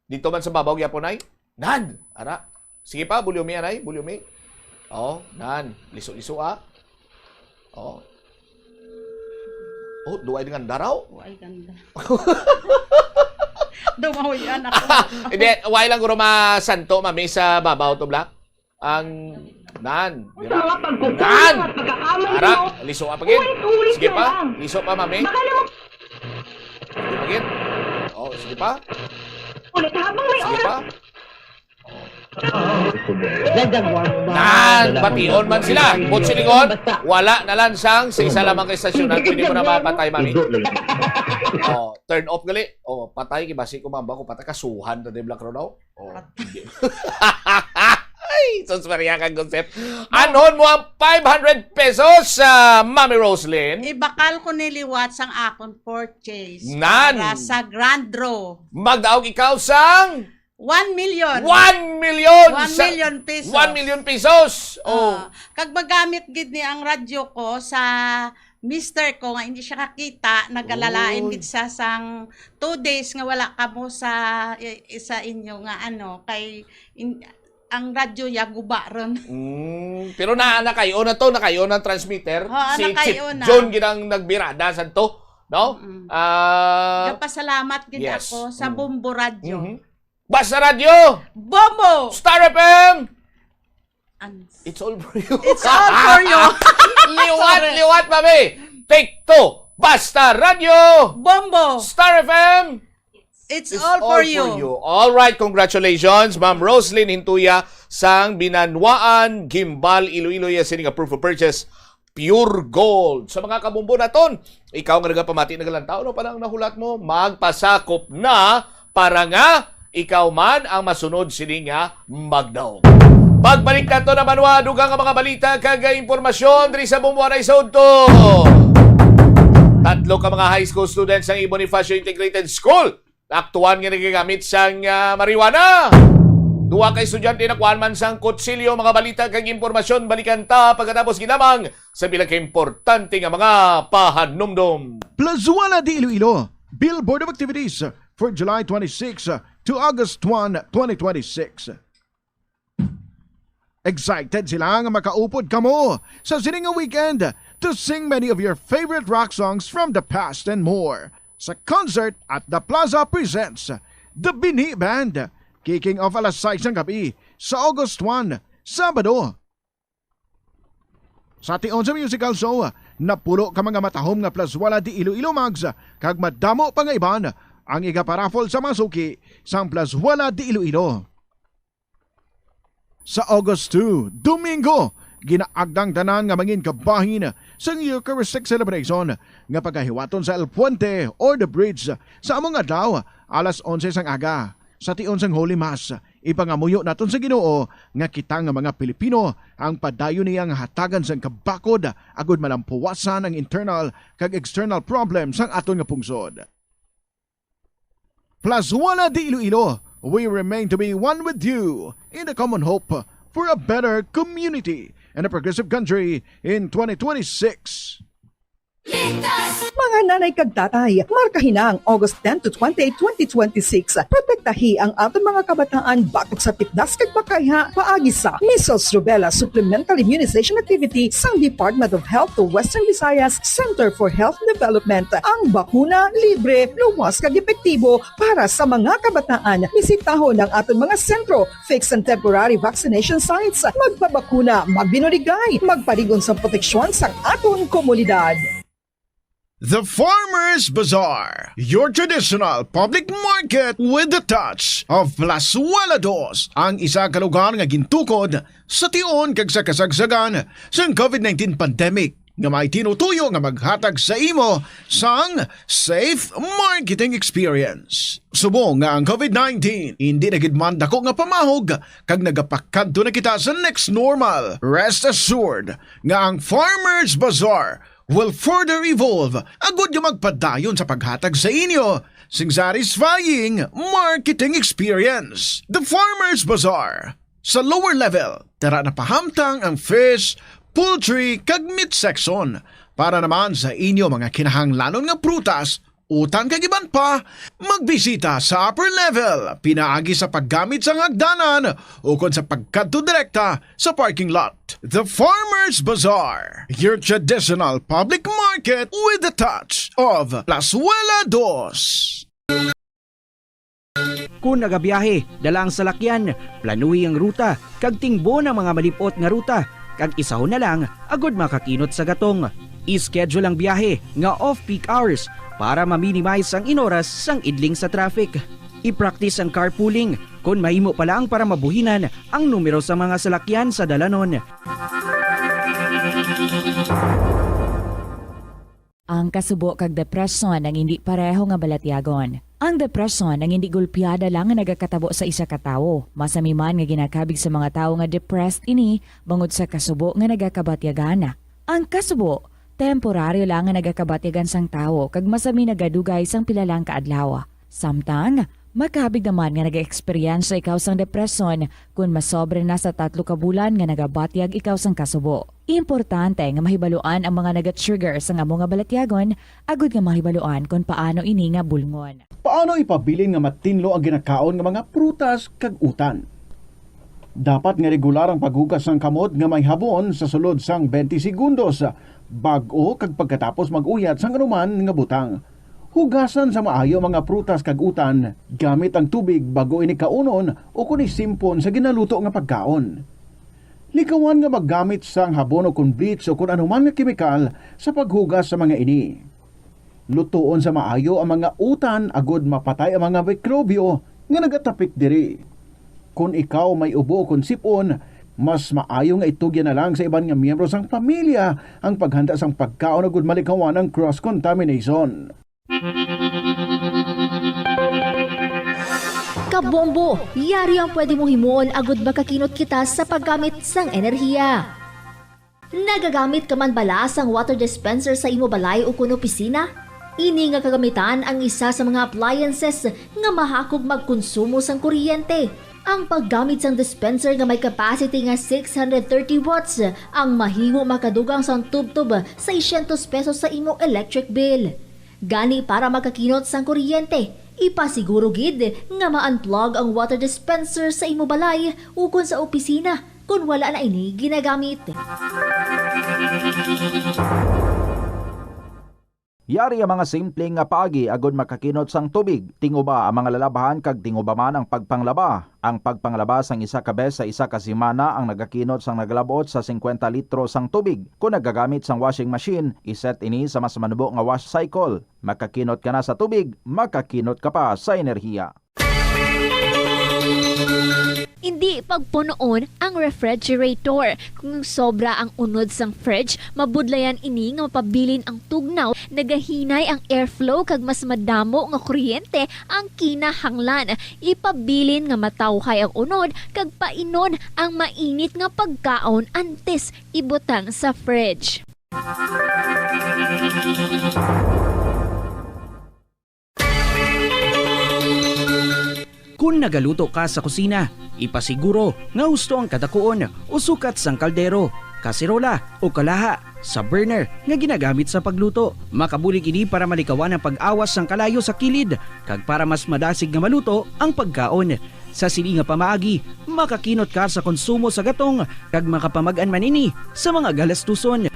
Dito man sa babaw gyapon ay. Nan, ara. Sige pa, volume yan ay, volume. Oh, nan, liso-liso Oh. Oh, duway dengan daraw. Duway ganda. Dumahoy yan ako. Hindi, way lang guro masanto mami sa babaw to black. Ang nan. Nan! Ara, liso pa pagin. Sige pa, liso pa mami. Sige pagin. Oh, sige pa. Sige pa. Nan, bation man sila. Butsilingon, wala na lansang sa isa lamang ka istasyonan. Pwede mo na mapatay, mami. Oh, turn off gali. Oh, patay kibasi ko mamba ko patay kasuhan na debla kro daw. Oh. Ay, sos Maria kang concept. Anon mo ang 500 pesos sa Mami Roslyn. Ibakal ko niliwat sang akong purchase. Nan. Para sa grand draw. Magdaog ikaw sang 1 million. 1 million! 1 million pesos. 1 million pesos! Oh. Kag magamit gid ni ang radyo ko sa mister ko nga hindi siya kakita, nagalalain gid siya sang 2 days nga wala kamo sa inyo nga kay ang radyo ya guba ron. Pero nakayo na to, nakayo ng transmitter. Si Chip John ginang nagbirada sa to, no? Pasalamat gid ako sa Bombo Radio. Basta Radio! Bombo! Star FM! It's all for you. It's all for you. Liwat, mami! Take 2! Basta Radio! Bombo! Star FM! It's all for you. All right, congratulations, Ma'am Roslyn Hintuya sang Binanwaan, Gimbal, Iloilo, sining proof of purchase, pure gold. Sa mga kabumbo naton, ikaw nga nagapamati nagalantaw, no? Parang nahulat mo, magpasakop na para nga ikaw man ang masunod sini nga magdaog. Pagbalik ka to naman dugang ang mga balita kag impormasyon diri sa Bumbuanay Sud to. 3 ka mga high school students ang Bonifacio Integrated School. Aktuan nga nagagamit sang marijuana. 2 ka estudyante na kuan man sang kutsilyo. Mga balita kag impormasyon balikan ta pagkatapos ginamang sa bilang ka importante nga mga pahanumdum. Plazuela de Iloilo, Billboard of Activities for July 26 to August 1, 2026. Excited sila nga makaupod kamo sa sininga weekend to sing many of your favorite rock songs from the past and more. Sa concert at The Plaza presents The Bini Band. Kicking off alas 6 ng gabi sa August 1, Sabado. Sa tion sa musical show, napulo ka mga matahom nga plus wala di Iloilo Mags, kag madamo pa nga iban ang igaparafol sa masuki sang plus wala di Iloilo. Sa August 2, Domingo, ginaagdang tanan nga mangin kabahin sa Eucharistic celebration nga pagahiwaton sa El Puente or the Bridge sa among adlaw alas 11 sang aga. Sa tion sang Holy Mass, ipangamuyo naton sa Ginoo nga kita nga mga Pilipino ang padayon niya nga hatagan sang kabakod agud malampuwasan ang internal kag external problems sang aton nga pungsod. Plus wala di Iloilo, we remain to be one with you in the common hope for a better community and a progressive country in 2026. Mga nanay kag tatay, markahin na ang August 10 to 20, 2026. Protektahi ang aton mga kabataan batok sa tipdas kag makayha paagi sa Measles Rubella Supplemental Immunization Activity sang Department of Health to Western Visayas Center for Health Development. Ang bakuna libre, luwas kag epektibo para sa mga kabataan. Bisitahon ang aton mga sentro, fixed and temporary vaccination sites. Magpabakuna, magbinurigay, magparigon sa proteksyon sang aton komunidad. The Farmers Bazaar, your traditional public market with the touch of Plasuelados, ang isa ka lugar nga gintukod sa tion kag sa kasagsagan sa COVID-19 pandemic nga may tinutuyo nga maghatag sa imo sang safe marketing experience. Subong nga ang COVID-19 hindi na gid man dako nga pamahog kag nagapakadto na kita sa next normal. Rest assured nga ang Farmers Bazaar will further evolve agud nga magpadayon sa paghatag sa inyo sing satisfying marketing experience. The Farmers Bazaar. Sa lower level, tara na pahamtang ang fish, poultry kag meat section para naman sa inyo mga kinahanglanon nga prutas, utang kag iban pa, magbisita sa upper level, pinaagi sa paggamit sa hagdanan o kon sa pagkadto direkta sa parking lot. The Farmers Bazaar, your traditional public market with the touch of Plasuelados. Kung nagabiyahe, dalang salakyan, planuhi ang ruta, kag tingbo ng mga malipot nga ruta, kag isahon na lang agud makakinot sa gatong. I-schedule ang biyahe nga off-peak hours para ma-minimize ang inoras sang idling sa traffic. I-practice ang carpooling kung mahimo pa lang para mabuhinan ang numero sa mga salakyan sa dalanon. Ang kasubo kag depresyon ang hindi pareho nga balatyagon. Ang depresyon ang hindi gulpiyada lang nga nagakatabo sa isa ka tawo. Masami man nga ginakabig sa mga tawo nga depressed ini bangod sa kasubo nga nagakabatyagan. Ang kasubo temporaryo lang nga nagakabatyagan sang tawo kag masami nagadugay sang pilalang kaadlaw. Samtang makabig naman nga nag-experience ikaw sang depresyon kung masobre na sa 3 ka bulan nga nagabatyag ikaw sang kasubo. Importante nga mahibaluan ang mga naga-trigger sa amo nga balatyagon agud nga mahibaluan kung paano ini nga bulngon. Paano ipabilin nga matinlo ang ginakaon nga mga prutas kag utan? Dapat nga regular ang paghugas ng kamot nga may habon sa sulod sang 20 segundos bag-o kag pagkatapos mag-uyat sang anuman nga butang. Hugasan sa maayo mga prutas kag utan gamit ang tubig bago ini kaunon o kun isimpon sa ginaluto nga pagkaon. Likawan nga maggamit sang habon o kun bleach o kun anuman nga kemikal sa paghugas sa mga ini. Lutuon sa maayo ang mga utan agud mapatay ang mga mikrobyo nga nagatapik diri. Kung ikaw may ubo o kun sipon, mas maayo nga itugyan na lang sa iban nga miyembro sang pamilya ang paghanda sang pagkaon agud malikawan ang cross-contamination. Kabombo, yari ang pwede mong himuon agud makakinot kita sa paggamit sang enerhiya. Nagagamit ka man bala sang water dispenser sa imo balay o kun opisina? Ini nga kagamitan ang isa sa mga appliances nga mahakog magkonsumo sang kuryente. Ang paggamit sang dispenser nga may capacity nga 630 watts ang mahimo makadugang sang tubtub sa 600 pesos sa imo electric bill. Gani para makakinot sang kuryente, ipasiguro gid nga ma-unplug ang water dispenser sa imo balay ukon sa opisina kung wala na ini ginagamit. Yari ang mga simpleng nga paagi agud makakinot sang tubig. Tinguba ang mga lalabahan kag tinguba man ang pagpanglaba. Ang pagpanglaba sang isa ka bes sa isa ka semana ang nagakinot sang naglabot sa 50 litro sang tubig. Kung nagagamit sang washing machine, iset ini sa mas manubo nga wash cycle. Makakinot ka na sa tubig, makakinot ka pa sa enerhiya. Hindi pagpunoon ang refrigerator. Kung sobra ang unod sang fridge, mabudlayan ini nga mapabilin ang tugnaw, nagahinay ang airflow kag mas madamo nga kuryente ang kinahanglan. Ipabilin nga matawhay ang unod kag painon ang mainit nga pagkaon antes ibutang sa fridge. Kung nagaluto ka sa kusina, ipasiguro nga husto ang kadakuon o sukat sang kaldero, kasirola o kalaha sa burner nga ginagamit sa pagluto. Makabulig ini para malikawan ang pag-awas sang kalayo sa kilid kag para mas madasig nga maluto ang pagkaon. Sa sili nga pamaagi, makakinot ka sa konsumo sa gatong kag makapamagan man ini sa mga galastuson.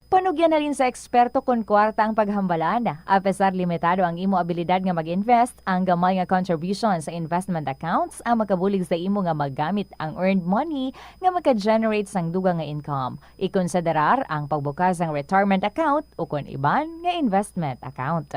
Panugyan na rin sa eksperto kung kwarta ang paghambalan. Apesar limitado ang imo abilidad nga mag-invest, ang gamay nga contribution sa investment accounts ang makabulig sa imo nga maggamit ang earned money nga maka-generate sang dugang nga income. Ikonsiderar ang pagbukas ng retirement account o kung iban nga investment account.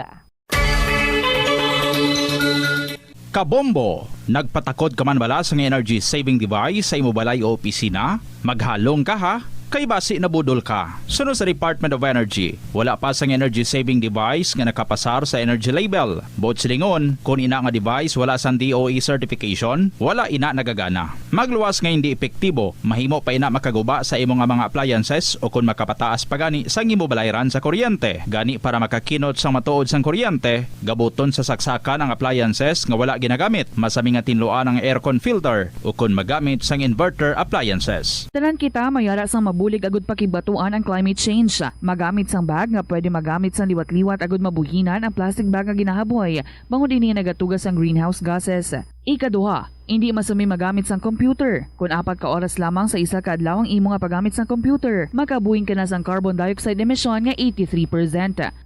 Kabombo, nagpatakod ka man bala sa energy saving device sa imo balay o opisina? Maghalong ka ha? Kay basi na budol ka. Sunod sa Department of Energy, wala pa sang energy saving device nga nakapasar sa energy label. Bot silingon, kung ina nga device wala sang DOE certification, wala ina nagagana. Magluwas nga hindi epektibo, mahimo pa ina makaguba sa imo nga mga appliances o kung makapataas pa gani sang imo balayran sa kuryente. Gani para makakinot sang matuod sang kuryente, gabuton sa saksakan ang appliances nga wala ginagamit. Masami nga tinluan ang aircon filter o kung magamit sang inverter appliances. Tanan kita mayara sang bulig agud pakibatuan ang climate change. Magamit sang bag nga pwede magamit sang liwat-liwat agud mabuhinan ang plastic bag nga ginahaboy. Bangod dinhi nagatugas ang greenhouse gases. Ikaduha, hindi masumi magamit sang computer. Kung 4 ka oras lamang sa isa ka adlaw ang imo nga paggamit sang computer, makabuhing ka na sang carbon dioxide emission nga 83%.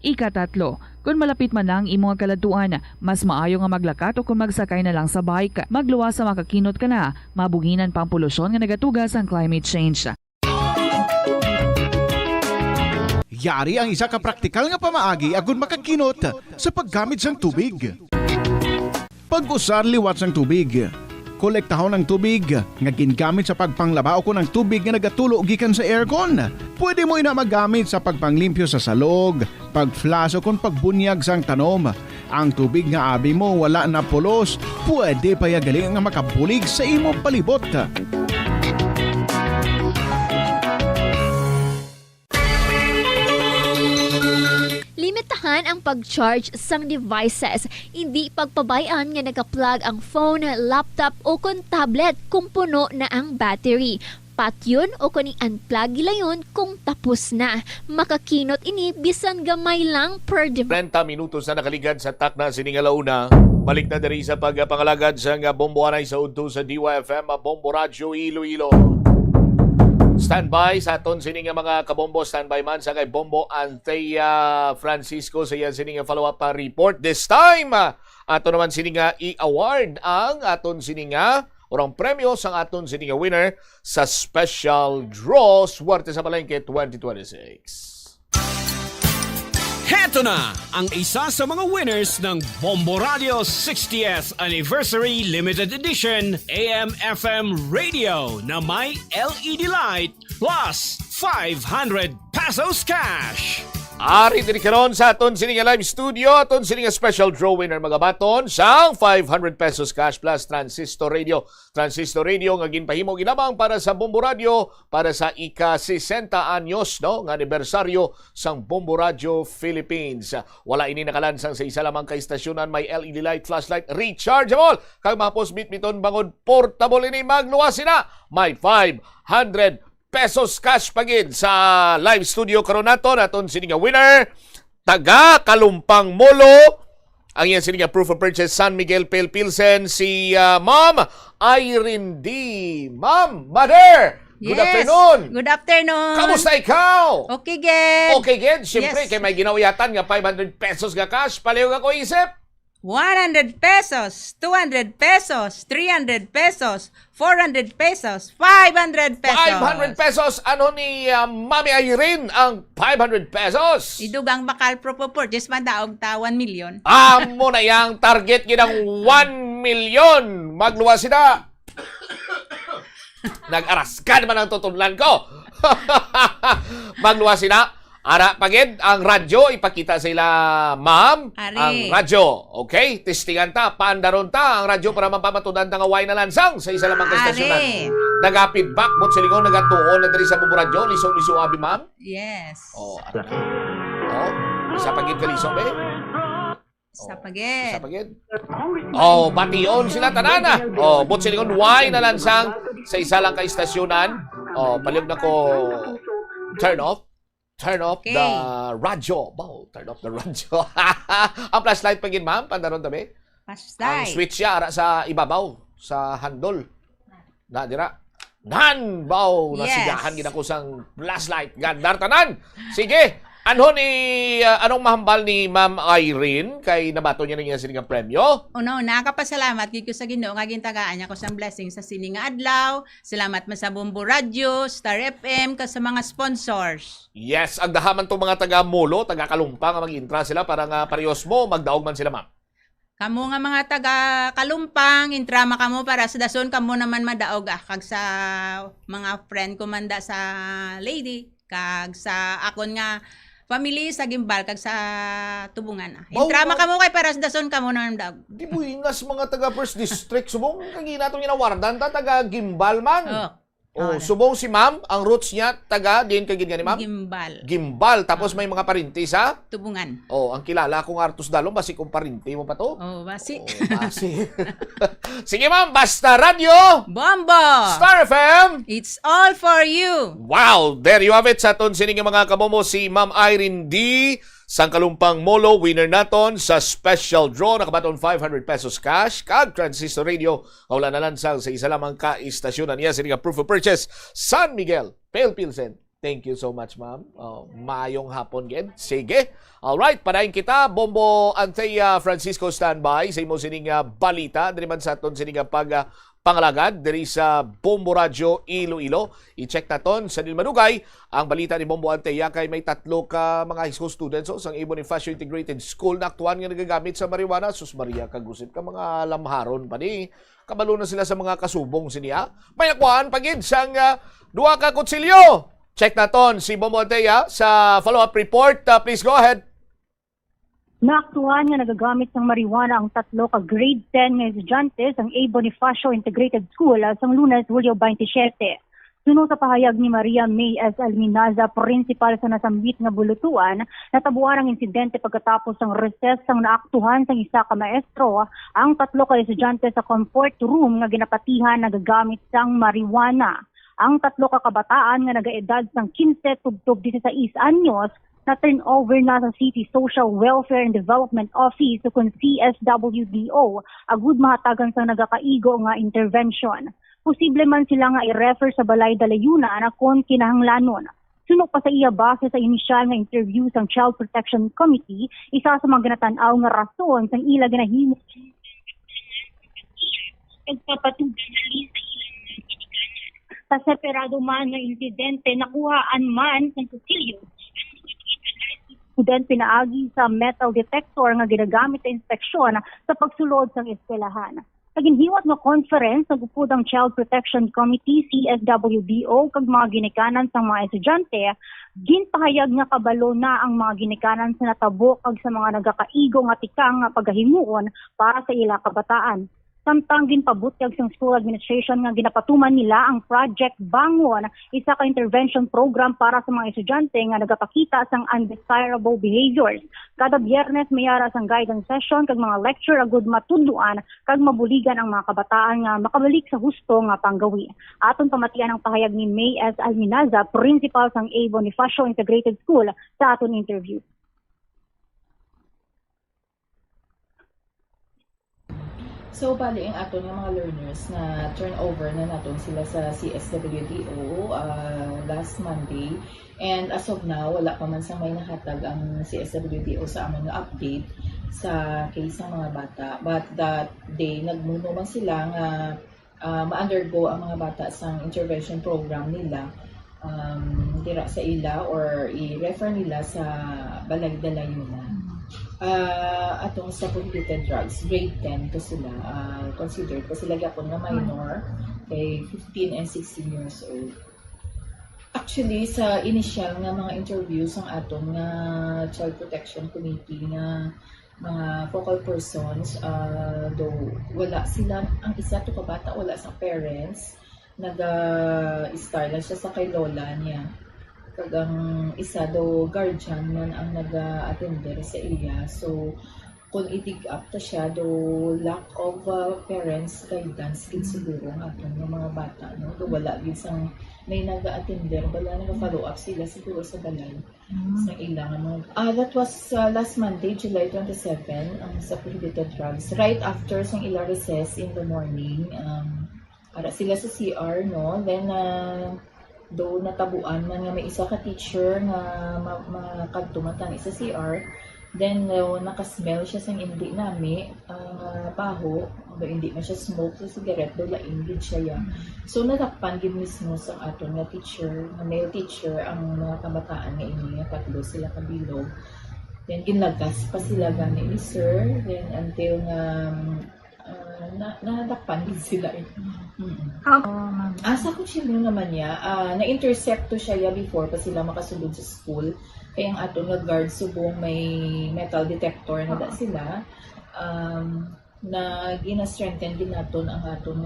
Ikatatlo, kung malapit man lang imo nga kaladtuan, mas maayo nga maglakat o kung magsakay na lang sa bike. Magluwas sa makakinot ka na, mabuhinan pang polusyon nga nagatugas ang climate change. Yari ang isa ka praktikal nga pamaagi agud makakinot sa paggamit sang tubig. Pag-usar liwat sang tubig. Kolektahon ng tubig nga gingamit sa pagpanglaba o kung ang tubig nga nagatulo gikan sa aircon. Pwede mo ina magamit sa pagpanglimpyo sa salog, pag-flush o kung pagbunyag sang tanom. Ang tubig nga abi mo wala na pulos, pwede pa yagali nga makabulig sa imong palibot. Limitahan ang pag-charge sang devices. Hindi pagpabayaan nga naka-plug ang phone, laptop o kung tablet kung puno na ang battery. Patyon o kung i-unplug gilayon kung tapos na. Makakinot ini bisan gamay lang per device. 30 minutos na nakaligad sa takna sining alauna. Balik na diri sa pagpangalagad sa nga bomboanay sa udto sa DYFM Bombo Radio Iloilo. Standby sa aton sining mga kabombo, standby man sa kay Bombo Anthea Francisco sa yan sining follow-up report. This time, ato naman sining i-award ang aton sining orang premyo sa aton sining winner sa special draw Swerte sa Palengke 2026. Heto na ang isa sa mga winners ng Bombo Radio 60th Anniversary Limited Edition AM/FM Radio na may LED light plus 500 pesos cash. Ari diri karon sa aton sining live studio, aton sining special draw winner mga baton sang 500 pesos cash plus transistor radio. Transistor radio nga ginpahimo ginamang para sa Bombo Radio para sa ika-60 anyos no nga anibersaryo sang Bombo Radio Philippines. Wala ini nakalansang sa isa lamang ka istasyonan, may LED light, flashlight, rechargeable. Kag mapos bitbiton bangod portable ini magluwas sina. May 500 pesos cash pagid sa live studio karon naton sining winner taga Kalumpang Molo. Ang yan sining proof of purchase San Miguel Pale Pilsen si Ma'am Irene D. Ma'am, mother, Good afternoon. Good afternoon. Kamusta ikaw? Okay, Ged. Okay, Ged. Siyempre, Yes. kay may ginawiyatan nga 500 pesos nga cash. Palihog ako isip. 100 pesos, 200 pesos, 300 pesos, 400 pesos, 500 pesos. 500 pesos. Ano ni Mami Irene ang 500 pesos? Idugang bakal purchase man daog ta 1 million. Amo na yang target ginang 1 million. Magluwa sila. Nag-araskan man ang tutudlan ko. Magluwa sila. Ara pagid ang radyo ipakita sila, ma'am. Ari. Ang radyo. Okay? Testingan ta, paandaron ta ang radyo para mapamatudan ta nga way na lansang sa isa lamang kastasyonan. Naga-feedback mo silingon nagatuon na diri sa buong radyo, liso-liso abi, ma'am. Yes. Oh. Isa pagid ka liso, be. Sa pagid. Sa pagid. Oh, bation sila tanana. Oh, but silingon way na lansang sa isa lang ka istasyonan. Oh, palihog na ko turn off the radyo. Wow, turn off the radyo. Ang flashlight pagin, ma'am, pandaron tabi. Ang switch siya ara sa ibabaw, sa handle. Na dira. Nan, baw, nasigahan gina ko sang flashlight. Gandar tanan. Sige, anong mahambal ni Ma'am Irene kay nabato niya niya sining premyo? Una, nakapasalamat gid ko sa Ginoo nga gintagaan niya ko sang blessing sa sining nga adlaw. Salamat man sa Bombo Radio, Star FM ka sa mga sponsors. Yes, ang dahaman tong mga taga Molo, taga Kalumpang nga mag-intra sila para nga parehos mo magdaog man sila, ma'am. Kamo nga mga taga Kalumpang, intrama kamo para sa dason kamo naman madaog kag sa mga friend ko manda sa lady kag sa akon nga family sa Gimbal kag sa Tubungan. Intrama kamo kay para sa dason kamo naman daog. Di mo ingas mga taga First District subong kagi nato ginawardan ta taga Gimbal man. Subong si ma'am, ang roots niya taga din kay gani ma'am? Gimbal. Tapos may mga parinti sa Tubungan. Ang kilala kong Artus Dalong basi kung parinti mo pa to. Basi. Basi. Sige ma'am, basta radio. Bombo. Star FM. It's all for you. Wow, there you have it sa ton sining mga kabomo si Ma'am Irene D. Sang Kalumpang Molo, winner naton sa special draw, nakabaton 500 pesos cash, kag Transistor Radio, kaula na lansang sa isa lamang ka-istasyonan niya, sininga proof of purchase, San Miguel, Pale Pilsen. Thank you so much, ma'am. Mayong hapon, Ged. Sige. Alright, padayin kita, Bombo Anthea Francisco standby, sa imo sininga balita, diri man sa ton sininga pangalagad diri sa Bombo Radio Iloilo. I-check naton sa Dilmanugay ang balita ni Bombo Anteya kay may 3 ka mga high school students sa Ibon Bonifacio Integrated School na aktuan nga nagagamit sa marijuana. Sus Maria, kagusip ka mga lamharon pa ni. Kabalo na sila sa mga kasubong siniya. May nakuhaan pagid sang 2 ka kutsilyo. Check naton si Bombo Anteya sa follow-up report. Please go ahead. Naaktuhan nga nagagamit ng marijuana ang 3 ka grade 10 nga estudyante ang A. Bonifacio Integrated School sang Lunes, Hulyo 27. Sunod sa pahayag ni Maria May S. Alminaza, principal sa nasambit nga bulutuan, natabuan ang insidente pagkatapos ng recess sang naaktuhan sang isa ka maestro ang 3 ka estudyante sa comfort room nga ginapatihan nagagamit sang marijuana. Ang 3 ka kabataan nga nagaedad sang 15 tubtob 16 anyos na turn over na sa City Social Welfare and Development Office o kung CSWDO agud mahatagan sa nagakaigo nga intervention. Posible man sila nga i-refer sa Balay Dalayuna na kon kinahanglanon. Sunod pa sa iya base sa inisyal nga interview sa Child Protection Committee, isa sa mga ginatanaw nga rason sa ila ginahimo pagpapatugan na lista sa separado man nga insidente nakuhaan man ng kusilyo student pinaagi sa metal detector nga ginagamit sa inspeksyon sa pagsulod sa eskwelahan. Naginhiwat nga conference nagupod ang Child Protection Committee CSWDO kag mga ginikanan sa mga estudyante, ginpahayag nga kabalo na ang mga ginikanan sa natabo kag sa mga nagakaigo nga tikang nga pagahimuon para sa ila kabataan. Samtang ginpabutyag sang school administration nga ginapatuman nila ang Project Bangon, isa ka intervention program para sa mga estudyante nga nagapakita sang undesirable behaviors. Kada Biyernes mayara sang guidance session kag mga lecture agud matudluan kag mabuligan ang mga kabataan nga makabalik sa husto nga panggawi. Aton pamatian ang pahayag ni May S. Alminaza, principal sang A. Bonifacio Integrated School sa aton interview. So, bali ang aton ng mga learners na turnover na naton sila sa CSWDO last Monday. And as of now, wala pa man sa may nakatag ang CSWDO sa amon nga update sa case ng mga bata. But that day, nagmuno man sila nga ma-undergo ang mga bata sa intervention program nila dira sa ila or i-refer nila sa Balay Dalayunan. Atong sa prohibited drugs, grade 10 to sila, considered kasi lagi ako na minor, kay 15 and 16 years old. Actually, sa initial nga mga interviews ang aton nga Child Protection Committee nga mga focal persons, though wala sila, ang isa to kabata, wala sa parents, nag-star lang siya sa kay lola niya. Kagang isa daw guardian man ang nag-attender sa iya. So, kung i-dig up ta siya, do lack of parents guidance gid siguro nga atong mga bata, no? Do wala gid sang may nag-attender, wala nag-follow up sila siguro sa balay sa ilang that was last Monday, July 27, ang sa prohibited drugs. Right after sang ila recess in the morning, ara sila sa CR, no? Then do natabuan man nga may isa ka teacher nga makadtumatan sa CR. Then nakasmell siya sang hindi nami baho, o hindi man siya smoke sa cigarette, do laing gid siya. So natakpan gid mismo sa aton nga teacher, nga male teacher, ang mga kabataan nga ini nga tatlo sila kabilog. Then ginagas pa sila gani ni sir, then until nga nadakpan din sila. Sa kutsilyo naman niya, na-intercept to siya before pa sila makasulod sa school. Kaya ang aton nga guard subong may metal detector na sila, na gina-strengthen din naton ang aton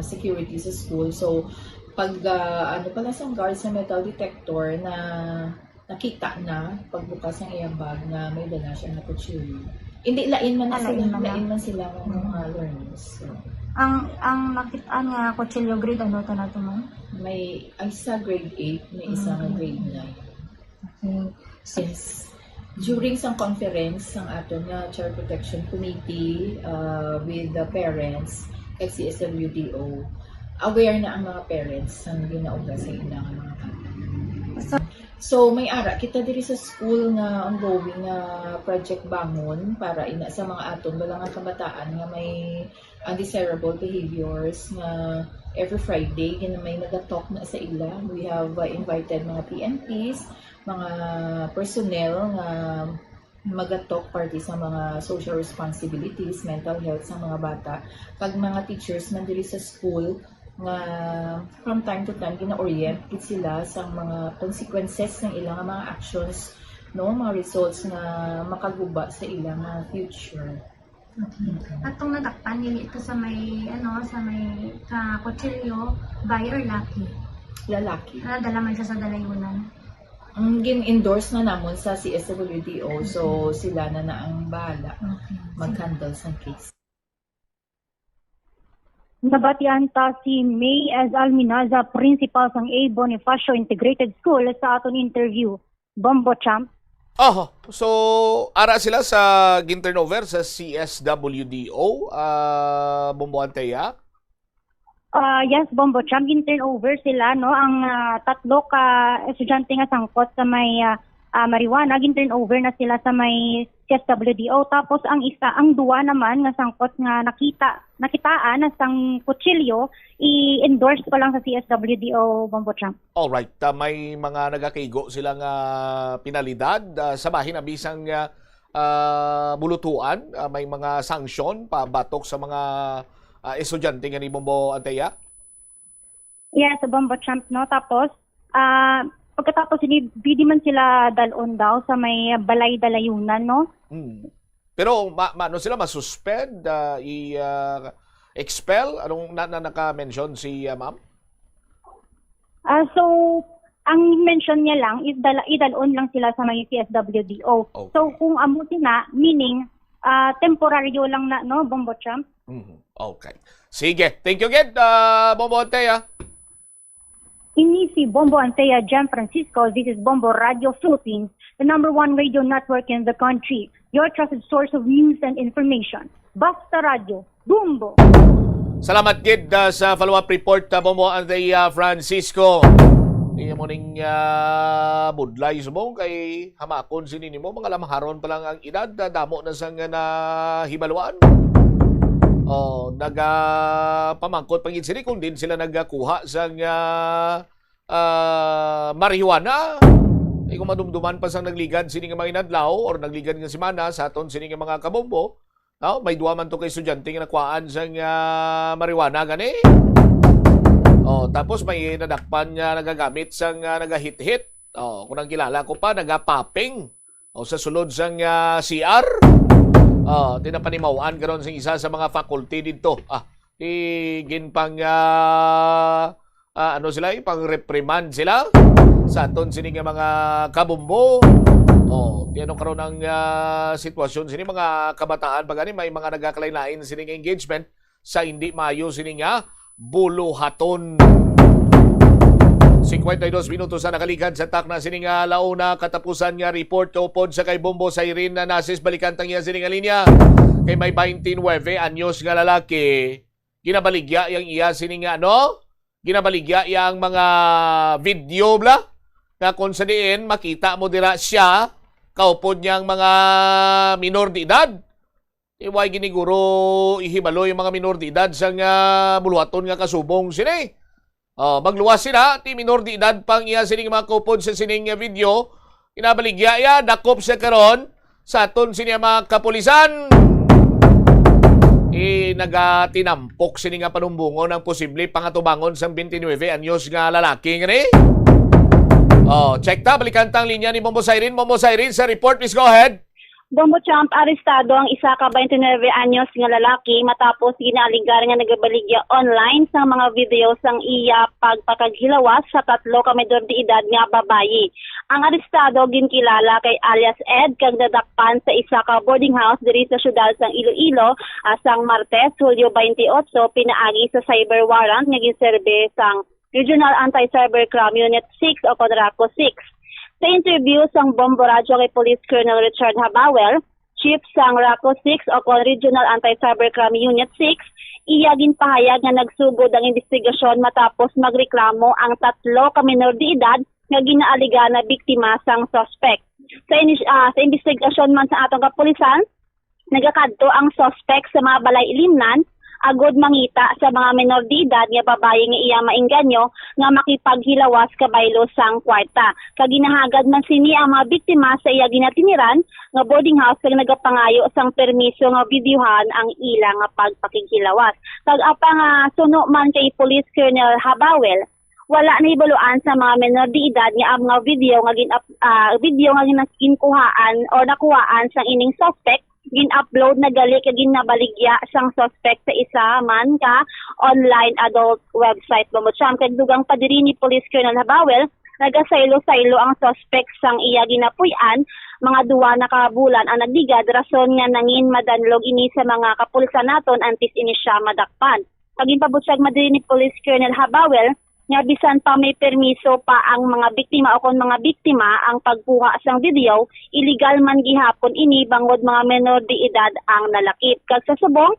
security sa school. So, pag pala sa guard sa metal detector na nakita na pagbukas ng iyang bag na may dala siya na kutsilyo. Hindi, lain man sila ng mga learners. So, ang nakita nga kutsilyo grade ano ito natin mo? May isa grade 8, may isa nga grade 9. Since during some conference ng aton nga Child Protection Committee with the parents at CSWDO, aware na ang mga parents ang ginauga sa ilang mga bata. So may ara kita diri sa school nga ongoing nga project bangon para ina sa mga aton wala nga kabataan nga may undesirable behaviors nga every Friday gina may nagatalk na sa ila. We have invited mga PNPs, mga personnel nga magatalk party sa mga social responsibilities, mental health sa mga bata, kag mga teachers man diri sa school nga from time to time gina-orient sila sa mga consequences ng ilang mga actions, no, mga results nga makaguba sa ilang future. Okay. Atong nadakpan dili ito sa may sa may kutsilyo, bay or laki? Lalaki. Dala man siya sa dalayunan. Ang gin-endorse na namon sa CSWDO, so sila na ang bahala mag-handle sa case. Nabatian ta si May as Alminaza, principal ng A. Bonifacio Integrated School sa aton interview. Bombo Champ. So ara sila sa gin-turnover sa CSWDO, Bombo Anteya? Yes, Bombo Champ, gin-turnover sila, no? Ang tatlo ka estudyante nga sangkot sa may marijuana, gin-turnover na sila sa may CSWDO. Tapos ang duwa naman nga sangkot nga nakitaan na sang kutsilyo, i-endorse pa lang sa CSWDO, Bombo Champ. Alright, may mga nagakaigo silang pinalidad sa bahin na bisang bulutuan, may mga sanksyon pabatok sa mga estudyante nga ni Bombo Anteya? Yes, Bombo Champ, no? Tapos pagkatapos bidi man sila dalon daw sa may Balay Dalayunan, no? Pero ano sila masuspend, i-expel? Anong naka-mention si ma'am? So, ang mention niya lang is idalon lang sila sa may CSWDO. Okay. So, kung amo sila, meaning temporaryo lang na, no, Bombo Champ? Okay. Sige. Thank you again, Bombo Anteya. Ini si Bombo Anteya, Jan Francisco. This is Bombo Radio Philippines, the #1 radio network in the country. Your trusted source of news and information. Basta Radio, Bumbo! Salamat gid sa follow-up report mo Anday Francisco. Iya mo ning budlay subong kay hamakon sini nimo mga lamharon pa lang ang edad damo na sang nahibaluan. Pamangkot pangit sini kung din sila nagkuha sang marijuana. Kung madumduman pa sang nagligan sini nga mga inadlaw or nagligan nga semana sa aton sini nga mga kabombo. May duwa man to kay estudyante nga nakuhaan sang marijuana gani. Tapos may nadakpan nga nagagamit sang nagahit-hit. Kung ang kilala ko pa, nagapopping. Sa sulod sang CR. Tinapanimawaan karon sa isa sa mga faculty dito. Ginpang sila, pang-reprimand sila sa aton sini nga mga kabumbo. Tiano karon ang sitwasyon sini mga kabataan pagani may mga nagakalain-lain sini nga engagement sa hindi maayo sini nga buluhaton. 52 minutos na nakalikan sa takna sini nga launa katapusan nga report kaupod sa kay Bombo Sayrin na nasis balikan tang iya sini nga linya kay may 29 anyos nga lalaki ginabaligya yang iya sini nga ginabaligya yang mga video bla nga kung sa diin makita mo dira siya kaupod niyang mga minor de edad. Iway giniguro ihibalo yung mga minor de edad sa nga buluhaton nga kasubong sini. Magluwas sila, ti minor de edad pang iya sining mga kupod sa sining video. Inabaligya ya, dakop siya karon sa aton sining mga kapulisan. Nagatinampok sining nga panumbungon ang posible pangatubangon sa 29 anyos nga lalaki nga ni. Check ta, balikan tang linya ni Bombo Sayrin. Bombo Sayrin, sa report, please go ahead. Bombo Champ, arestado ang isa ka 29 anyos nga lalaki matapos ginaligar nga nagabaligya online sa mga video sang iya pagpakaghilawas sa 3 ka menor de edad nga babayi. Ang arestado ginkilala kay alias Ed kag nadakpan sa isa ka boarding house diri sa syudad sang Iloilo sang Martes, Hulyo 28, pinaagi sa cyber warrant nga ginserbe sang Regional Anti-Cybercrime Unit 6 o Codraco 6. Sa interview sang Bombo Radyo kay Police Colonel Richard Habawel, Chief sang RACO 6 o Regional Anti-Cybercrime Unit 6, iya ginpahayag nga nagsugod ang investigasyon matapos magreklamo ang 3 ka menor de edad nga ginaaliga na biktima sang suspect. Sa investigasyon man sa atong kapulisan, nagakadto ang suspect sa mga balay ilimnan agod mangita sa mga menor de edad nga babae nga iya maingganyo nga makipaghilawas kabaylo sang kwarta. Kaginahagad man sini ang mga biktima sa iya ginatiniran nga boarding house kag nagapangayo sang permiso nga videohan ang ilang nga pagpakighilawas. Kag apang suno man kay Police Colonel Habawel, wala na ibaluan sa mga menor de edad nga ang mga video nga ginkuhaan o nakuhaan sang ining suspect gin-upload na gali kag ginabaligya sang suspect sa isa man ka online adult website. Bombocham kag dugang pa diri ni Police Colonel Habawel, nagasaylo-saylo ang suspect sang iya ginapuy-an mga 2 na ka bulan ang nagdigad rason nga nangin madanlog ini sa mga kapulisan naton antes ini siya madakpan. Pagin pabutyag madiri ni Police Colonel Habawel nga bisan pa may permiso pa ang mga biktima o kung mga biktima ang pagkuha sang video, illegal man gihapon ini bangod mga menor de edad ang nalakip. Kag sa subong,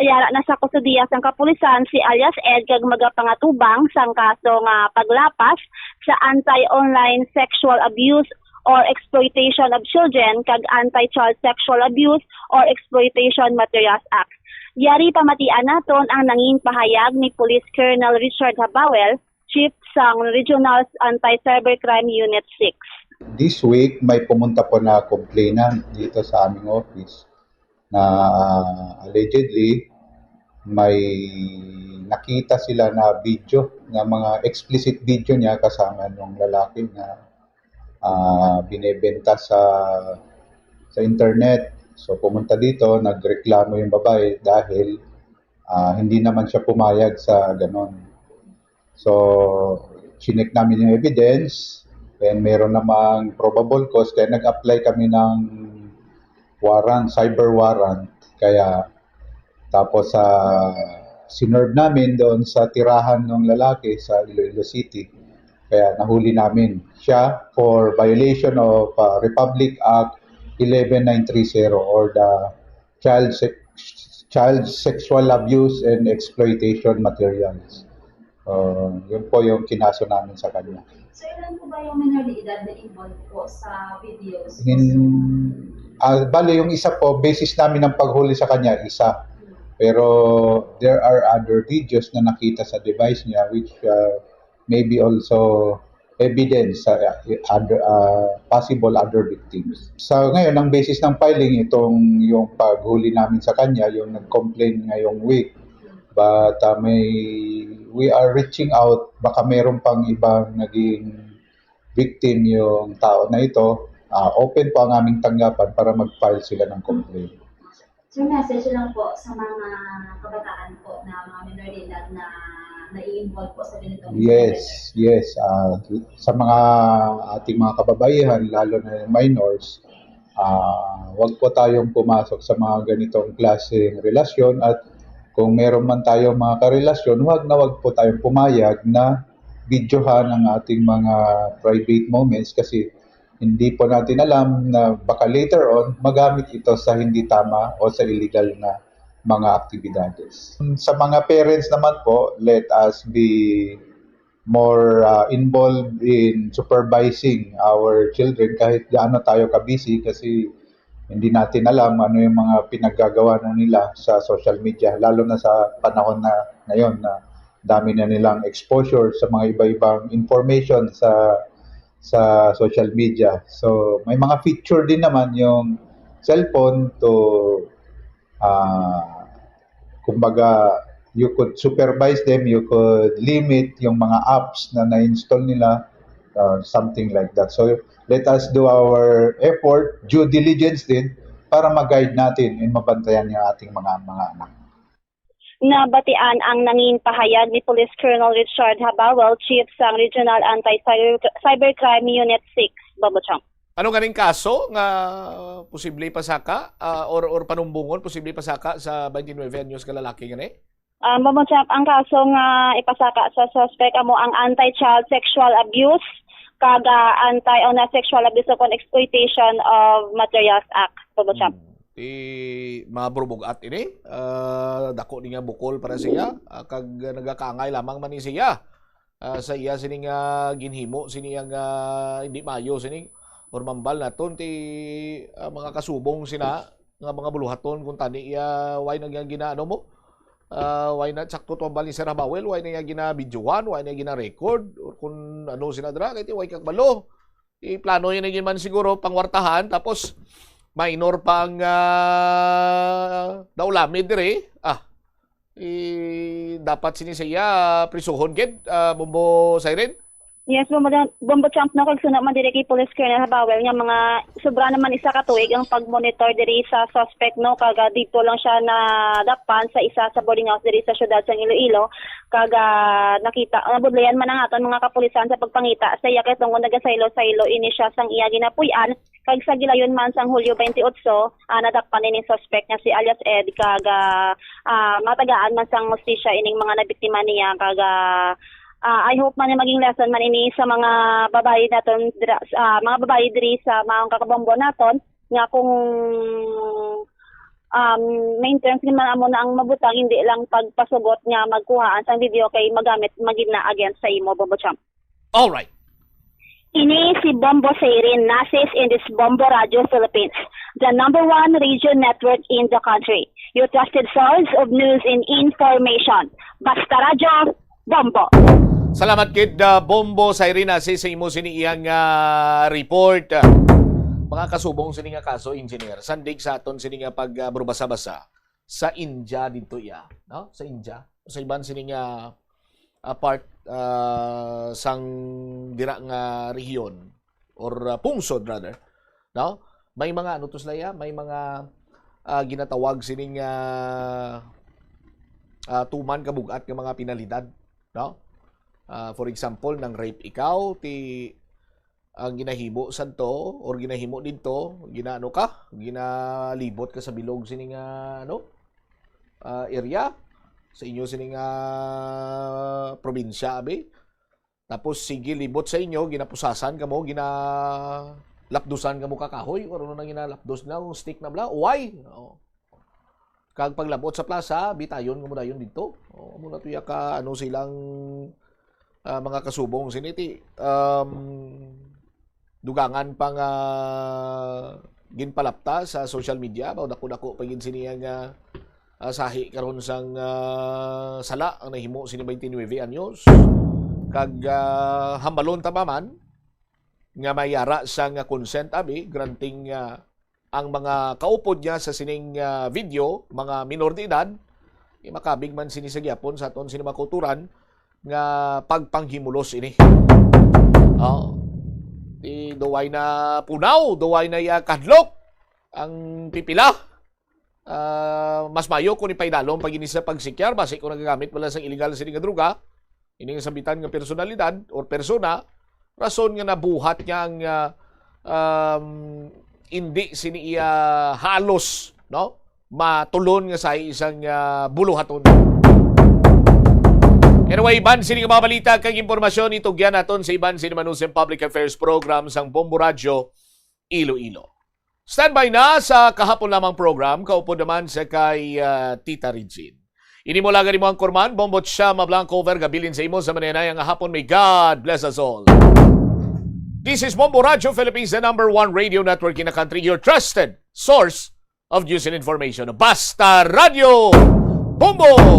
yara na sa kustudiya sang kapulisan si alias Ed kag magapangatubang sang kaso nga paglapas sa Anti-Online Sexual Abuse or Exploitation of Children kag Anti-Child Sexual Abuse or Exploitation Materials Act. Yari pamatian naton ang nanging pahayag ni Police Colonel Richard Habawel, Chief sang Regional Anti-Cybercrime Unit 6. This week, may pumunta po na complainant dito sa aming office na allegedly may nakita sila na video, na mga explicit video niya kasama ng lalaki na binebenta sa internet. So pumunta dito, nagreklamo yung babae dahil hindi naman siya pumayag sa ganon. So, chinek namin yung evidence and meron namang probable cause kaya nag-apply kami ng warrant, cyber warrant. Kaya tapos sinerve namin doon sa tirahan ng lalaki sa Iloilo City. Kaya nahuli namin siya for violation of Republic Act 11930 or the child sexual abuse and exploitation materials. Yun po yung kinaso namin sa kanya. So, ilan po ba yung minor de edad na involved po sa videos? Bale, yung isa po, basis namin ng paghuli sa kanya, isa. Pero there are other videos na nakita sa device niya which may be also evidence sa possible other victims. So ngayon, ang basis ng filing, yung paghuli namin sa kanya, yung nag-complain ngayong week. But we are reaching out, baka meron pang ibang naging victim yung tao na ito. Open po ang aming tanggapan para mag-file sila ng complaint. So, message lang po sa mga kabataan po na mga minor de edad na nai-involve po sa ganitong Yes. Sa mga ating mga kababaihan, lalo na yung minors, wag po tayong pumasok sa mga ganitong klaseng relasyon at kung meron man tayong mga karelasyon, wag po tayong pumayag na videohan ang ating mga private moments kasi hindi po natin alam na baka later on magamit ito sa hindi tama o sa illegal na mga aktibidades. Sa mga parents naman po, let us be more involved in supervising our children kahit gaano tayo ka-busy kasi hindi natin alam ano yung mga pinaggagawa na nila sa social media, lalo na sa panahon na ngayon na dami na nilang exposure sa mga iba-ibang information sa social media. So, may mga feature din naman yung cellphone to kumbaga, you could supervise them, you could limit yung mga apps na na-install nila, something like that. So, let us do our effort, due diligence din, para mag-guide natin and mabantayan yung ating mga anak. Nabatian ang nanging pahayag ni Police Colonel Richard Habawel, Chief sa Regional Anti-Cybercrime Unit 6, Babochang. Ano ganing kaso nga posible pasaka or panumbungon posible pasaka sa 29 anyos ka lalaki gani? Babochang, ang kaso nga ipasaka sa suspect amo ang Anti-Child Sexual Abuse kaga Anti-Sexual Abuse and Exploitation of Materials Act, Babochang. Maburubugat ini dako ni nga bukol para siya kag nagakangay lamang man ni siya sa iya sining ginhimo sining hindi mayo sining or mambal naton ti mga kasubong sina nga mga buluhaton kung tani iya why nang ginaano mo why na sakto to bal ni Sir Habawel why na gina videoan why na gina record or kung ano sina dra kay ti why kag balo plano yun man siguro pangwartahan tapos minor pang daulamid dire dapat sinisaya prisuhon gid Bombo Siren. Yes, Bombo Champ na kag sunod man dire kay Police Colonel Habawel nga mga sobra naman isa ka tuig ang pag-monitor dire sa suspect no kaga dito lang siya na dakpan sa isa sa boarding house dire sa syudad sa Iloilo kaga nakita nabudlayan man ang aton mga kapulisan sa pagpangita sa iya kay tungod nagasaylo-saylo ini siya sang iya ginapuy-an kag sa gilayon man sang Hulyo 28 nadakpan ni suspect nga si alias Ed kaga matagaan man sang hustisya ining mga nabiktima niya kaga I hope man maging lesson man ini sa mga babae naton mga babae diri sa mga kakabombo naton nga kung maintenance man amo na ang mabutang hindi lang pagpasugot nga magkuhaan sang video kay magamit magina against sa imo Bombo Champ. All right. Ini si Bombo Siren Nasis in this Bombo Radio Philippines, the #1 radio network in the country. Your trusted source of news and information. Basta Radio Bombo. Salamat kid Bombo Siren Nasis sa imo siniiyang report. Mga kasubong sini nga kaso engineer. Sandig sa aton sini nga pagbasa-basa sa India dito iya, no? Sa India. Sa iban sini nga part sang dira nga rehiyon or pungsod rather, no? May mga ano to sila may mga ginatawag sining tuman kabugat nga mga penalidad, no? For example, nang rape ikaw ti ang ginahimo santo or ginahimo dito, ginaano ka, ginalibot ka sa bilog sining area sa inyo sining probinsya abi. Tapos sige libot sa inyo, ginapusasan kamo, lapdusan kamo kakahoy, or ano na ginalapdos na stick na bla. Why? kag paglabot sa plaza, bitayon mo dayon dito. Muna tuya ka ano silang mga kasubong siniti. Dugangan pang ginpalapta sa social media, baw dako-dako pagin siniya nga sahi karon sang sala ang nahimo sini 29 anyos. Kag hambalon tabaman nga mayara sang consent abi granting ang mga kaupod niya sa sining video, mga minor de edad, makabig man sini sa gyapon sa aton sini makuturan nga pagpanghimulos ini. Di duway na punaw, duway na kadlok ang pipila. Mas mayo kung ipaydalong pag sa pagsikyar, basi kung nagagamit wala sa illegal sini nga druga, ini nga sabitan nga personalidad or persona, rason nga nabuhat niya ang hindi sini iya halos no matulon nga sa isang buluhaton. Anyway, iban sini nga mga balita kag impormasyon itugyan naton sa iban sini Manusem Public Affairs Program sang Bombo Radio Iloilo. Standby na sa kahapon lamang program, kaupo naman sa kay Tita Regine. Ini mo lang mo ang kurman, Bombot siya mablang cover, gabilin sa imo sa manenay ang hapon. May God bless us all. This is Bombo Radio Philippines, the #1 radio network in the country, your trusted source of news and information. Basta Radio Bombo!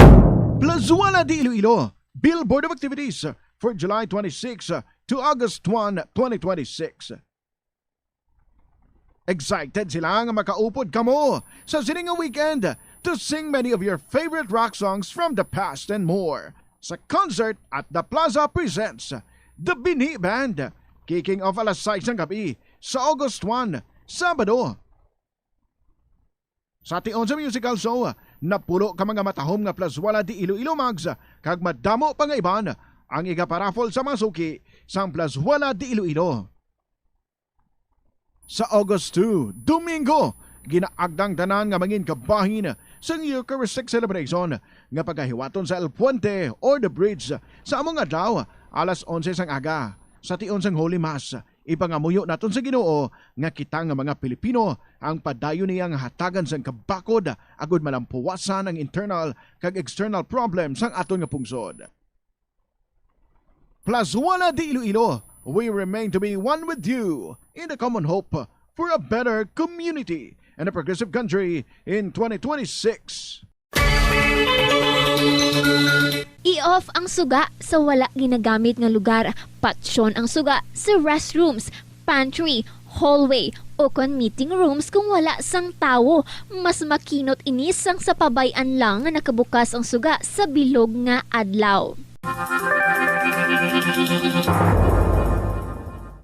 Plazuela de Iloilo, Billboard of Activities for July 26 to August 1, 2026. Excited sila nga makaupod kamo sa sining weekend to sing many of your favorite rock songs from the past and more. Sa concert at The Plaza presents The Binhi Band, kicking off alas 6 ng gabi sa August 1, Sabado. Sa tion sa musical show, napulo ka mga matahom nga Plazuela de Iloilo Mags, kag madamo pa nga iban ang igaparafol sa mga suki sa Plazuela de Iloilo. Sa August 2, Domingo, ginaagdang tanan nga mangin kabahin sa Eucharistic celebration nga pagkahiwaton sa El Puente or the Bridge sa among adlaw alas 11 sang aga. Sa tion sang Holy Mass, ipangamuyo naton sa Ginoo nga kita nga mga Pilipino ang padayon niya nga hatagan sang kabakod agud malampuwasan ang internal kag external problems sang aton nga pungsod. Plazuela de Iloilo, we remain to be one with you in the common hope for a better community and a progressive country in 2026. I-off ang suga sa wala ginagamit nga lugar. Patsyon ang suga sa restrooms, pantry, hallway o kon meeting rooms kung wala sang tawo. Mas makinot inis sang sa pabayan lang nga nakabukas ang suga sa bilog nga adlaw.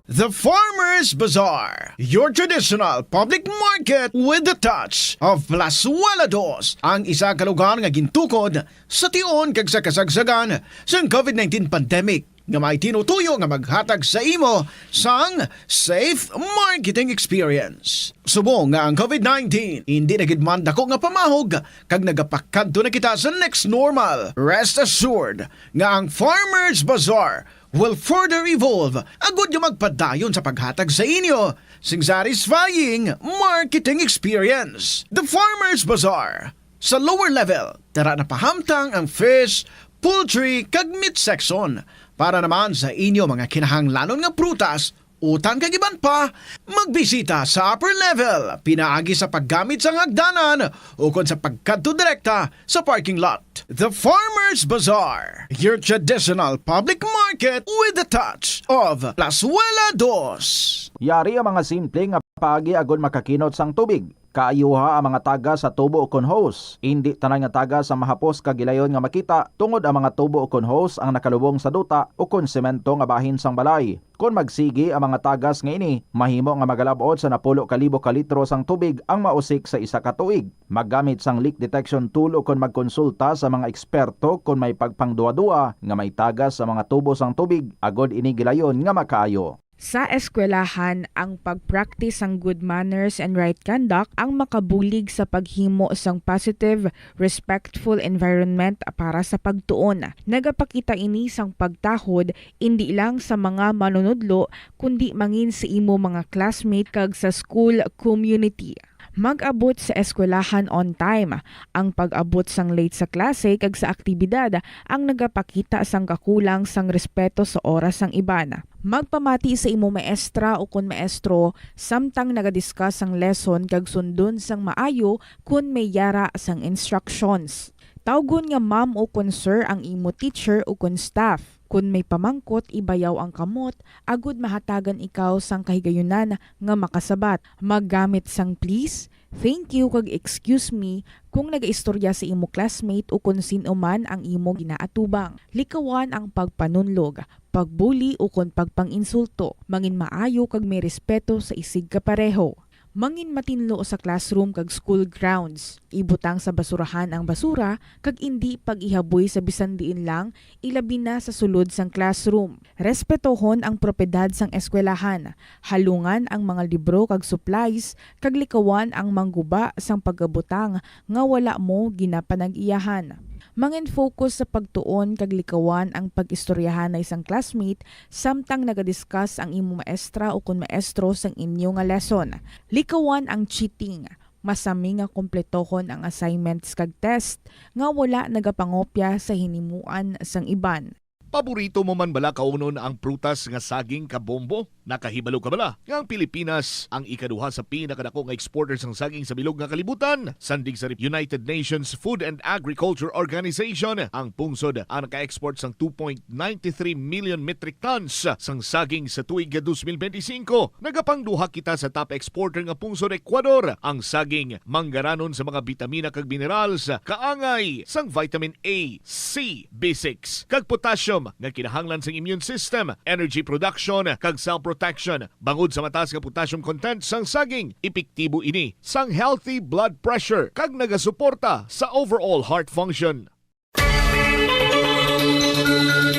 The Farmers Bazaar, your traditional public market with the touch of Plazuela Dos, ang isa ka lugar nga gintukod sa tion kag sa kasagsagan sa COVID-19 pandemic nga may tinutuyo nga maghatag sa imo sang safe marketing experience. Subong nga ang COVID-19 hindi na gid man dako nga pamahog kag nagapakadto na kita sa next normal. Rest assured nga ang Farmers Bazaar will further evolve agud yung magpadayon sa paghatag sa inyo sing satisfying marketing experience. The Farmers Bazaar. Sa lower level, tara na pahamtang ang fish, poultry, kag meat section. Para naman sa inyo mga kinahanglanon nga prutas, utang kag iban pa, magbisita sa upper level, pinaagi sa paggamit sa hagdanan o kon sa pagkadto direkta sa parking lot. The Farmers Bazaar, your traditional public market with a touch of Plazuela Dos. Yari ang mga simple nga paagi agon makakinot sang tubig. Kaayuha ang mga taga sa tubo o kon hose. Hindi tanan nga taga sa mahapos kagilayon nga makita tungod ang mga tubo o kon hose ang nakalubong sa duta o kon semento nga bahin sang balay. Kung magsigi ang mga tagas nga ini, mahimo nga magalabot sa 10,000 ka litro sang tubig ang mausik sa isa ka tuig. Maggamit sang leak detection tool o kung magkonsulta sa mga eksperto kung may pagpangduwa-duwa nga may tagas sa mga tubo sang tubig, agod ini gilayon nga makaayo. Sa eskwelahan, ang pag-practice ang good manners and right conduct ang makabulig sa paghimo sang positive, respectful environment para sa pagtuon. Nagapakita ini sang pagtahod hindi lang sa mga manunudlo kundi mangin sa imo mga classmate kag sa school community. Mag-abot sa eskwelahan on time. Ang pag-abot sang late sa klase kag sa aktibidad ang nagapakita sang kakulang sang respeto sa oras sang iban. Magpamati sa imo maestra o kun maestro samtang nagadiscuss ang lesson kag sundon sang maayo kun may yara sang instructions. Tawgon nga ma'am o kun sir ang imo teacher o kun staff. Kun may pamangkot, ibayaw ang kamot, agud mahatagan ikaw sang kahigayunan nga makasabat. Maggamit sang please, thank you kag excuse me kung nagaistorya sa imo classmate o kung sino man ang imo ginaatubang. Likawan ang pagpanunlog, pagbuli o kung pagpanginsulto. Mangin maayo kag may respeto sa isig kapareho. Mangin matinlo sa classroom kag school grounds. Ibutang sa basurahan ang basura kag indi pag-ihaboy sa bisan diin lang, ilabi na sa sulod sang classroom. Respetohon ang propiedad sang eskwelahan. Halungan ang mga libro kag supplies kag likawan ang mangguba sang pagabutang nga wala mo ginapanag-iyahan. Mangin focus sa pagtuon kag likawan ang pag-istoryahan na isang classmate samtang nagadiscuss ang imo maestra o kun maestro sang inyo nga lesson. Likawan ang cheating. Masami nga kompletohon ang assignments kag test nga wala nagapangopya sa hinimuan sang iban. Paborito mo man bala kaunon ang prutas nga saging kabombo? Nakahibalo ka bala? Nga ang Pilipinas ang ikaduha sa pinakadako nga exporters ng saging sa bilog nga kalibutan. Sandig sa United Nations Food and Agriculture Organization, ang pungsod ang naka-export sang 2.93 million metric tons sang saging sa tuig 2025. Nagapangduha kita sa top exporter nga pungsod Ecuador. Ang saging manggaranon sa mga bitamina kag minerals, kaangay sang vitamin A, C, B6 kag potassium nga kinahanglan sa immune system, energy production kag cell protection. Bangod sa mataas nga potassium content sang saging, epektibo ini sang healthy blood pressure kag nagasuporta sa overall heart function.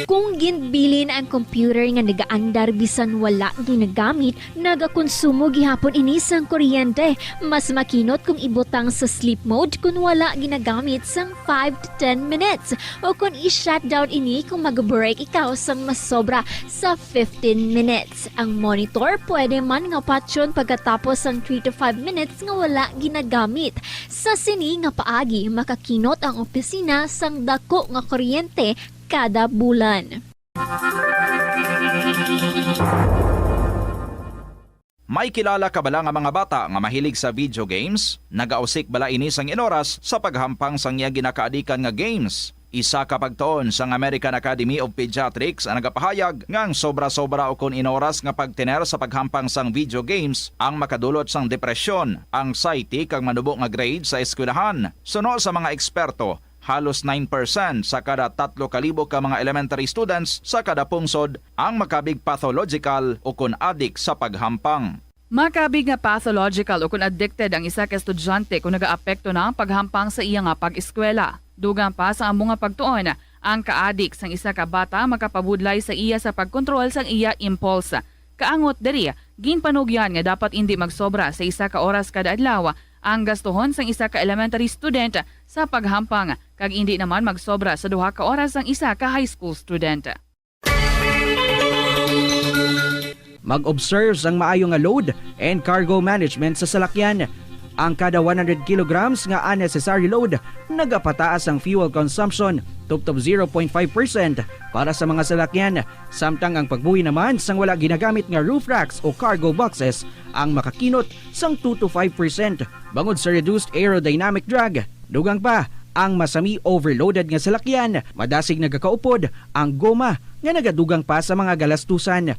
Kung ginbilin ang computer nga nagaandar bisan wala ginagamit, nagakonsumo gihapon ini sang kuryente. Mas makinot kung ibutang sa sleep mode kung wala ginagamit sang 5 to 10 minutes. O kung i-shutdown ini kung mag-break ikaw sang mas sobra sa 15 minutes. Ang monitor pwede man nga patyon pagkatapos sang 3 to 5 minutes nga wala ginagamit. Sa sini nga paagi, makakinot ang opisina sang dako nga kuryente kada bulan. May kilala ka bala nga mga bata nga mahilig sa video games? Nagausik bala ini sang inoras sa paghampang sang iya ginakaadikan nga games. Isa ka pagtuon sang American Academy of Pediatrics ang nagapahayag ngang sobra-sobra o kun inoras nga pagtiner sa paghampang sang video games ang makadulot sang depresyon, anxiety kag manubo nga grade sa eskwelahan. Suno sa mga eksperto, halos 9% sa kada 3,000 ka mga elementary students sa kada pungsod ang makabig pathological o kun addict sa paghampang. Makabig nga pathological o kun addicted ang isa ka estudyante kung nagaapekto na ang paghampang sa iya nga pag-eskwela. Dugang pa sa among nga pagtuon, ang ka-addict sang isa ka bata makapabudlay sa iya sa pagkontrol sang iya impulse. Kaangot diri, ginpanugyan nga dapat hindi magsobra sa isa ka oras kada adlaw ang gastuhon sang isa ka elementary student sa paghampang kag hindi naman magsobra sa 2 ka oras ang isa ka high school student. Mag-observe sang maayo nga load and cargo management sa salakyan. Ang kada 100 kilograms nga unnecessary load, nagapataas ang fuel consumption tubtob 0.5% para sa mga salakyan. Samtang ang pagbuhi naman sang wala ginagamit nga roof racks o cargo boxes ang makakinot sang 2 to 5% bangod sa reduced aerodynamic drag. Dugang pa, ang masami overloaded nga salakyan, madasig nagakaupod ang goma nga nagadugang pa sa mga galastusan.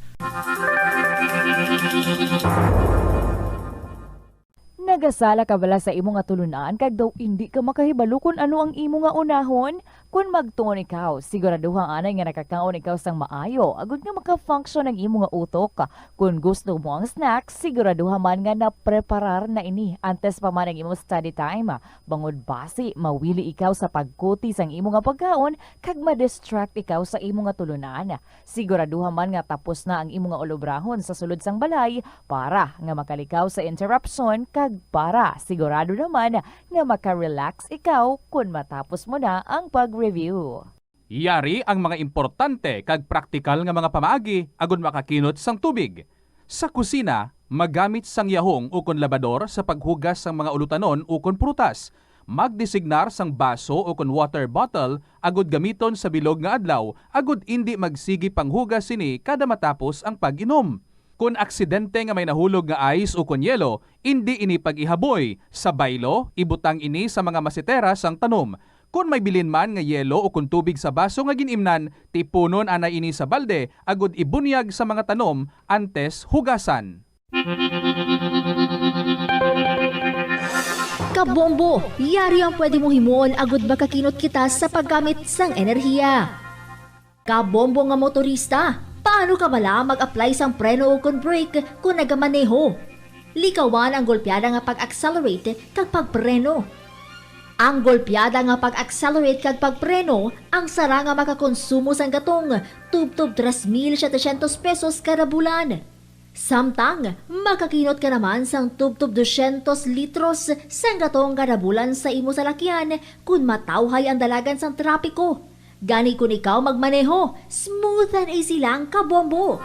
Nagasala ka bala sa imo nga tulunan kag daw hindi ka makahibalo kung ano ang imo nga unahon? Kung magtuon ikaw, siguraduhang anay nga nakakaon ikaw sang maayo, agud nga maka-function ang imo nga utok. Kung gusto mo ang snacks, siguraduhan man nga napreparar na ini antes pa man ang imo study time. Bangod basi, mawili ikaw sa pagkuti sang imo nga pagkaon kag ma-distract ikaw sa imo nga tulunan. Siguraduhan man nga tapos na ang imo nga olobrahon sa sulod sang balay para nga makalikaw sa interruption kag para sigurado naman nga maka-relax ikaw kung matapos mo na ang pag-review. Yari ang mga importante kag praktikal nga mga pamaagi agon makakinot sang tubig. Sa kusina, magamit sang yahong ukon labador sa paghugas sang mga ulutanon ukon prutas. Magdesignar sang baso ukon water bottle agud gamiton sa bilog nga adlaw agud indi magsigi panghugas sini kada matapos ang pag-inom. Kung aksidente nga may nahulog nga ice o kunyelo, hindi ini pag-ihaboy. Sa baylo, ibutang ini sa mga masitera sang tanom. Kung may bilin man nga yelo o kung tubig sa baso nga ginimnan, tipunon anay ini sa balde, agud ibunyag sa mga tanom antes hugasan. Kabombo, yari ang pwede mo himuon agud makakinot kita sa paggamit sang enerhiya. Kabombo nga motorista, paano ka bala mag-apply sang preno o kon brake kung nagamaneho? Likawan ang golpeada nga pag-accelerate kag pagpreno. Ang golpeada nga pag-accelerate kag pagpreno, ang sara nga makakonsumo sang gatong tub-tub 3,700 pesos kada bulan. Samtang, makakinot ka naman sang tub-tub 200 litros sang gatong kada bulan sa imo salakyan kung matawhay ang dalagan sang trapiko. Gani kung ikaw magmaneho, smooth and easy lang kabombo.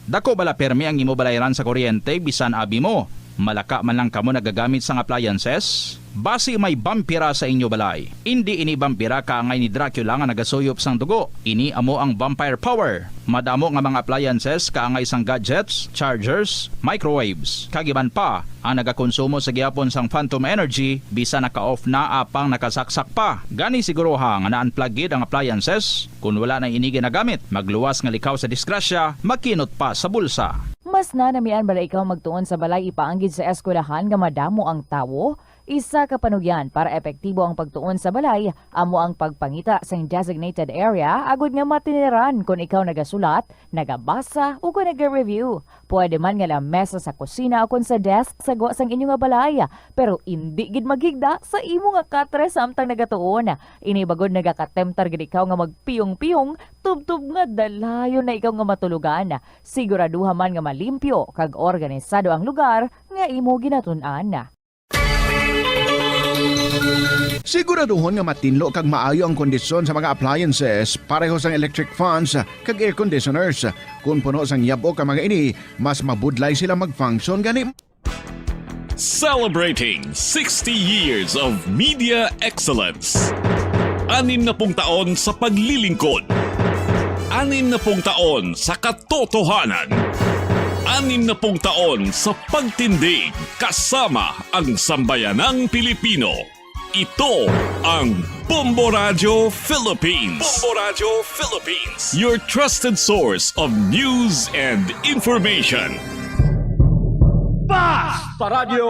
Dako bala permi ang imo balayran sa kuryente bisan abi mo. Malaka man lang kamo nagagamit sang appliances? Basi may vampira sa inyo balay. Hindi ini vampira ka ngay ni Dracula nga nagasuyop sang dugo. Ini amo ang vampire power. Madamo nga mga appliances kaangay sang gadgets, chargers, microwaves. Kagiban pa, ang nagakonsumo sa gihapon sang phantom energy bisan naka-off na apang nakasaksak pa. Gani siguro ha nga na-unplug ang appliances. Kung wala na ini ginagamit, magluwas nga likaw sa disgrasya, makinot pa sa bulsa. Mas nanamian bala ikaw magtuon sa balay ipaanggid sa eskwelahan nga madamo ang tawo? Isa ka panugyan para epektibo ang pagtuon sa balay, amo ang pagpangita sa designated area agud nga matiniran kung ikaw nagasulat, nagabasa o kung nag-review. Pwede man nga lamesa sa kusina o kung sa desk sa gwa sang inyo nga balay, pero hindi gid maghigda sa imo nga katre samtang nagatuon. Ini bagod nagakatemptar gid ikaw nga magpiyong-piyong, tubtub nga dalayon na ikaw nga matulugan. Siguraduha man nga malimpyo kag organisado ang lugar nga imo ginatun-an. Siguraduhon nga matinlo kag maayo ang kondisyon sa mga appliances pareho sang electric fans kag air conditioners. Kung puno sang yabo ka mga ini, mas mabudlay sila mag-function gani. Celebrating 60 years of media excellence. 60 taon sa paglilingkod. 60 taon sa katotohanan. 60 taon sa pagtindig kasama ang sambayanang Pilipino. Ito ang Bombo Radio Philippines. Bombo Radio Philippines. Your trusted source of news and information. Basta Radio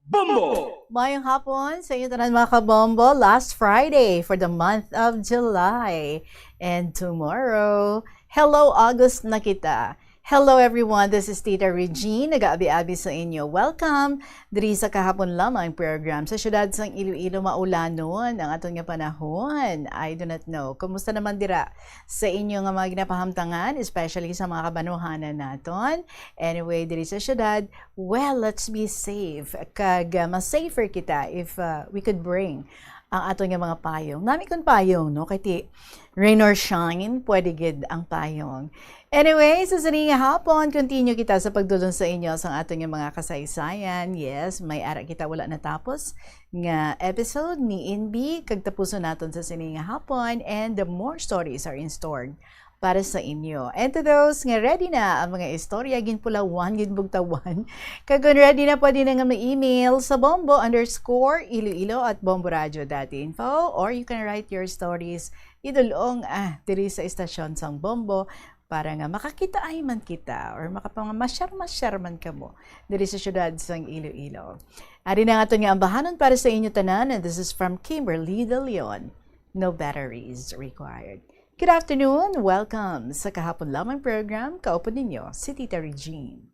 Bombo! Mayong hapon sa inyo tanan mga kabombo. Last Friday for the month of July. And tomorrow, hello August na kita. Hello everyone, this is Tita Regine, nag-aabi-abi sa inyo. Welcome diri sa kahapon lamang program sa syudad sang Iloilo maulanon ang aton nga panahon. I do not know. Kumusta naman dira sa inyo nga mga ginapahamtangan, especially sa mga kabanuhanan naton. Anyway, diri sa syudad, well, let's be safe. Kag mas safer kita if we could bring ang aton nga mga payong. Nami kon payong, no? Kay ti rain or shine, pwede gid ang payong. Anyway, sa nga hapon, continue kita sa pagdudon sa inyo sa ating mga kasaysayan. Yes, may ara kita wala natapos nga episode ni Inbi. Kagtapuso naton sa nga hapon and the more stories are in store para sa inyo. And to those nga ready na ang mga istorya, ginpulawan, ginbugtawan, kagun ready na pwede na nga ma-email sa bombo_iloilo@bomboradio.info or you can write your stories idulong diri sa istasyon sang Bombo para nga makakita ay man kita or makapamasyar-masyar man ka mo diri sa syudad sang Iloilo. Ari na nga ito nga ambahanon para sa inyo tanan, and this is from Kimberly De Leon. No batteries required. Good afternoon, welcome sa kahapon lamang program. Kaupo ninyo si Tita Regine.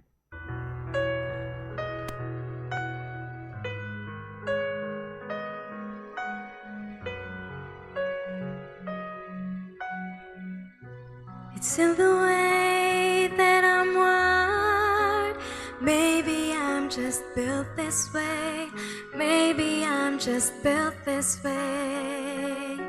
It's in the way that I'm wired. Maybe I'm just built this way. Maybe I'm just built this way.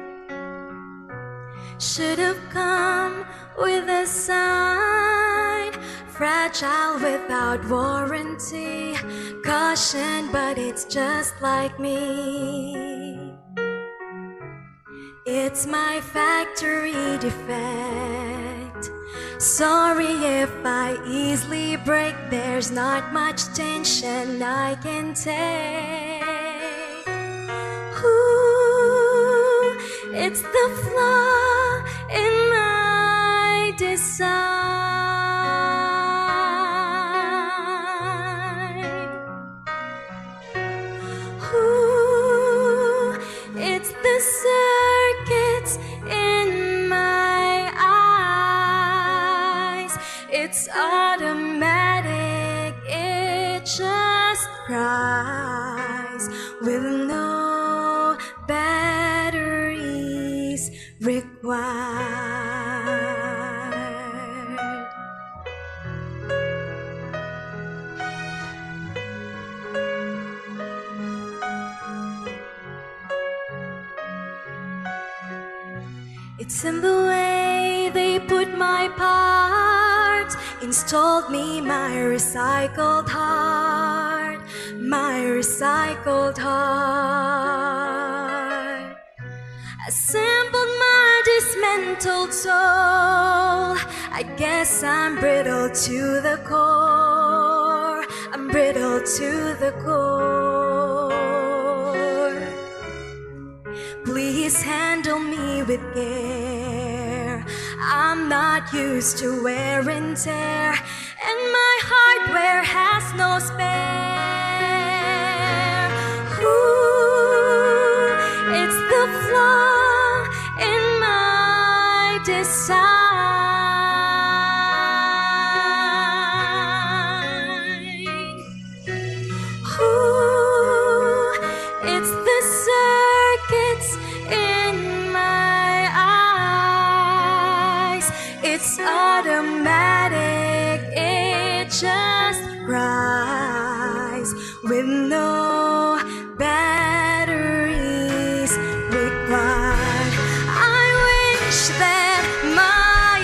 should have come with a sign. Fragile without warranty, caution, but it's just like me. It's my factory defect. Sorry if I easily break, there's not much tension I can take. Ooh, it's the flaw in my design. Ooh, it's the circuits in my eyes. It's automatic, it just cries with no batteries required. It's in the way they put my parts, installed me my recycled heart, my recycled heart. Assembled my dismantled soul. I guess I'm brittle to the core, I'm brittle to the core. Please handle me with care. I'm not used to wear and tear, and my hardware has no spare. Ooh, it's the flaw in my design. Ooh, it's the circuits in my eyes. It's automatic, it just cries with no batteries required. I wish that my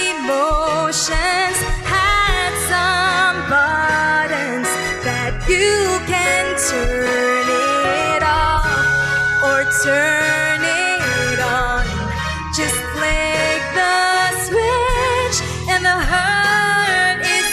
emotions had some buttons that you can turn it off or turn it on. Just flick the switch and the hurt is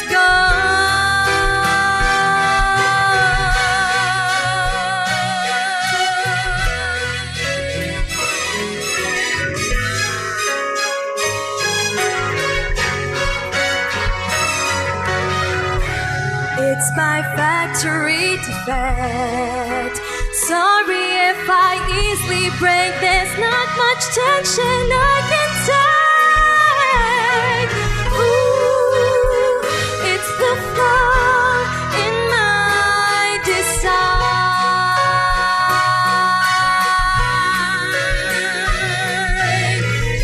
It's my factory defect. Sorry if I easily break, there's not much tension I can take. Ooh, it's the flaw in my design.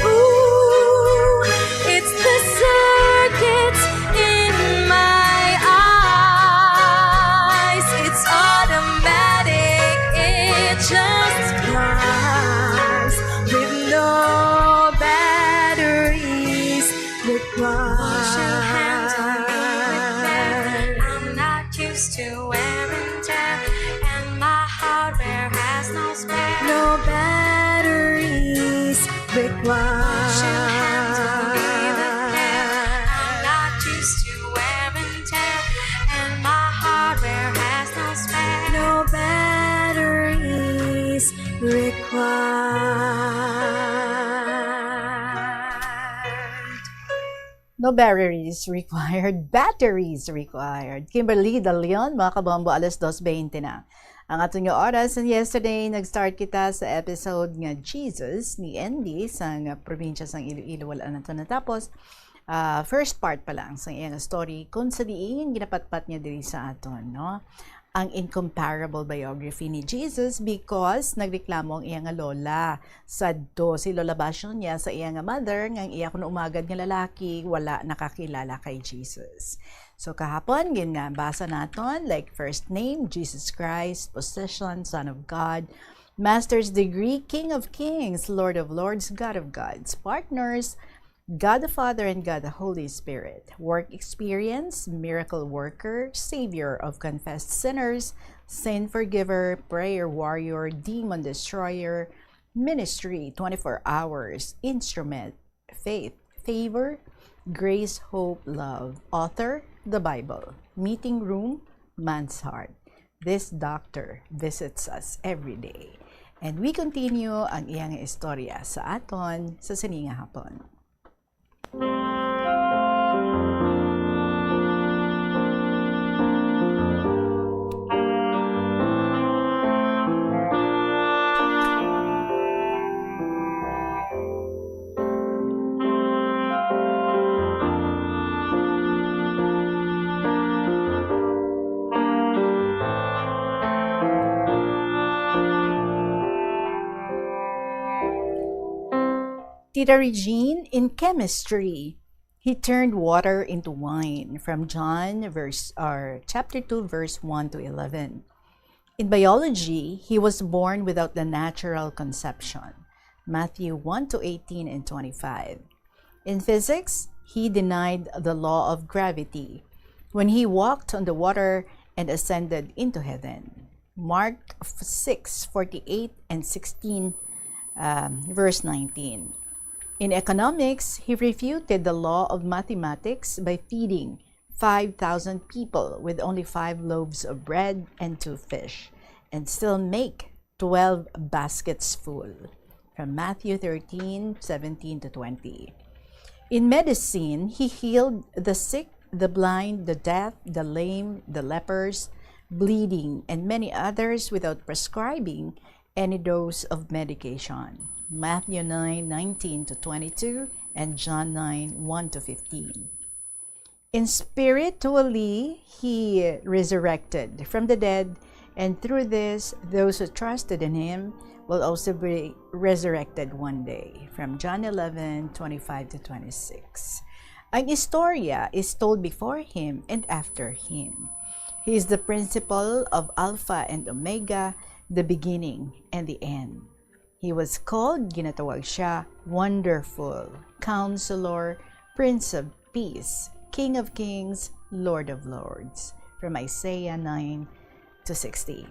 Ooh, it's the circuits in my eyes. It's automatic, it just cries with no batteries required. I'm not used to wear and tear, and my hardware has no spare. No batteries required. I'm not used to wear and tear, and my hardware has no spare. No batteries required. No batteries required, batteries required. Kimberly De Leon, mga kabombo, alas 2:20 na. Ang atong oras, and yesterday, nag-start kita sa episode nga Jesus ni Andy sa probinsya sang Iloilo. Wala na ito natapos. First part pa lang sa iyang story kung sa diin ginapatpat niya diri sa aton, no? Ang incomparable biography ni Jesus because nagreklamo ang iyang lola. Sadto si Lola Basyo niya sa iyang mother ngang iya kuno umagad nga lalaki wala nakakilala kay Jesus. So kahapon basa naton like first name Jesus Christ, position Son of God, Master's degree, King of Kings, Lord of Lords, God of Gods. Partners, God the Father and God the Holy Spirit. Work experience, miracle worker, savior of confessed sinners, sin forgiver, prayer warrior, demon destroyer, ministry, 24 hours, instrument, faith, favor, grace, hope, love. Author, the Bible. Meeting room, man's heart. This doctor visits us every day. And we continue ang iyang istorya sa aton sa Sininga Hapon. Tita Regine, in chemistry, he turned water into wine from John chapter 2 verse 1 to 11. In biology, he was born without the natural conception. Matthew 1 to 18 and 25. In physics, he denied the law of gravity when he walked on the water and ascended into heaven. Mark 6:48 and 16 verse 19. In economics, he refuted the law of mathematics by feeding 5,000 people with only 5 loaves of bread and 2 fish, and still make 12 baskets full. From Matthew 13:17 to 20. In medicine, he healed the sick, the blind, the deaf, the lame, the lepers, bleeding, and many others without prescribing any dose of medication. Matthew 9:19 to 22 and John 9:1 to 15. In spiritually, he resurrected from the dead, and through this, those who trusted in him will also be resurrected one day. From John 11:25 to 26. Ang istorya is told before him and after him. He is the principle of Alpha and Omega, the beginning and the end. He was called, ginatawag siya, Wonderful, Counselor, Prince of Peace, King of Kings, Lord of Lords. From Isaiah 9 to 60.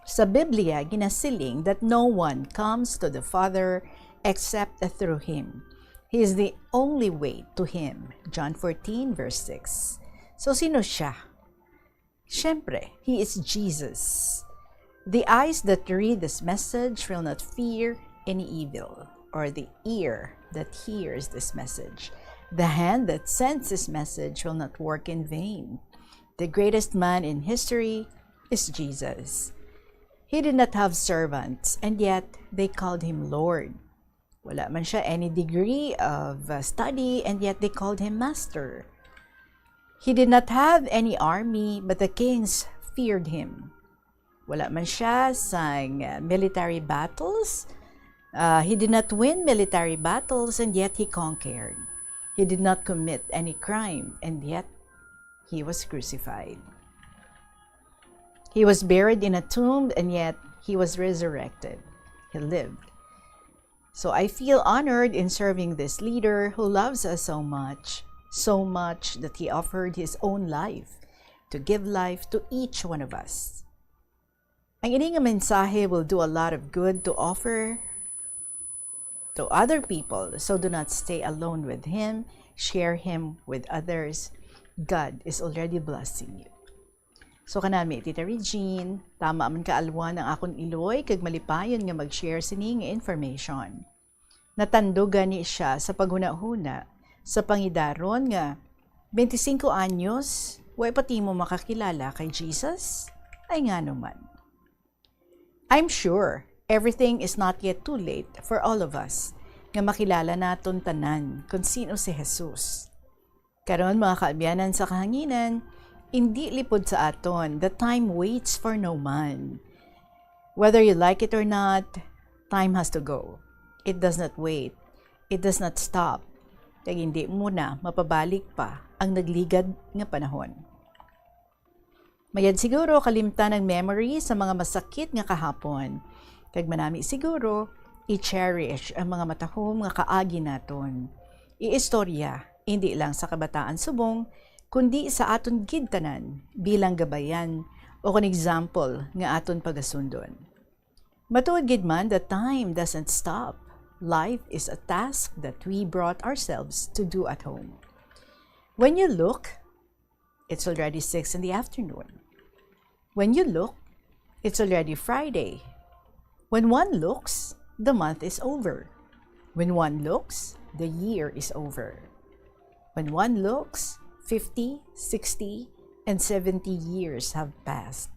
Sa Biblia, ginasiling that no one comes to the Father except through Him. He is the only way to Him. John 14 verse 6. So sino siya? Siyempre, He is Jesus. The eyes that read this message will not fear any evil, or the ear that hears this message. The hand that sends this message will not work in vain. The greatest man in history is Jesus. He did not have servants, and yet they called him Lord. Wala man siya any degree of study, and yet they called him Master. He did not have any army, but the kings feared him. Wala man siya sa military battles. He did not win military battles, and yet he conquered. He did not commit any crime, and yet he was crucified. He was buried in a tomb, and yet he was resurrected. He lived. So I feel honored in serving this leader who loves us so much that he offered his own life to give life to each one of us. Ang ining mensahe will do a lot of good to offer to other people, so do not stay alone with him. Share him with others. God is already blessing you. So kanami, Tita Regine, tama man kaalwan ang akong iloy kag malipayon nga mag-share sining information. Natandugan ni siya sa paghuna-huna sa pangidaron nga 25 anyos, way pati mo makakilala kay Jesus? Ay nga naman. I'm sure everything is not yet too late for all of us nga makilala naton tanan kung sino si Jesus. Karon mga kaabyanan sa kahanginan, hindi lipod sa aton, the time waits for no man. Whether you like it or not, time has to go. It does not wait. It does not stop. Kaya hindi muna mapabalik pa ang nagligad nga panahon. Mayad siguro kalimtan ng memory sa mga masakit nga kahapon. Kag manami siguro, i-cherish ang mga matahom nga kaagi naton. Iistorya, hindi lang sa kabataan subong, kundi sa aton gid tanan bilang gabayan o kon example nga aton pagasundon. Matuod gid man that time doesn't stop. Life is a task that we brought ourselves to do at home. When you look, it's already 6 in the afternoon. When you look, it's already Friday. When one looks, the month is over. When one looks, the year is over. When one looks, 50, 60, and 70 years have passed.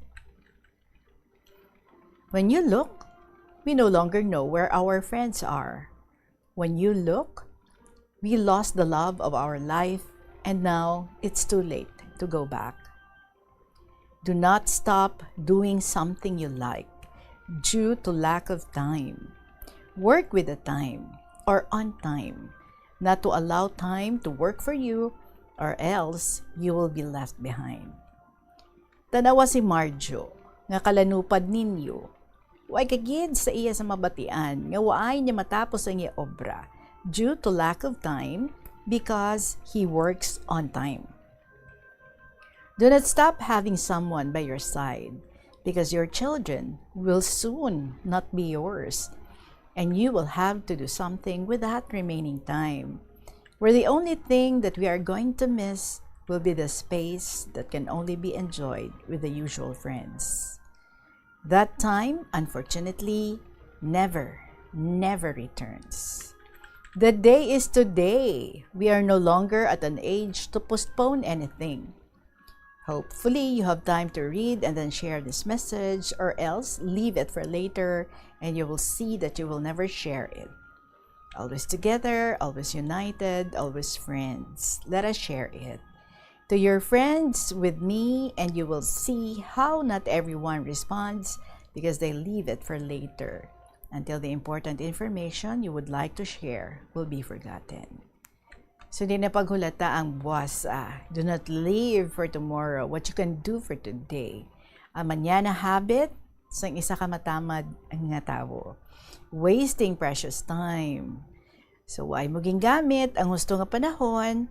When you look, we no longer know where our friends are. When you look, we lost the love of our life, and now it's too late to go back. Do not stop doing something you like due to lack of time. Work with the time or on time, not to allow time to work for you or else you will be left behind. Tanawa si Marjo, nga kalanupad ninyo, way kagid sa iya sa mabatian, nga waay niya matapos ang iya obra due to lack of time because he works on time. Do not stop having someone by your side because your children will soon not be yours and you will have to do something with that remaining time, where the only thing that we are going to miss will be the space that can only be enjoyed with the usual friends. That time, unfortunately, never returns. The day is today. We are no longer at an age to postpone anything. Hopefully, you have time to read and then share this message, or else leave it for later and you will see that you will never share it. Always together, always united, always friends. Let us share it to your friends with me, and you will see how not everyone responds because they leave it for later until the important information you would like to share will be forgotten. So di na paghulata ang buwasa. Do not live for tomorrow what you can do for today. Ang manyana habit sang isa ka matamad ang nga tao. Wasting precious time. So ay mo gingamit ang husto nga panahon.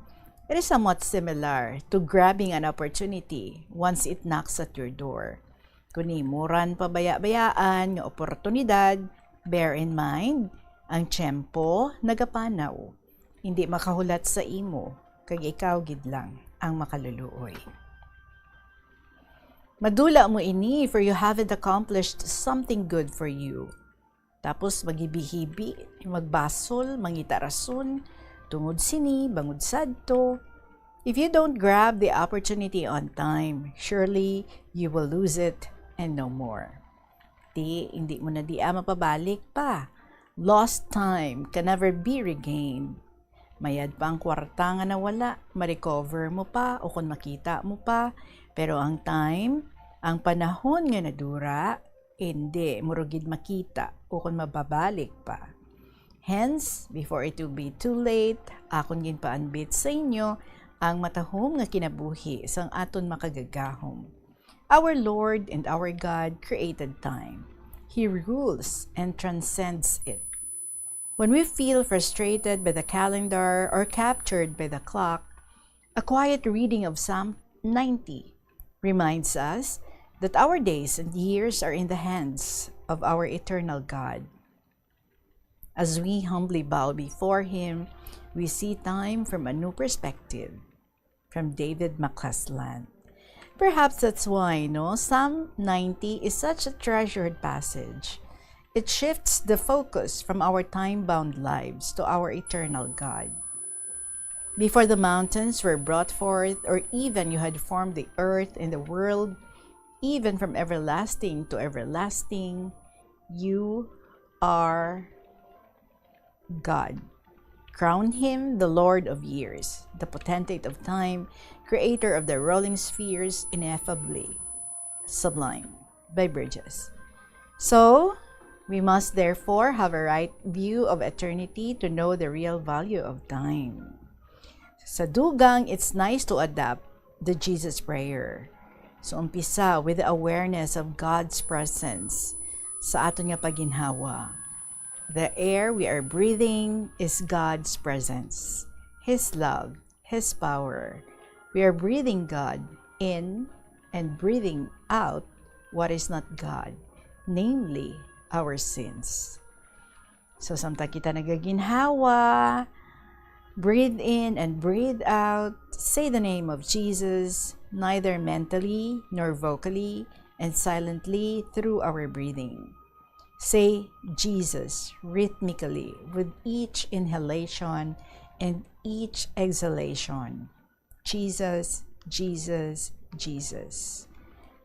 It is somewhat similar to grabbing an opportunity once it knocks at your door. Kung imuran pa baya-bayaan nga oportunidad, bear in mind, ang tiyempo nagapanaw. Hindi makahulat sa imo, kag ikaw gid lang ang makaluluoy. Madula mo ini for you haven't accomplished something good for you. Tapos magibihibi, magbasol, mangitarason, tungod sini, bangod sadto. If you don't grab the opportunity on time, surely you will lose it and no more. Hindi mo na mapabalik pa. Lost time can never be regained. Mayad pa ang kwarta nga nawala, ma-recover mo pa o kung makita mo pa. Pero ang time, ang panahon nga nadura, hindi murugid makita o kung mababalik pa. Hence, before it will be too late, akon ginpaanbit sa inyo ang matahom nga kinabuhi sang aton makagagahom. Our Lord and our God created time. He rules and transcends it. When we feel frustrated by the calendar or captured by the clock, a quiet reading of Psalm 90 reminds us that our days and years are in the hands of our eternal God. As we humbly bow before Him, we see time from a new perspective, from David McClellan. Perhaps that's why, Psalm 90 is such a treasured passage. It shifts the focus from our time-bound lives to our eternal God. Before the mountains were brought forth, or even you had formed the earth and the world, even from everlasting to everlasting, you are God. Crown Him the Lord of years, the potentate of time, creator of the rolling spheres, ineffably sublime. By Bridges. So, we must therefore have a right view of eternity to know the real value of time. Sa dugang, it's nice to adapt the Jesus prayer. So umpisa with the awareness of God's presence sa aton nga paginhawa. The air we are breathing is God's presence, His love, His power. We are breathing God in and breathing out what is not God, namely our sins. So samtang kita nagaginhawa, breathe in and breathe out, say the name of Jesus, neither mentally nor vocally, and silently through our breathing. Say Jesus rhythmically with each inhalation and each exhalation. Jesus, Jesus, Jesus.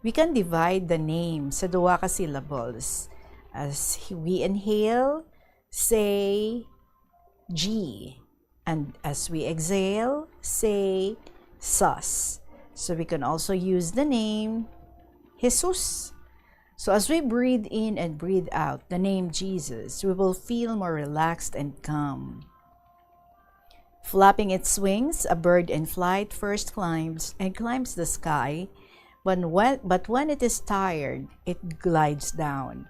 We can divide the name sa duwa ka syllables. As we inhale, say G. And as we exhale, say sus. So we can also use the name Jesus. So as we breathe in and breathe out the name Jesus, we will feel more relaxed and calm. Flapping its wings, a bird in flight first climbs the sky, but when it is tired, it glides down.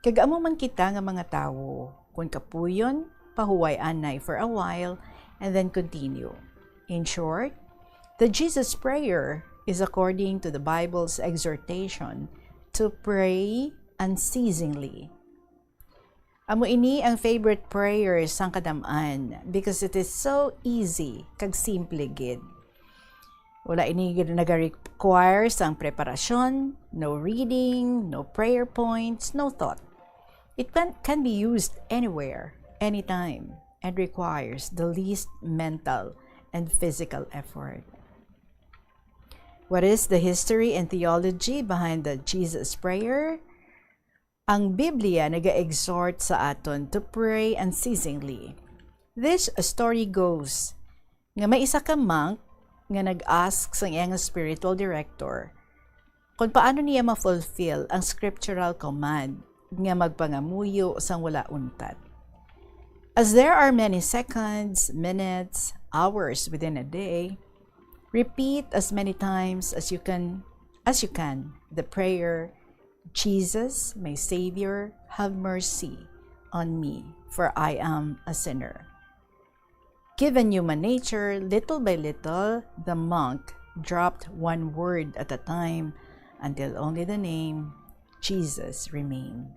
Kagamo man kita nga mga tawo, kung kapuyon, pahuway anay for a while, and then continue. In short, the Jesus prayer is according to the Bible's exhortation to pray unceasingly. Amo ini ang favorite prayer sang kadamaan because it is so easy kag simple gid. Wala ini gid nag-require sang preparasyon, no reading, no prayer points, no thought. It can be used anywhere, anytime, and requires the least mental and physical effort. What is the history and theology behind the Jesus prayer? Ang Biblia nag-exhort sa aton to pray unceasingly. This story goes nga may isa ka monk nga nag-ask sa iyang spiritual director kung paano niya ma-fulfill ang scriptural command nga magpangamuyo sang wala untat. As there are many seconds, minutes, hours within a day, repeat as many times as you can the prayer, Jesus, my Savior, have mercy on me, for I am a sinner. Given human nature, little by little, the monk dropped one word at a time until only the name Jesus remained.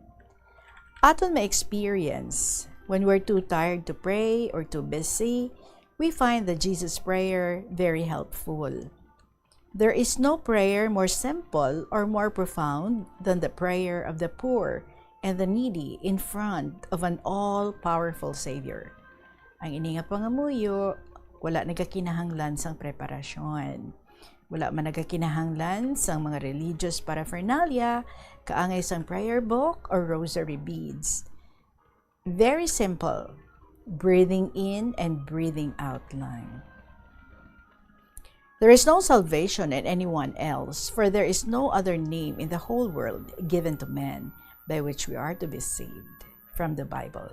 Aton may experience when we're too tired to pray or too busy, we find the Jesus prayer very helpful. There is no prayer more simple or more profound than the prayer of the poor and the needy in front of an all-powerful Savior. Ang ini nga pangamuyo, wala nagakinahanglan sang preparasyon. Wala man nagakinahanglan sang mga religious paraphernalia, kaangay sang prayer book or rosary beads. Very simple, breathing in and breathing out line. There is no salvation in anyone else, for there is no other name in the whole world given to men by which we are to be saved, from the Bible.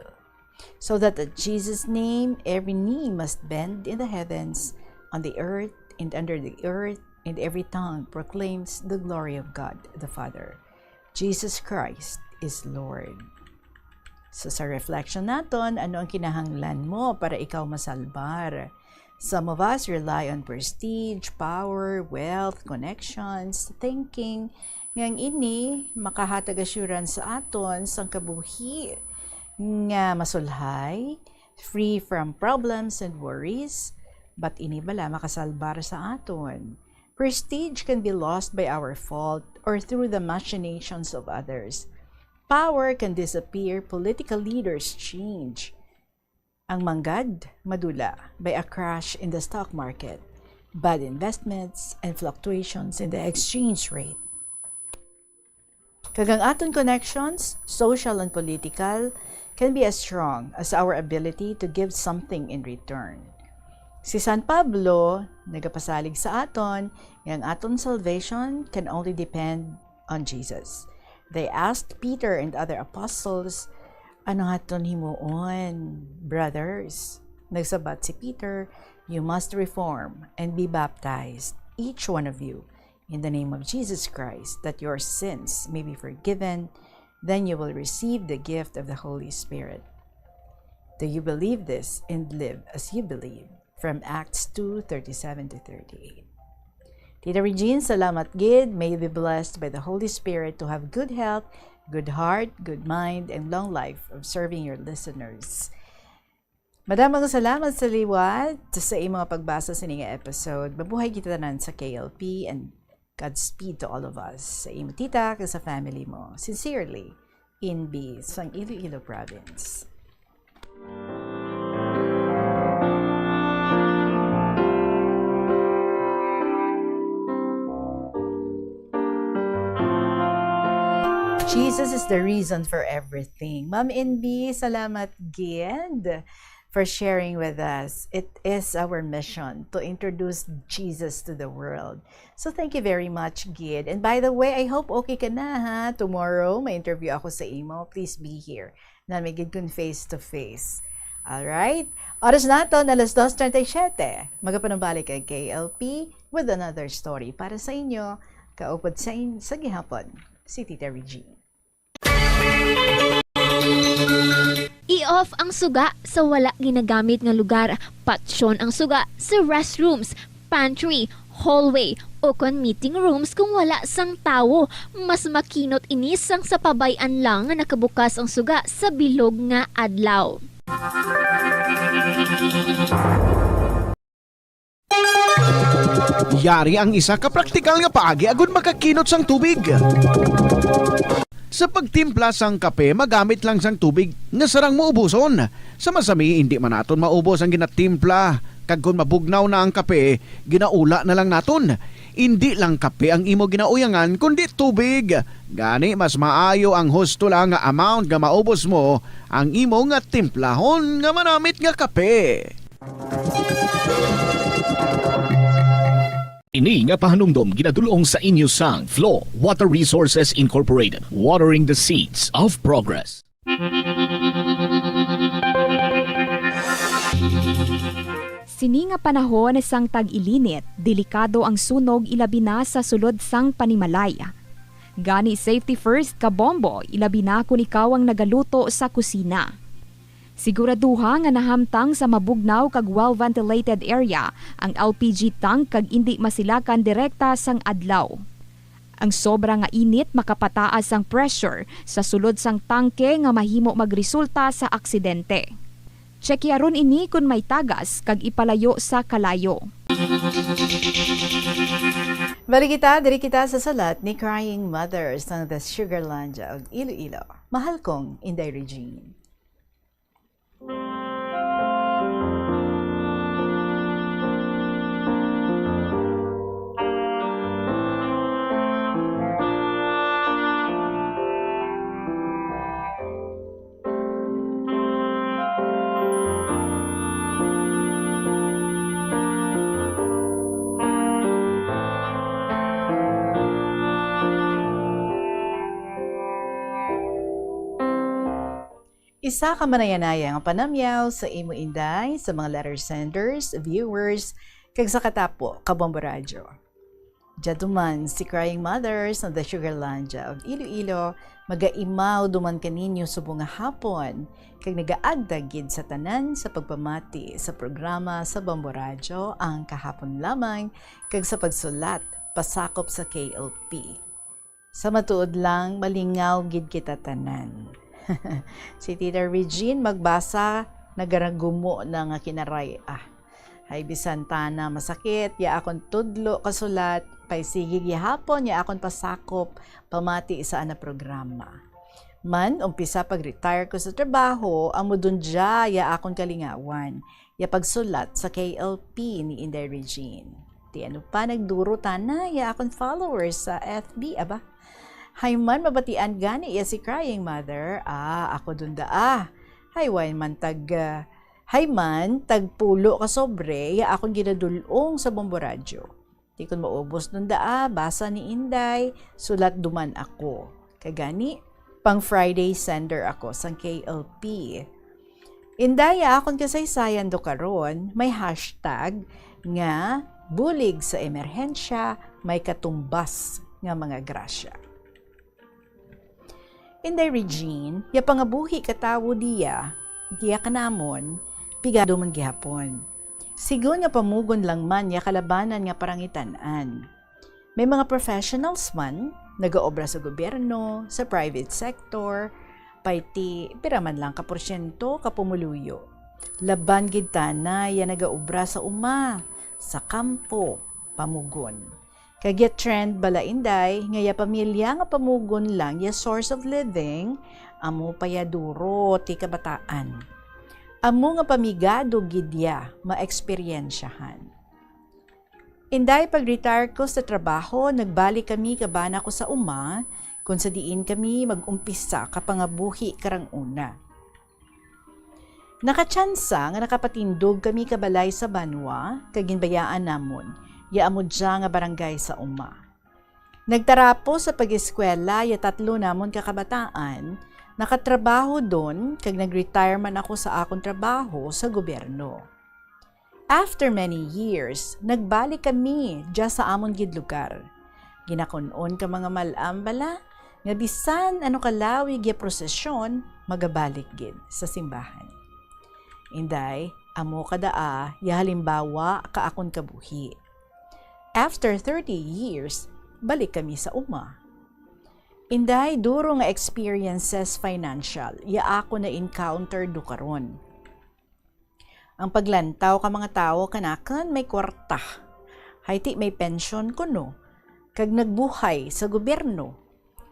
So that at Jesus' name every knee must bend in the heavens, on the earth, and under the earth, and every tongue proclaims the glory of God the Father. Jesus Christ is Lord. So sa reflection naton, ano ang kinahanglan mo para ikaw masalbar? Some of us rely on prestige, power, wealth, connections, thinking, ngang ini makahatag assurance sa aton sang kabuhi nga masulhay, free from problems and worries, but ini bala makasalbar sa aton. Prestige can be lost by our fault or through the machinations of others. Power can disappear, political leaders change. Ang manggad, madula by a crash in the stock market, bad investments, and fluctuations in the exchange rate. Kagang aton connections, social and political, can be as strong as our ability to give something in return. Si San Pablo, nagapasalig sa aton, ang aton salvation can only depend on Jesus. They asked Peter and other apostles, ano aton himuon, brothers? Nagsabat si Peter, you must reform and be baptized, each one of you, in the name of Jesus Christ, that your sins may be forgiven. Then you will receive the gift of the Holy Spirit. Do you believe this and live as you believe? From Acts 2:37 to 38. Tita Regine, salamat gid. May you be blessed by the Holy Spirit to have good health, good heart, good mind, and long life of serving your listeners. Madamang salamat sa liwat sa imong pagbasa sa inyong episode. Mabuhay kita tanan sa KLP and Godspeed to all of us. Sa imo tita kag sa family mo. Sincerely, Inbi, sang Iloilo Province. Jesus is the reason for everything. Ma'am Inbi, salamat gid for sharing with us. It is our mission to introduce Jesus to the world. So thank you very much, Gid. And by the way, I hope okay ka na ha. Tomorrow, may interview ako sa imo. Please be here. Na may gid kun face to face. Alright? Oras na to, na 2:37. Magapanabalik kay KLP with another story para sa inyo. Kaupod sa gihapon, si Tita Regine. I-off ang suga sa wala ginagamit nga lugar. Patsyon ang suga sa restrooms, pantry, hallway, o kon meeting rooms kung wala sang tawo. Mas makinot inis sang sa pabayan lang nga nakabukas ang suga sa bilog nga adlaw. Yari ang isa ka praktikal nga paagi agud makakinot sang tubig. Sa pagtimpla sang kape, magamit lang sang tubig nga sarang maubuson. Sa masami, hindi man naton maubos ang ginatimpla. Kag kung mabugnaw na ang kape, ginaula na lang naton. Hindi lang kape ang imo ginauyangan, kundi tubig. Gani, mas maayo ang husto lang nga amount nga maubos mo ang imo nga timplahon nga manamit nga kape. Ini nga pahanumdom ginadulong sa inyo sang Flow Water Resources Incorporated, watering the seeds of progress. Sini nga panahon sang tag-ilinit, delikado ang sunog ilabi na sa sulod sang panimalay. Gani safety first ka bombo, ilabi na kung ikaw ang nagaluto sa kusina. Siguraduha nga nahamtang sa mabugnaw kag well-ventilated area ang LPG tank kag indi masilakan direkta sang adlaw. Ang sobra nga init makapataas ang pressure sa sulod sang tangke nga mahimo magresulta sa aksidente. Tsekyaron ini kung may tagas kag ipalayo sa kalayo. Balik diri kita sa salat ni Crying Mothers ng The Sugarlandia of Iloilo. Mahal kong Inday Regine. Isa ka manayanaya ang panamyaw sa imo Inday, sa mga letter senders, viewers, kag sa katapo, Kabombo Radyo. Jaduman si Crying Mothers ng The Sugarlandia of Iloilo, magaimaw duman kaninyo subong nga hapon, kag nagaagdagid sa tanan sa pagpamati sa programa sa Bombo Radyo ang kahapon lamang, kag sa pagsulat, pasakop sa KLP. Sa matuod lang, malingaw gid kita tanan. Si Tita Regine magbasa nagaragumo na nga kinaray. Hay bisan tana masakit, ya akon tudlo kasulat, pay sige gihapon ya akon pasakop pamati sa ana programa. Man umpisa pag-retire ko sa trabaho, amo dunja ya akon kalingawan, ya pagsulat sa KLP ni Inday Regine. Ti ano pa nagduro tana ya akon followers sa FB aba. Hay man mabatian gani ya si Crying Mother. Ako dun Hay man tagpulo ka sobre, ya akong ginadulong sa Bombo Radyo. Di kon maubos dun basa ni Inday, sulat duman ako. Kagani, pang Friday sender ako sa KLP. Inday, akong kasaysayan do karon, may hashtag nga bulig sa emerhensya, may katumbas nga mga grasya. Inday Regine, ya pangabuhi katawo diya kanamon, pigado man gihapon. Sigon nga pamugon lang man ya kalabanan nga parangitanan. May mga professionals man, nagaobra sa gobyerno, sa private sector, paiti, piraman lang kaporsyento, kapumuluyo. Laban gid na ya nagaobra sa uma, sa kampo, pamugon. Kagya trend bala inday, nga ya pamilya nga pamugon lang ya source of living, amo payaduro ti kabataan. Amo nga pamigado gidya maeksperiensyahan. Inday pag-retire ko sa trabaho, nagbalik kami kabana ko sa uma, kung sa diin kami mag-umpisa kapangabuhi karang una. Nakatsansa nga nakapatindog kami kabalay sa Banwa, kaginbayaan namon, yaamod siya nga barangay sa uma. Nagtarapo sa pag-eskwela, ya 3 namon kakabataan, nakatrabaho doon, kag nag-retire man ako sa akong trabaho sa gobyerno. After many years, nagbalik kami dya sa amon gid lugar. Ginakunon ka mga malambala, nga bisan ano kalawig ya prosesyon, magabalik gid sa simbahan. Inday, amo kadaa, ya halimbawa ka akon kabuhi. After 30 years, balik kami sa uma. Inday, duro nga experiences financial, ya ako na encounter do karon. Ang paglantaw ka mga tao kanakan may kwarta. Hayti may pension kuno. Kag nagbuhay sa gobyerno.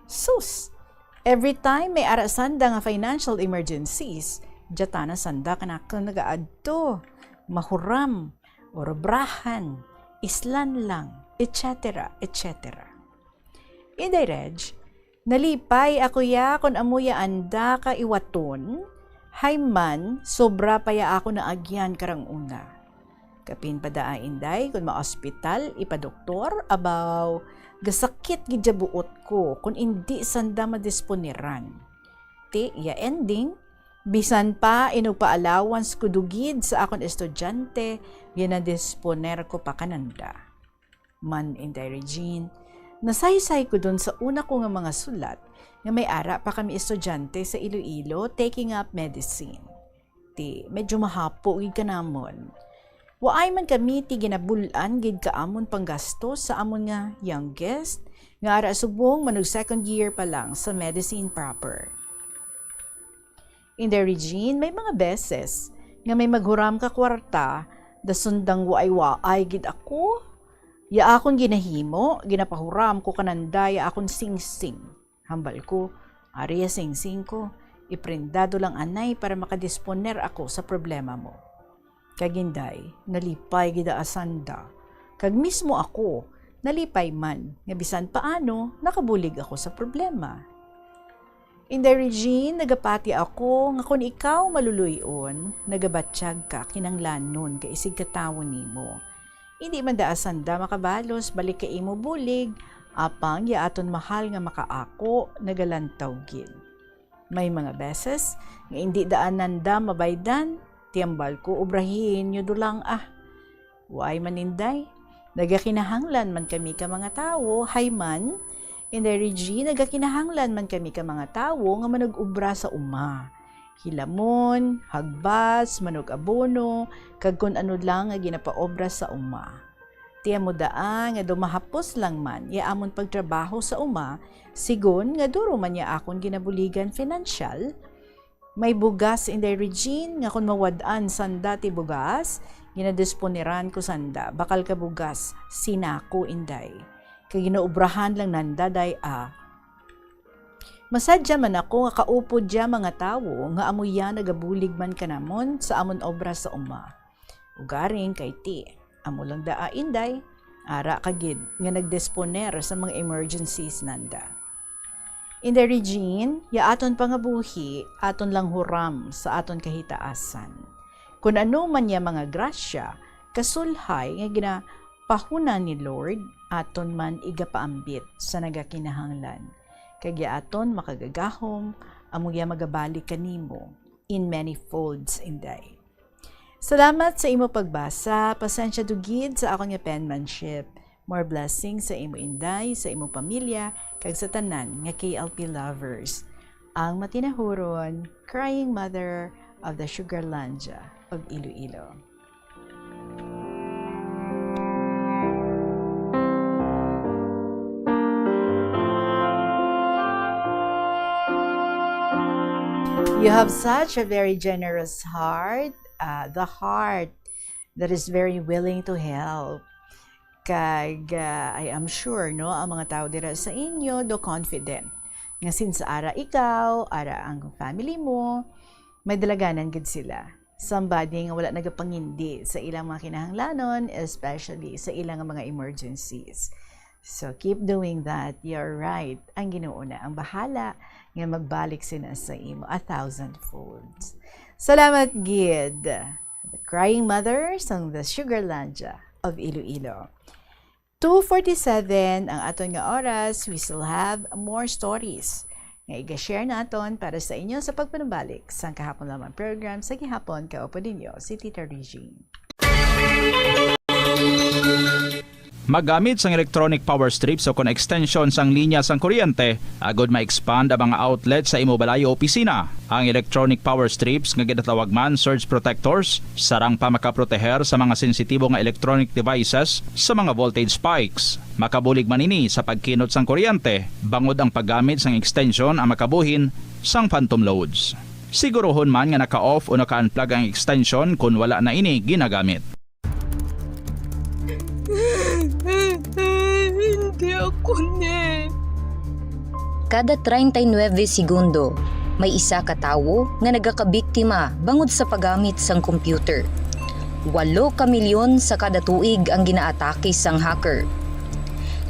Sus! Every time may arasanda nga financial emergencies, jatana sanda kanakan nagaadto, mahuram, orobrahan, islan lang, etc. etc. Inday Reg, nalipay ako ya kon amuya anda ka iwaton, hay man sobra pa ya ako na agyan karang una. Kapin padaa inday kun ma-ospital ipadoktor abaw gasakit gidya buot ko kun indi sanda madisponiran. Ti ya ending bisan pa inugpa-allowance ko dugid sa akon estudyante yan na disponer ko pa kananda. Man inday Regine, nasaysay ko dun sa una ko nga mga sulat nga may ara pa kami estudyante sa Iloilo taking up medicine. Ti, medyo mahapo gid kanamon. Waay man kami ti ginabulan gid kaamon panggastos sa amon nga youngest nga ara subong manug 2nd year pa lang sa medicine proper. In the Regine, may mga beses nga may maghuram ka kwarta da sundang waay-waay gid ako. Ya akon ginahimo, ginapahuram ko kananda ya akon sing-sing. Hambal ko, ariya sing-sing ko, iprindado lang anay para makadisponer ako sa problema mo. Kaginday, nalipay gida asanda. Kag mismo ako, nalipay man, nga bisan paano, nakabulig ako sa problema. In the Regine, nagapati ako, nga kung ikaw maluluyon, nagabatsyag ka kinanglanon ka isig katawon nimo. Hindi man daasanda makabalos, balik ka imo bulig, apang yaaton mahal nga makaako, nagalantaw gid. May mga beses, nga hindi daanan da mabaydan, tiyambal ko obrahin nyo dulang Huway maninday, nagakinahanglan man kami ka mga tao, hayman, in the Regine, nagakinahanglan man kami ka mga tao nga manag-ubra sa uma. Hilamon, hagbas, manog abono, kag kun ano lang nga ginapaobra sa uma. Tiya mo daan nga dumahapos lang man, ya amon pagtrabaho sa uma, sigon nga duro man ya akon ginabuligan financial. May bugas in the Regine, nga kun mawad-an sanda ti bugas, ginadisponiran ko sanda, bakal ka bugas, sinako inday. Kag ginaubrahan lang nanda day Masadya man ako nga kaupo dya mga tawo nga amuya nagabulig man kanamon sa amon obra sa uma. Ugaring kay ti, amo lang daa inday, ara kagid nga nagdisponer sa mga emergencies nanda. In the Regine, ya aton pangabuhi, aton lang huram sa aton kahitaasan. Kung ano man ya mga grasya, kasulhay nga ginapahunan ni Lord, aton man igapaambit sa nagakinahanglan. Kagya aton makagagahom, amuya magabalik kanimo in many folds inday. Salamat sa imo pagbasa, pasensya dugid sa akong nga penmanship. More blessings sa imo inday, sa imo pamilya, kag sa tanan nga KLP lovers. Ang matinahuron, crying mother of the Sugarlandia of Iloilo. You have such a very generous heart, the heart that is very willing to help. Kag I am sure no ang mga tao dira sa inyo do confident nga since ara ikaw, ara ang family mo, may dalaganan gid sila. Somebody nga wala nagapangindi sa ilang mga kinahanglanon, especially sa ilang mga emergencies. So keep doing that. You're right. Ang Ginoo na ang bahala nga magbalik sina sa imo 1,000-fold. Salamat gid. The Crying Mothers ng the Sugarlandia of Iloilo. 2:47 ang aton nga oras. We still have more stories nga i-share naton para sa inyo sa pagpanubalik sa kahapon lamang program sa gihapon kaupo ninyo si Tita Regine. Magamit sang electronic power strips o kon extension sang linya sang kuryente, agod ma-expand ang mga outlet sa imo balay o opisina. Ang electronic power strips nga ginatawag man surge protectors, sarang pa makaproteher sa mga sensitibo nga electronic devices sa mga voltage spikes. Makabulig man ini sa pagkinot sang kuryente, bangod ang paggamit sang extension ang makabuhin sang phantom loads. Sigurohon man nga naka-off o naka-unplug ang extension kung wala na ini ginagamit. Hindi ako ne. Kada 39 segundo, may isa ka tawo nga nagakabiktima bangod sa paggamit sang computer. 8 ka milyon sa kada tuig ang ginaatake sang hacker.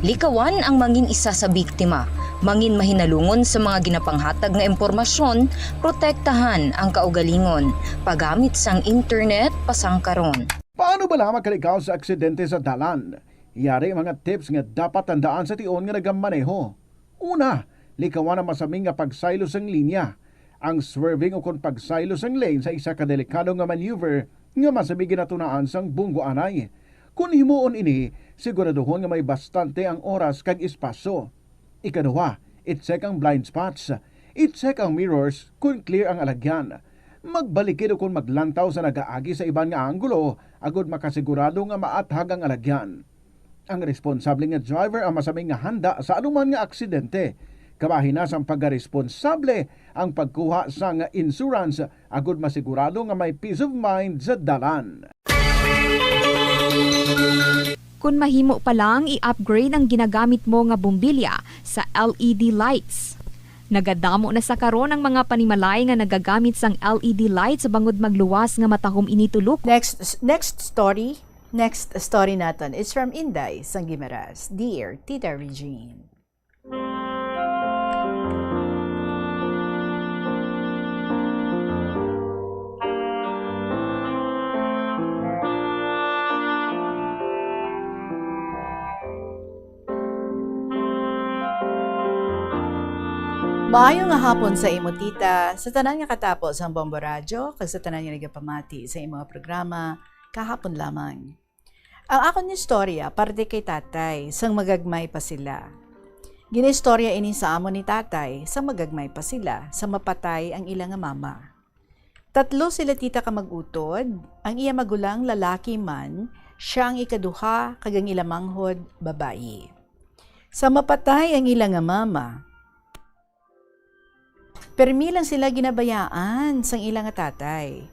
Likawan ang mangin isa sa biktima, mangin mahinalungon sa mga ginapanghatag nga impormasyon, protektahan ang kaugalingon, paggamit sang internet pasangkaron. Paano ba lamang kalikaw sa aksidente sa dalan? Yari mga tips nga dapat tandaan sa tion nga nagamaneho. Una, likawan ang masaming nga pagsaylo sang linya. Ang swerving o kon pagsaylo sang lane sa isa ka delikado nga maneuver nga masabi ginatunaan sang bunggo anay. Kung himuon ini, siguraduhon nga may bastante ang oras kag espasyo. Ikaduha, i-check ang blind spots. I-check ang mirrors kung clear ang alagyan. Magbalikid o kung maglantaw sa nagaagi sa ibang nga anggulo, agod makasigurado nga maathag ang alagyan. Ang responsable nga driver ang masaming nga handa sa anuman nga aksidente. Kabahinas ang pagkaresponsable ang pagkuha sa nga insurance, agod masigurado nga may peace of mind sa dalan. Kung mahimo pa lang, i-upgrade ang ginagamit mo nga bumbilya sa LED lights. Nagadamo na sa karon ang mga panimalay nga nagagamit sang LED lights bangod magluwas nga matahom ini tulok. Next story natin is from Inday sang Guimaras. Dear Tita Regine. Maayo nga hapon sa imo tita, sa tanan nga katapos ang Bombo Radyo, kag sa tanan nga nagapamati sa imo programa, kahapon lamang. Ang akon ni istorya, parte kay tatay, sang magagmay pa sila. Ginistorya ini sa amo ni tatay, sang magagmay pa sila, sa mapatay ang ilang nga mama. 3 sila tita ka magutod, ang iya magulang lalaki man, siya ang ikaduha, kag ang ilang manghod, babayi. Sa mapatay ang ilang nga mama, permi lang sila ginabayaan sang ilang nga tatay.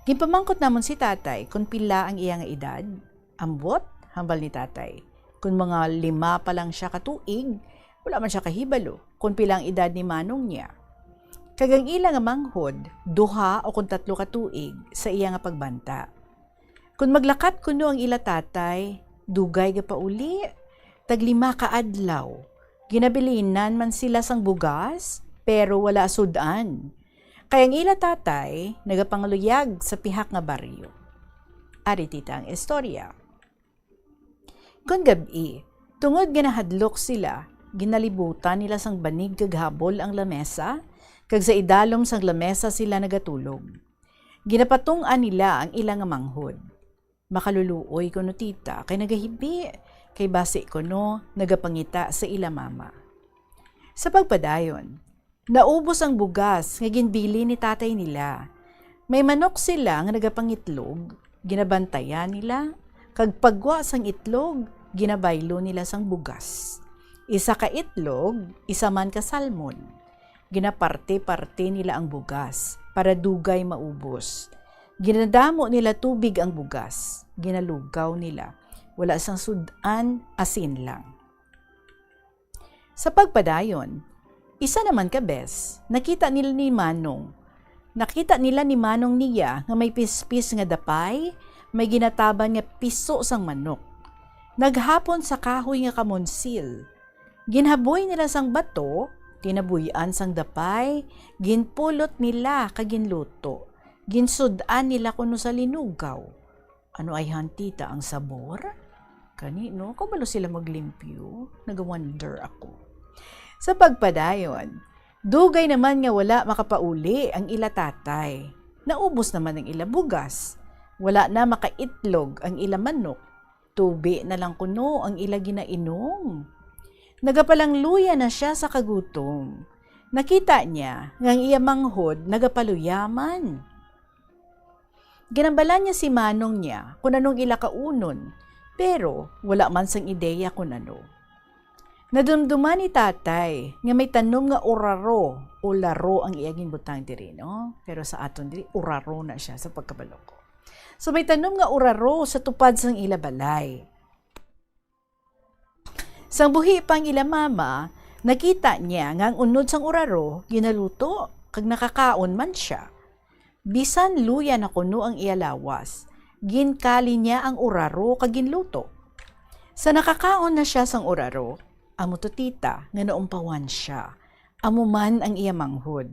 Ginpamangkot namon si tatay kung pila ang iya nga edad. Ambot, hambal ni tatay. Kung mga 5 pa lang siya katuig, wala man siya kahibalo kung pila ang edad ni manong niya. Kagang ilang nga manghod, 2 o kung 3 katuig sa iya nga pagbanta. Kung maglakat kuno ang ila tatay, dugay ga pa uli, tag 5 ka adlaw. Ginabilinan man sila sang bugas, pero wala sudan. Kaya ang ila tatay, nagapangaluyag sa pihak nga baryo. Ari tita ang istorya. Kung gabi, tungod ginahadlok sila, ginalibutan nila sang banig kaghabol ang lamesa, kag sa idalom sang lamesa sila nagatulog. Ginapatungan nila ang ilang manghod. Makaluluoy ko no tita, kay nagahibi, kay basi kuno nagapangita sa ila mama. Sa pagpadayon, naubos ang bugas nga ginbili ni tatay nila. May manok sila nga nagapangitlog, ginabantayan nila, kag pagwa sang itlog, ginabaylo nila sang bugas. Isa ka itlog, isa man ka salmon. Ginaparte-parte nila ang bugas para dugay maubos. Ginadamo nila tubig ang bugas, ginalugaw nila. Wala sang sudan, asin lang. Sa pagpadayon, isa naman ka bes, nakita nila ni Manong niya nga may pispis nga dapay, may ginataban nga piso sang manok. Naghapon sa kahoy nga kamonsil. Ginhaboy nila sang bato, tinabuyan sang dapay, ginpulot nila kaginluto. Ginsudan nila kuno sa linugaw. Ano ay hantita ang sabor? Kanino, kabalo sila maglimpyo? Nag-wonder ako. Sa pagpadayon, dugay naman nga wala makapauli ang ila tatay. Naubos naman ang ila bugas. Wala na makaitlog ang ila manok. Tubi na lang kuno ang ila ginainom. Nagapalang luya na siya sa kagutom. Nakita niya nga ang iya manghod nagapaluyaman. Ginambala niya si Manong niya kung anong ila kaunon, pero wala man sang ideya kung ano. Nadumduman ni tatay nga may tanom nga uraro o laro ang iyaging butang diri, no? Pero sa aton diri, uraro na siya sa pagkabaloko. So may tanom nga uraro sa tupad sang ila balay. Sang buhi pang ila mama, nakita niya nga ang unod sang uraro, ginaluto, kag nakakaon man siya. Bisan luya na kuno ang iyalawas, ginkali niya ang uraro kag ginluto. Sa nakakaon na siya sang uraro, amo to tita nga naumpawan siya, amo man ang iya manghod.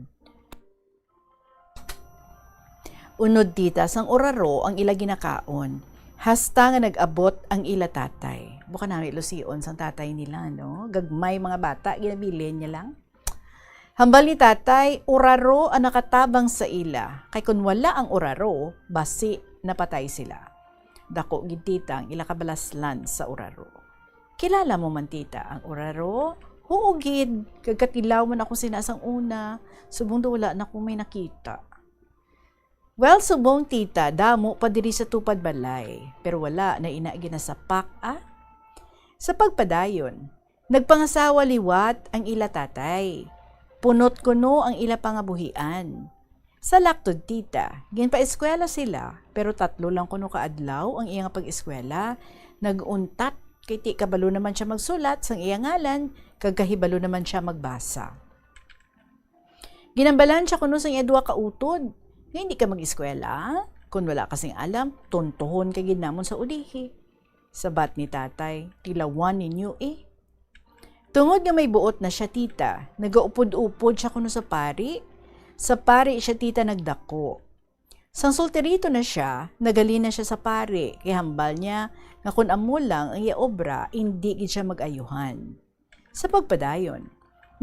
Unod tita sang uraro ang ila ginakaon, hasta nga nag-abot ang ila tatay. Buka namin ilusion sang tatay nila, no? Gagmay mga bata, ginabili niya lang. Hambal ni tatay, uraro ang nakatabang sa ila. Kay kung wala ang uraro, basi napatay sila. Dako gid tita ang ila kabalaslan sa uraro. Kilala mo man tita ang uraro? Oo gid, kagkatilaw man ako sinasang una. Subong do wala na ko may nakita. Well, subong tita, damo pa diri sa tupad balay. Pero wala na ina ginasapak Sa pagpadayon, nagpangasawa liwat ang ila tatay. Punot kuno ang ila pangabuhian. Sa laktod tita, ginpa-eskwela sila, pero 3 lang kuno kaadlaw ang iyang pag-eskwela. Nag-untat, kay ti kabalo naman siya magsulat sang iyang ngalan, kag kahibalo naman siya magbasa. Ginambalan siya kuno sang iya 2 kautod, nga hindi ka mag-eskwela. Kung wala kasing alam, tuntuhon ka ginamon sa ulihi. Sabat ni tatay, tilawan ninyo Tungod nga may buot na siya tita, nagaupod-upod siya kuno sa pari. Sa pari siya tita nagdako. Sang solterito na siya, nagali na siya sa pari, kay hambal niya nga kung amo lang ang iya obra, hindi gid siya mag-ayuhan. Sa pagpadayon,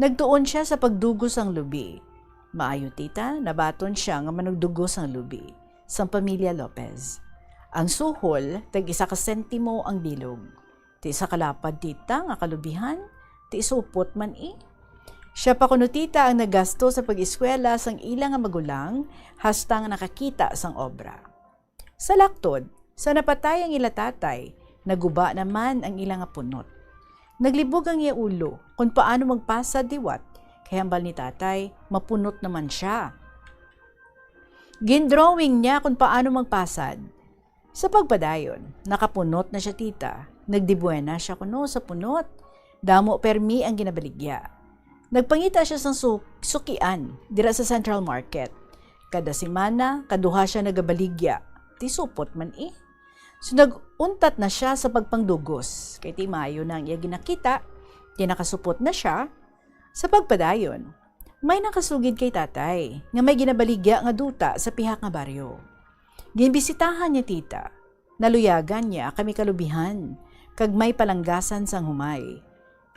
nagtuon siya sa pagdugos ang lubi. Maayo tita, nabaton siya nga manugdugos ang lubi, sang pamilya Lopez. Ang suhol, tag-1 sentimo ang bilog. Ti isa kalapad tita nga kalubihan, ti isupot man Siya pa kuno tita ang nagasto sa pag-eskwela sang ilang nga magulang, hasta nga nakakita sang obra. Sa laktod, sa napatay ang ila tatay, naguba naman ang ilang nga punot. Naglibog ang iya ulo kung paano magpasad diwat, kaya hambal ni tatay, mapunot naman siya. Gindrawing niya kung paano magpasad. Sa pagpadayon, nakapunot na siya tita, nagdibuena siya kuno sa punot. Damo permi ang ginabaligya. Nagpangita siya sa sukian, dira sa Central Market. Kada semana, kaduha siya nagabaligya. Ti supot man So naguntat na siya sa pagpangdugos. Kay ti mayo na ang iya ginakita, ti nakasupot na siya. Sa pagpadayon, may nakasugid kay tatay, nga may ginabaligya nga duta sa pihak nga baryo. Ginbisitahan niya tita, naluyagan niya kami kalubihan, kag may palanggasan sang humay.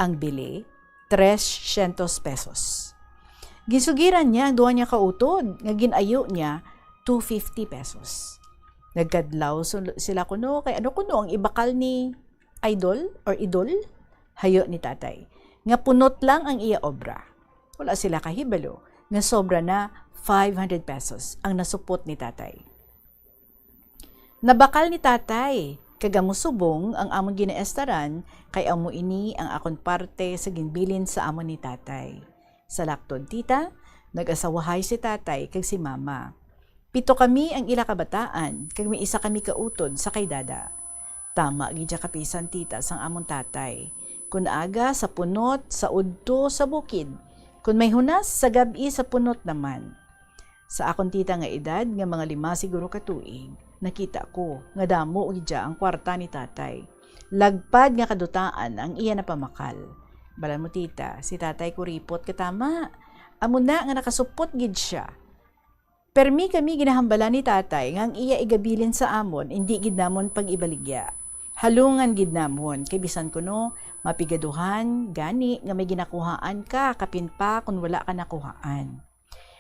Ang bili, 300 pesos. Gisugiran niya ang 2 niya kautod, nga ginayo niya 250 pesos. Nagkadlaw sila kuno, kay ano kuno ang ibakal ni idol or idol? Hayo ni tatay. Nga punot lang ang iya obra. Wala sila kahibalo. Nga sobra na 500 pesos ang nasupot ni tatay. Nabakal ni tatay. Kagamusubong ang amon ginaestaran kay amo ini ang akon parte sa ginbilin sa amon ni tatay. Sa laktod tita, nag-asawahay si tatay kag si mama. 7 kami ang ila kabataan kag may isa kami kautod sa kay dada. Tama gidya kapisan tita sang amon tatay. Kun aga sa punot, sa udto, sa bukid. Kun may hunas sa gabi sa punot naman. Sa akon tita nga edad nga mga 5 siguro ka tuig, nakita ko nga damo gidya ang kwarta ni tatay. Lagpad nga kadutaan ang iya na pamakal. Bala mo tita, si tatay kuripot katama. Amo na nga nakasupot gid siya. Permi kami ginahambala ni tatay nga ang iya igabilin sa amon, hindi gid namon pag-ibaligya. Halungan gid namon, kay bisan kuno mapigaduhan gani nga may ginakuhaan ka kapin pa kung wala ka nakuhaan.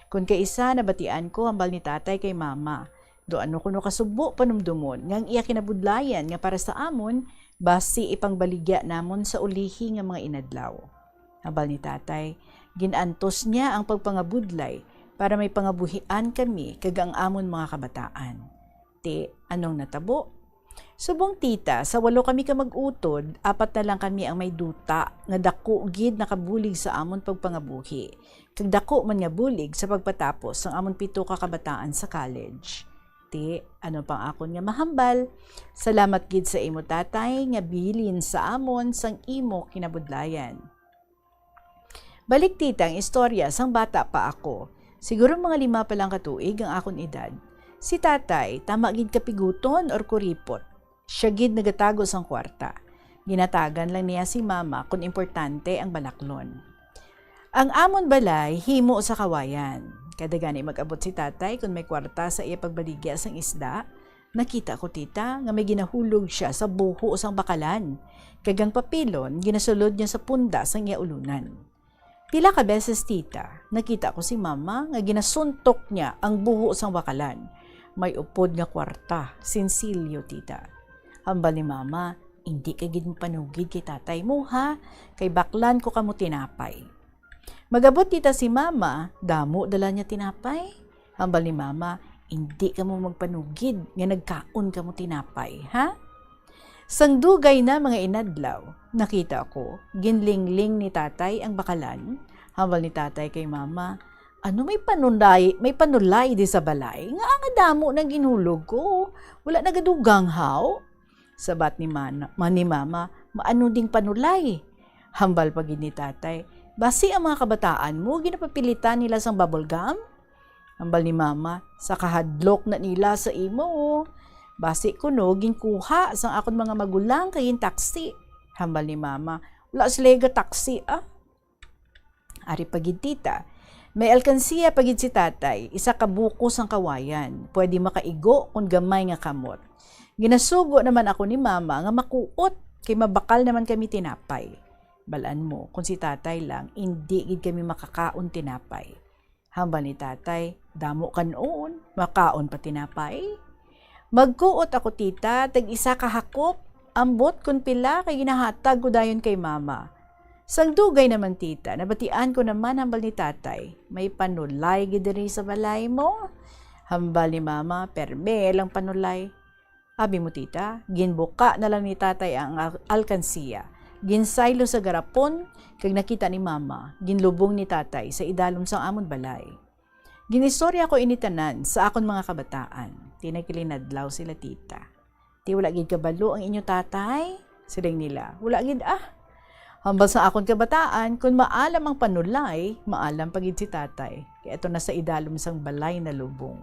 Kun kay isa nabatian ko hambal ni tatay kay mama. Do ano kuno kasubo panumdumon nga ang iya kinabudlayan nga para sa amon basi ipangbaligya namon sa ulihi nga mga inadlaw. Hambal ni tatay, ginantos niya ang pagpangabudlay para may pangabuhian kami kag ang amon mga kabataan. Te, anong natabo? Subong tita, sa 8 kami ka mag-utod, 4 na lang kami ang may duta nga dako gid nakabulig sa amon pagpangabuhi. Kag dako man nga bulig sa pagpatapos ang amon 7 ka kabataan sa college. Te, ano pang akon nga mahambal? Salamat gid sa imo tatay nga bilin sa amon sang imo kinabudlayan. Balik tita ang istorya sang bata pa ako. Siguro mga 5 pa lang katuig ang akon edad. Si tatay, tama gid kapiguton or kuripot. Siya gid nagatago sang kwarta. Ginatagan lang niya si mama kung importante ang balaklon. Ang amon balay, himo sa kawayan. Kada gani mag-abot si tatay kung may kwarta sa iya pagbaligya sang isda, nakita ko tita nga may ginahulog siya sa buho sang bakalan. Kagang papilon, ginasulod niya sa punda sang iya ulunan. Pila ka beses tita, nakita ko si mama nga ginasuntok niya ang buho sang bakalan. May upod nga kwarta, sinsilyo tita. Hambal ni mama, hindi ka gid panugid kay tatay mo ha, kay baklan ko kamo tinapay. Magabot tita si mama, damo dala niya tinapay. Hambal ni mama, hindi ka mo magpanugid nga nagkaon kamo tinapay ha. Sang dugay na mga inadlaw, nakita ko, ginlingling ni tatay ang bakalan. Hambal ni tatay kay mama, ano may panulay di sa balay? Nga ang damo ng ginhulog ko. Wala nagadugang haw. Sabat ni mama, maano ding panulay? Hambal pag ni tatay, basi ang mga kabataan mo, ginapapilitan nila sang bubble gum? Hambal ni mama, sa kahadlok na nila sa imo. Basi ko no, ginkuha sang akon mga magulang kayin taksi. Hambal ni mama, wala sila taksi ah. Ari pagid tita, may alkansiya pagid si tatay, isa ka buko sang kawayan, pwede makaigo kung gamay nga kamot. Ginasugo naman ako ni mama nga makuot, kay mabakal naman kami tinapay. Balaan mo, kung si tatay lang, hindi gid kami makakaon tinapay. Hambal ni tatay, damo kanon, makaon pa tinapay. Magkuot ako tita, tag-isa kahakop, ambot kun pila kay ginahatag ko dayon kay mama. Sang dugay naman tita, nabatian ko naman hambal ni tatay, may panulay gid diri sa balay mo. Hambal ni mama, perme lang panulay. Abi mo tita, ginbuka na lang ni tatay ang alkansiya. Ginsaylo sa garapon, kag nakita ni mama, ginlubong ni tatay sa idalom sang amon balay. Ginistorya ko initanan sa akon mga kabataan. Tinakilinadlaw sila tita. Ti wala gid kabalo ang inyo tatay? Siling nila, wala gid ah. Hambal sa akon kabataan, kung maalam ang panulay, maalam pagid si tatay. Kaya ito na sa idalom sang balay na lubong.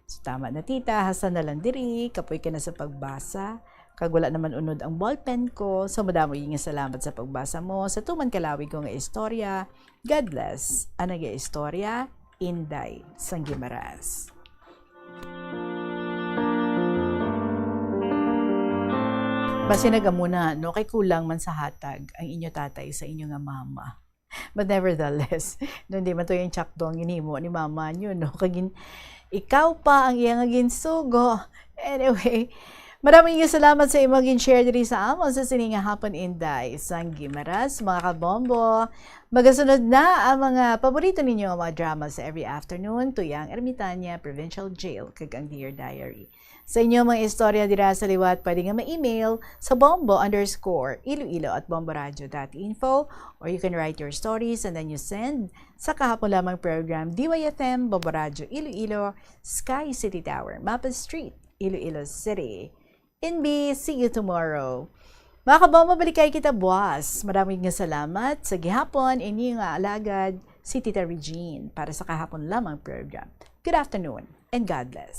So tama na tita, hasan na lang diri, kapoy ka na sa pagbasa. Kag wala naman unod ang ballpen ko, so madamo nga salamat sa pagbasa mo. Sa tuman kalawig ko nga istorya, God bless. Ang nag-istorya, Inday Sanggimaras. Basi nagamuna, no, kay kulang man sa hatag ang inyo tatay sa inyo nga mama. But nevertheless, no, hindi man to yung chakdong ginimo ni mama nyo, no, kagin, ikaw pa ang iyang ginsugo. Anyway, Maraming salamat sa imong share diri sa amon sa sininga hapon Inday. Sang Gimaras, mga kabombo. Magasunod na ang mga paborito ninyo mga drama sa every afternoon, Tuyang Ermitanya, Provincial Jail, kag ang Dear Diary. Sa inyo mga istorya dira sa liwat, pwede nga ma-email sa bombo_iloilo@bomboradio.info or you can write your stories and then you send sa kahapon lamang program DYFM, Bombo Radio Iloilo, Sky City Tower, Mapa Street, Iloilo City. NB, see you tomorrow. Mga kabombo, balikay kita buwas. Maraming nga salamat sa gihapon, inyo nga alagad si Tita Regine para sa kahapon lamang program. Good afternoon and God bless.